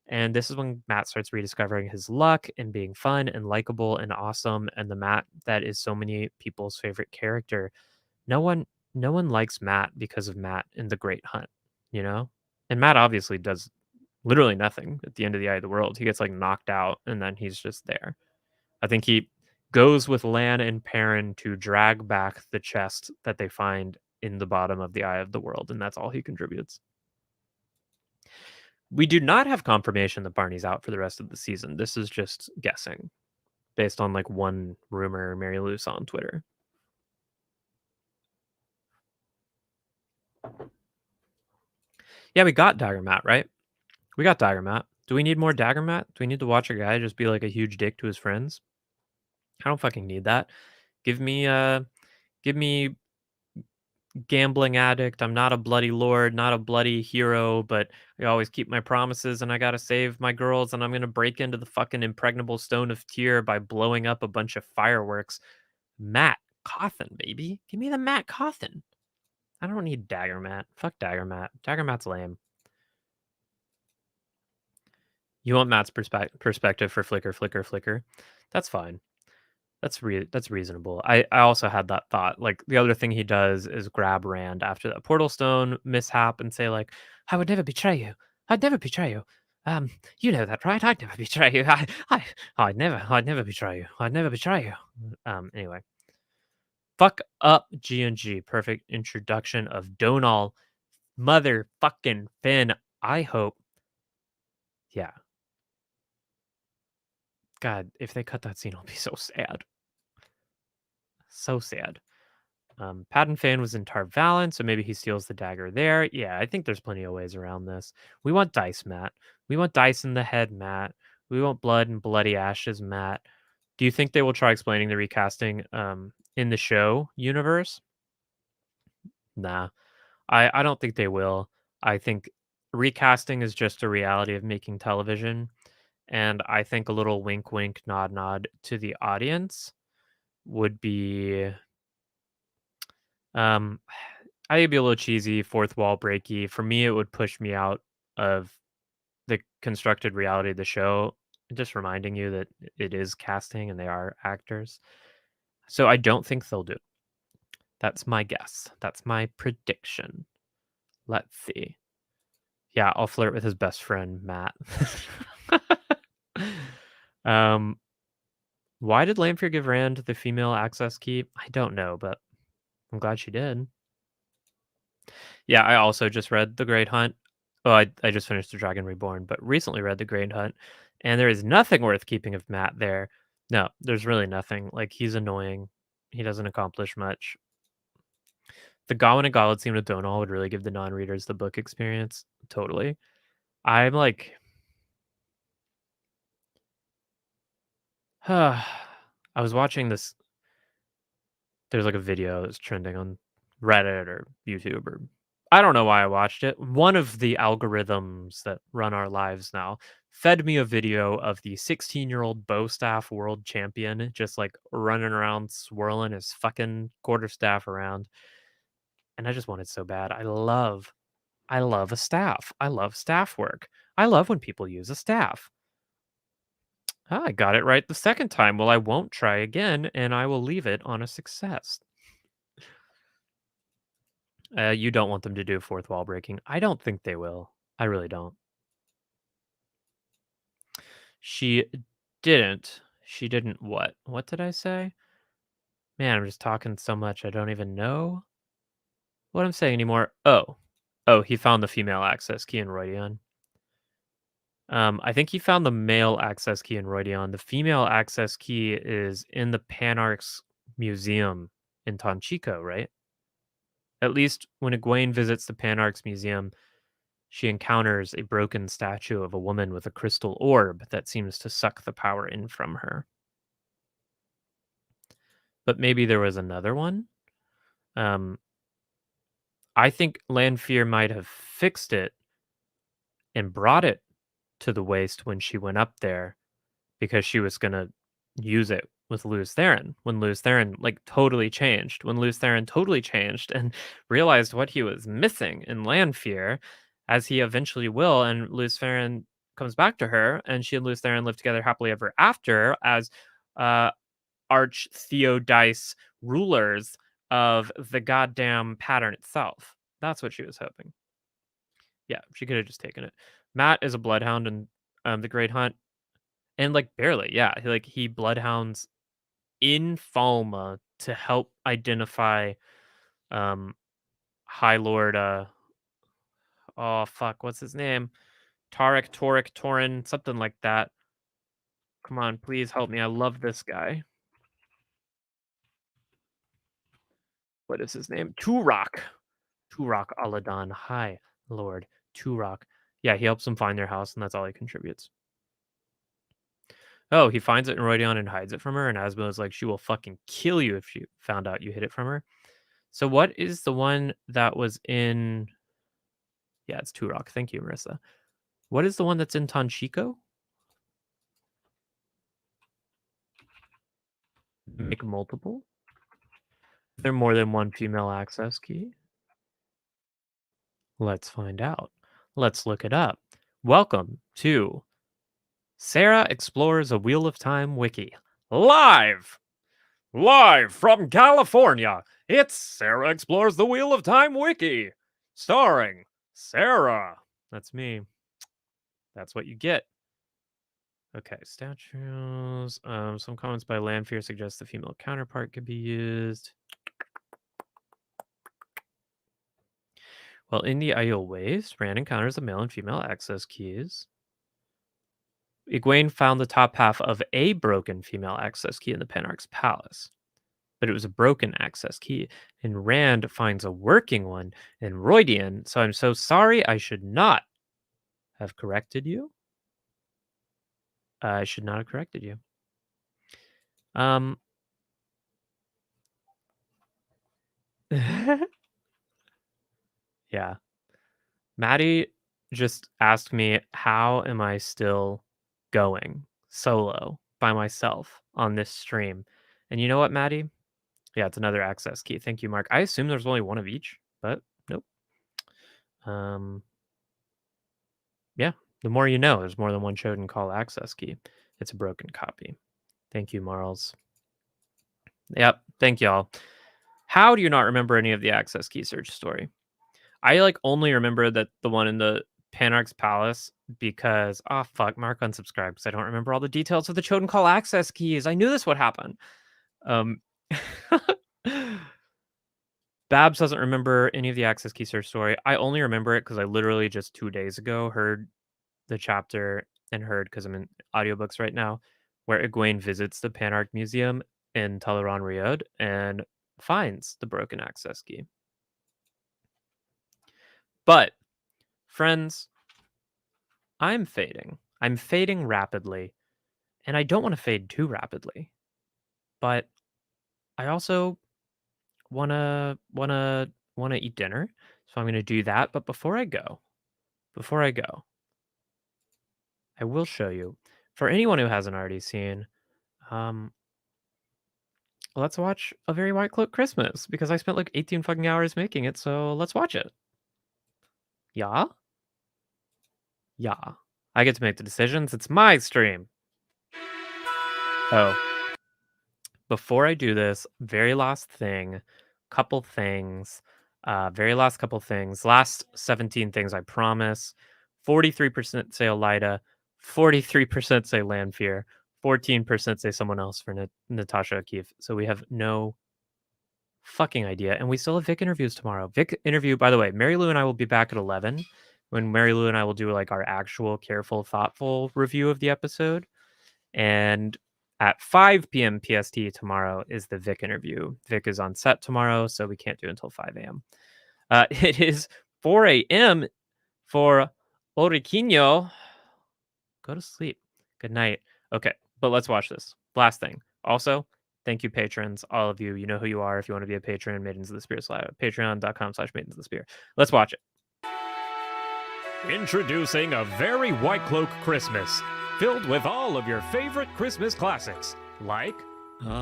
And this is when Matt starts rediscovering his luck and being fun and likable and awesome, and the Matt that is so many people's favorite character. No one likes Matt because of Matt in The Great Hunt, you know? And Matt obviously does literally nothing at the end of the Eye of the World. He gets like knocked out and then he's just there. I think he goes with Lan and Perrin to drag back the chest that they find in the bottom of the Eye of the World, and that's all he contributes. We do not have confirmation that Barney's out for the rest of the season. This is just guessing based on like one rumor Mary Lou saw on Twitter. Yeah, we got Dagger Matt, right? We got Dagger Matt. Do we need more Dagger Matt? Do we need to watch a guy just be like a huge dick to his friends? I don't fucking need that. Give me gambling addict. I'm not a bloody lord, not a bloody hero, but I always keep my promises and I gotta save my girls, and I'm gonna break into the fucking impregnable stone of Tyr by blowing up a bunch of fireworks. Matt Cawthon, baby. Give me the Matt Cawthon. I don't need Dagger Matt. Fuck Dagger Matt. Dagger Matt's lame. You want Matt's perspective for Flicker. That's fine. That's reasonable. I also had that thought. Like the other thing he does is grab Rand after that portal stone mishap and say like, "I would never betray you. I'd never betray you. You know that, right? I'd never betray you. I'd never betray you. I'd never betray you." Anyway, fuck up G&G. Perfect introduction of Donal, motherfucking Finn. I hope. Yeah, God, if they cut that scene, I'll be so sad. So sad. Patton Fan was in Tarvalin, so maybe he steals the dagger there. Yeah, I think there's plenty of ways around this. We want dice, Matt. We want dice in the head, Matt. We want blood and bloody ashes, Matt. Do you think they will try explaining the recasting in the show universe? Nah, I don't think they will. I think recasting is just a reality of making television, and I think a little wink, wink, nod, nod to the audience would be Um, I think it'd be a little cheesy, fourth wall breaky. For me, it would push me out of the constructed reality of the show, just reminding you that it is casting and they are actors. So I don't think they'll do it. That's my guess. That's my prediction. Let's see. Yeah, I'll flirt with his best friend, Matt. um, why did Lanfear give Rand the female access key? I don't know, but I'm glad she did. Yeah, I also just read The Great Hunt. Well, I just finished The Dragon Reborn, but recently read The Great Hunt, and there is nothing worth keeping of Matt there. No, there's really nothing. Like, he's annoying. He doesn't accomplish much. The Gawain and Gauntlet scene with Donal would really give the non-readers the book experience. Totally. I'm like, I was watching this. There's like a video that's trending on Reddit or YouTube or I don't know why I watched it. One of the algorithms that run our lives now fed me a video of the 16-year-old bow staff world champion just like running around swirling his fucking quarterstaff around. And I just wanted so bad. I love a staff. I love staff work. I love when people use a staff. Ah, I got it right the second time. Well, I won't try again and I will leave it on a success. You don't want them to do fourth wall breaking. I don't think they will. I really don't. She didn't. She didn't what? What did I say? Man, I'm just talking so much I don't even know what I'm saying anymore. Oh. Oh, he found the female access key in Roydion. I think he found the male access key in Roydion. The female access key is in the Panarch's museum in Tanchico, right? At least when Egwene visits the Panarch's museum, she encounters a broken statue of a woman with a crystal orb that seems to suck the power in from her. But maybe there was another one. Um, I think Lanfear might have fixed it and brought it to the waist when she went up there because she was going to use it with Lews Therin when Lews Therin like totally changed. When Lews Therin totally changed and realized what he was missing in Lanfear, as he eventually will, and Lews Therin comes back to her, and she and Lews Therin live together happily ever after as arch Theodice rulers of the goddamn pattern itself. That's what she was hoping. Yeah, she could have just taken it. Matt is a bloodhound in the Great Hunt, and like barely, yeah, he bloodhounds in Falma to help identify um High Lord oh fuck, what's his name? Tarek, Toric, Torin, something like that. Come on, please help me. I love this guy. What is his name? Turok. Turok Aladan. High Lord Turok. Yeah, he helps them find their house, and that's all he contributes. Oh, he finds it in Roydion and hides it from her, and Asmo is like, she will fucking kill you if she found out you hid it from her. So what is the one that was in... Yeah, it's Turok. Thank you, Marissa. What is the one that's in Tanchico? Make multiple? Is there more than one female access key? Let's find out. Let's look it up. Welcome to Sarah Explores a Wheel of Time Wiki. Live from California, it's Sarah Explores the Wheel of Time Wiki. Starring Sarah. That's me. That's what you get. Okay, statues. Some comments by Lanfear suggest the female counterpart could be used. While in the Aiel Waste, Rand encounters the male and female access keys. Egwene found the top half of a broken female access key in the Panarch's palace, but it was a broken access key, and Rand finds a working one in Roydian, so I'm so sorry, I should not have corrected you. I should not have corrected you. Yeah. Maddie just asked me, how am I still going solo by myself on this stream? And you know what, Maddie? Yeah, it's another access key. Thank you, Mark. I assume there's only one of each, but nope. Yeah, the more you know, there's more than one Chosen Call access key. It's a broken copy. Thank you, Marls. Yep, thank y'all. How do you not remember any of the access key search story? I like only remember that the one in the Panarch's palace because fuck, Mark unsubscribed because I don't remember all the details of the Chosen Call access keys. I knew this would happen. Babs doesn't remember any of the access key search story. I only remember it because I literally just 2 days ago heard the chapter and heard, because I'm in audiobooks right now, where Egwene visits the Panarch Museum in Teleron Riod and finds the broken access key. But, friends, I'm fading. I'm fading rapidly, and I don't want to fade too rapidly. But I also wanna eat dinner, so I'm gonna do that. But before I go, I will show you, for anyone who hasn't already seen, let's watch A Very White Cloak Christmas, because I spent like 18 fucking hours making it, so let's watch it. Yeah? Yeah. I get to make the decisions. It's my stream. Oh. Before I do this, very last thing, couple things, last 17 things, I promise. 43% say Elida, 43% say Lanfear, 14% say someone else for Natasha O'Keefe. So we have no fucking idea. And we still have Vic interviews tomorrow. Vic interview, by the way, Mary Lou and I will be back at 11 when Mary Lou and I will do like our actual careful, thoughtful review of the episode. And at 5 p.m. PST tomorrow is the Vic interview. Vic is on set tomorrow, so we can't do it until 5 a.m. It is 4 a.m. for Oriquinho. Go to sleep. Good night. Okay, but let's watch this. Last thing. Also, thank you, patrons. All of you. You know who you are if you want to be a patron. Maidens of the Spear Slide. Patreon.com/Maidens of the Spear. Let's watch it. Introducing A Very White Cloak Christmas, filled with all of your favorite Christmas classics, like I'm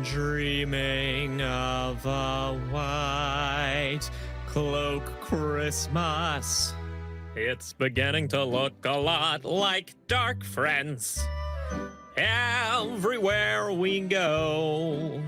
dreaming of a white cloak Christmas. It's beginning to look a lot like Dark Friends. Everywhere we go,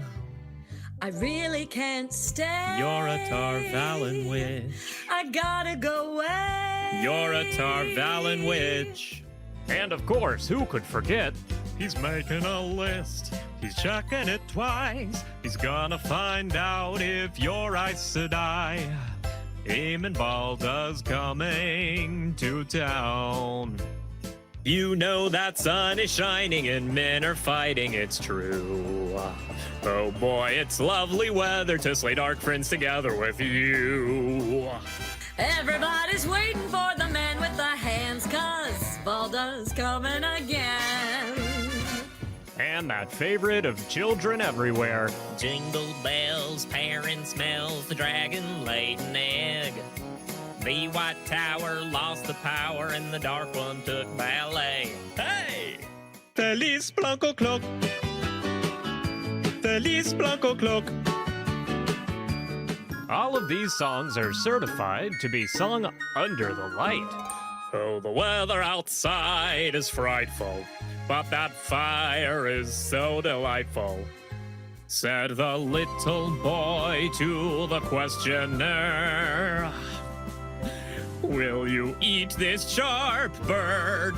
I really can't stay. you're a Tarvalin witch. I gotta go away. You're a Tarvalin witch. And of course, who could forget? He's making a list. He's checking it twice. He's gonna find out if you're Aes Sedai. Eamon Balda's coming to town. You know that sun is shining and men are fighting, it's true. Oh boy, it's lovely weather to slay dark friends together with you. Everybody's waiting for the man with the hands, 'cause Balda's coming again. And that favorite of children everywhere. Jingle bells, parent smells the dragon laid an egg. The White Tower lost the power and the Dark One took ballet. Hey! Feliz Blanco Cloak. Feliz Blanco Cloak. All of these songs are certified to be sung under the light. Oh, the weather outside is frightful, but that fire is so delightful. Said the little boy to the questioner, will you eat this sharp bird?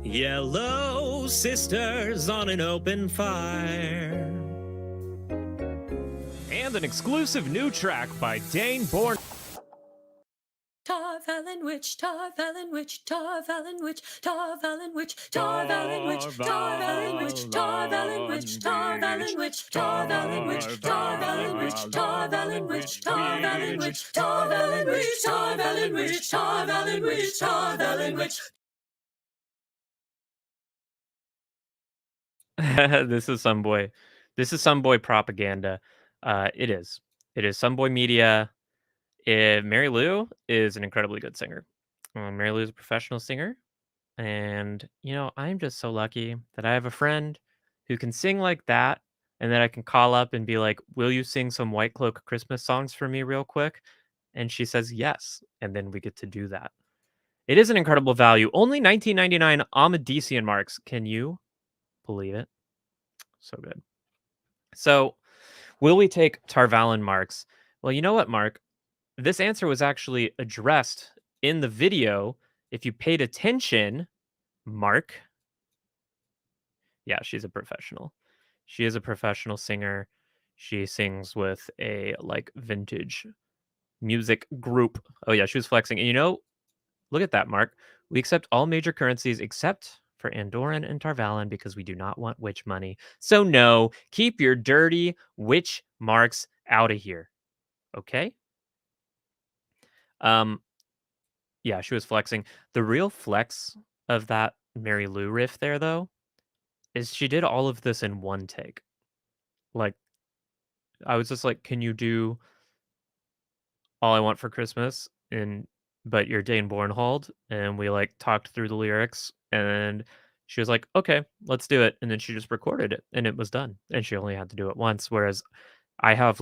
Yellow sisters on an open fire. And an exclusive new track by Dane Bourne. Tarvalin Tarvalin witch, Tarvalin witch, Tarvalin witch, Tarvalin witch, Tarvalin witch, Tarvalin witch, Tarvalin witch, Tarvalin witch, Tarvalin witch, Tarvalin witch, Tarvalin witch, Tarvalin witch, Tarvalin witch, Tarvalin witch, Tarvalin witch, Tarvalin witch. This is some boy. This is some boy propaganda. It is. It is some boy media. Mary Lou is an incredibly good singer. Mary Lou is a professional singer, and I'm just so lucky that I have a friend who can sing like that, and that I can call up and be like, "Will you sing some White Cloak Christmas songs for me, real quick?" And she says yes, and then we get to do that. It is an incredible value. Only $19.99 Amadisian marks. Can you believe it? So good. So, will we take Tarvalin marks? Well, you know what, Mark? This answer was actually addressed in the video. If you paid attention, Mark. Yeah, she's a professional. She is a professional singer. She sings with a vintage music group. Oh yeah, she was flexing. And look at that, Mark. We accept all major currencies except for Andorran and Tarvalin because we do not want witch money. So no, keep your dirty witch marks out of here. Okay? Yeah, she was flexing. The real flex of that Mary Lou riff there, though, is she did all of this in one take. Like, I was just like, can you do All I Want for Christmas but you're Dane Bornhold? And we talked through the lyrics, and she was like, okay, let's do it. And then she just recorded it and it was done. And she only had to do it once. Whereas I have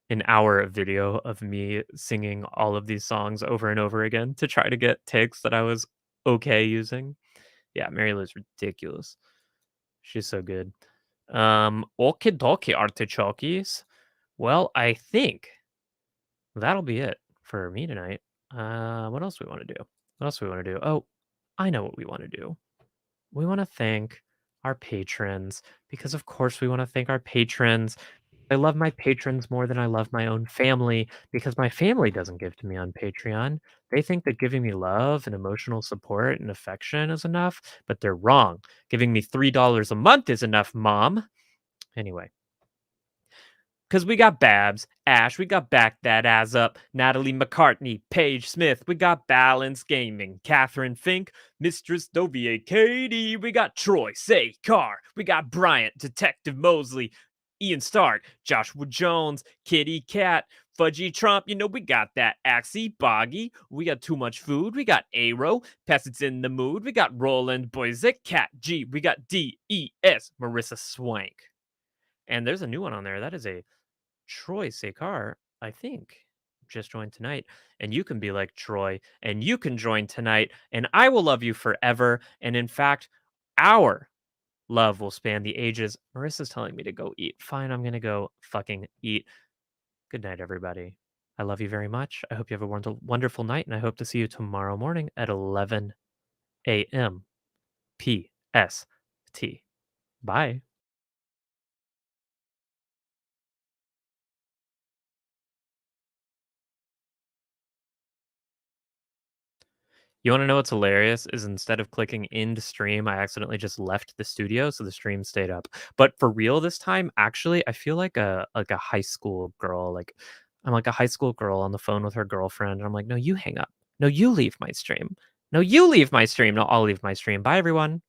an hour of video of me singing all of these songs over and over again to try to get takes that I was okay using. Yeah, Mary Lou's ridiculous. She's so good. Okie dokie, artichokes. Well, I think that'll be it for me tonight. What else do we want to do? What else do we want to do? Oh, I know what we want to do. We want to thank our patrons because, of course, we want to thank our patrons. I love my patrons more than I love my own family because my family doesn't give to me on Patreon. They think that giving me love and emotional support and affection is enough, but they're wrong. Giving me $3 a month is enough, Mom. Anyway. Because we got Babs, Ash, we got Back That Ass Up, Natalie McCartney, Paige Smith, we got Balance Gaming, Catherine Fink, Mistress Dovier, Katie, we got Troy, Say, Carr, we got Bryant, Detective Mosley, Ian Stark, Joshua Jones, Kitty Cat, Fudgy Trump, we got that Axie, Boggy, we got Too Much Food, we got Aero, Peasants in the Mood, we got Roland Boyzik, Cat G, we got DES, Marissa Swank. And there's a new one on there. That is a Troy Sekar, I think, just joined tonight. And you can be like Troy, and you can join tonight, and I will love you forever. And in fact, our love will span the ages. Marissa's telling me to go eat. Fine, I'm going to go fucking eat. Good night, everybody. I love you very much. I hope you have a wonderful night, and I hope to see you tomorrow morning at 11 a.m. PST. Bye. You want to know what's hilarious is instead of clicking end stream, I accidentally just left the studio, so the stream stayed up. But for real this time, actually, I feel like a high school girl. I'm like a high school girl on the phone with her girlfriend. And I'm like, no, you hang up. No, you leave my stream. No, you leave my stream. No, I'll leave my stream. Bye, everyone.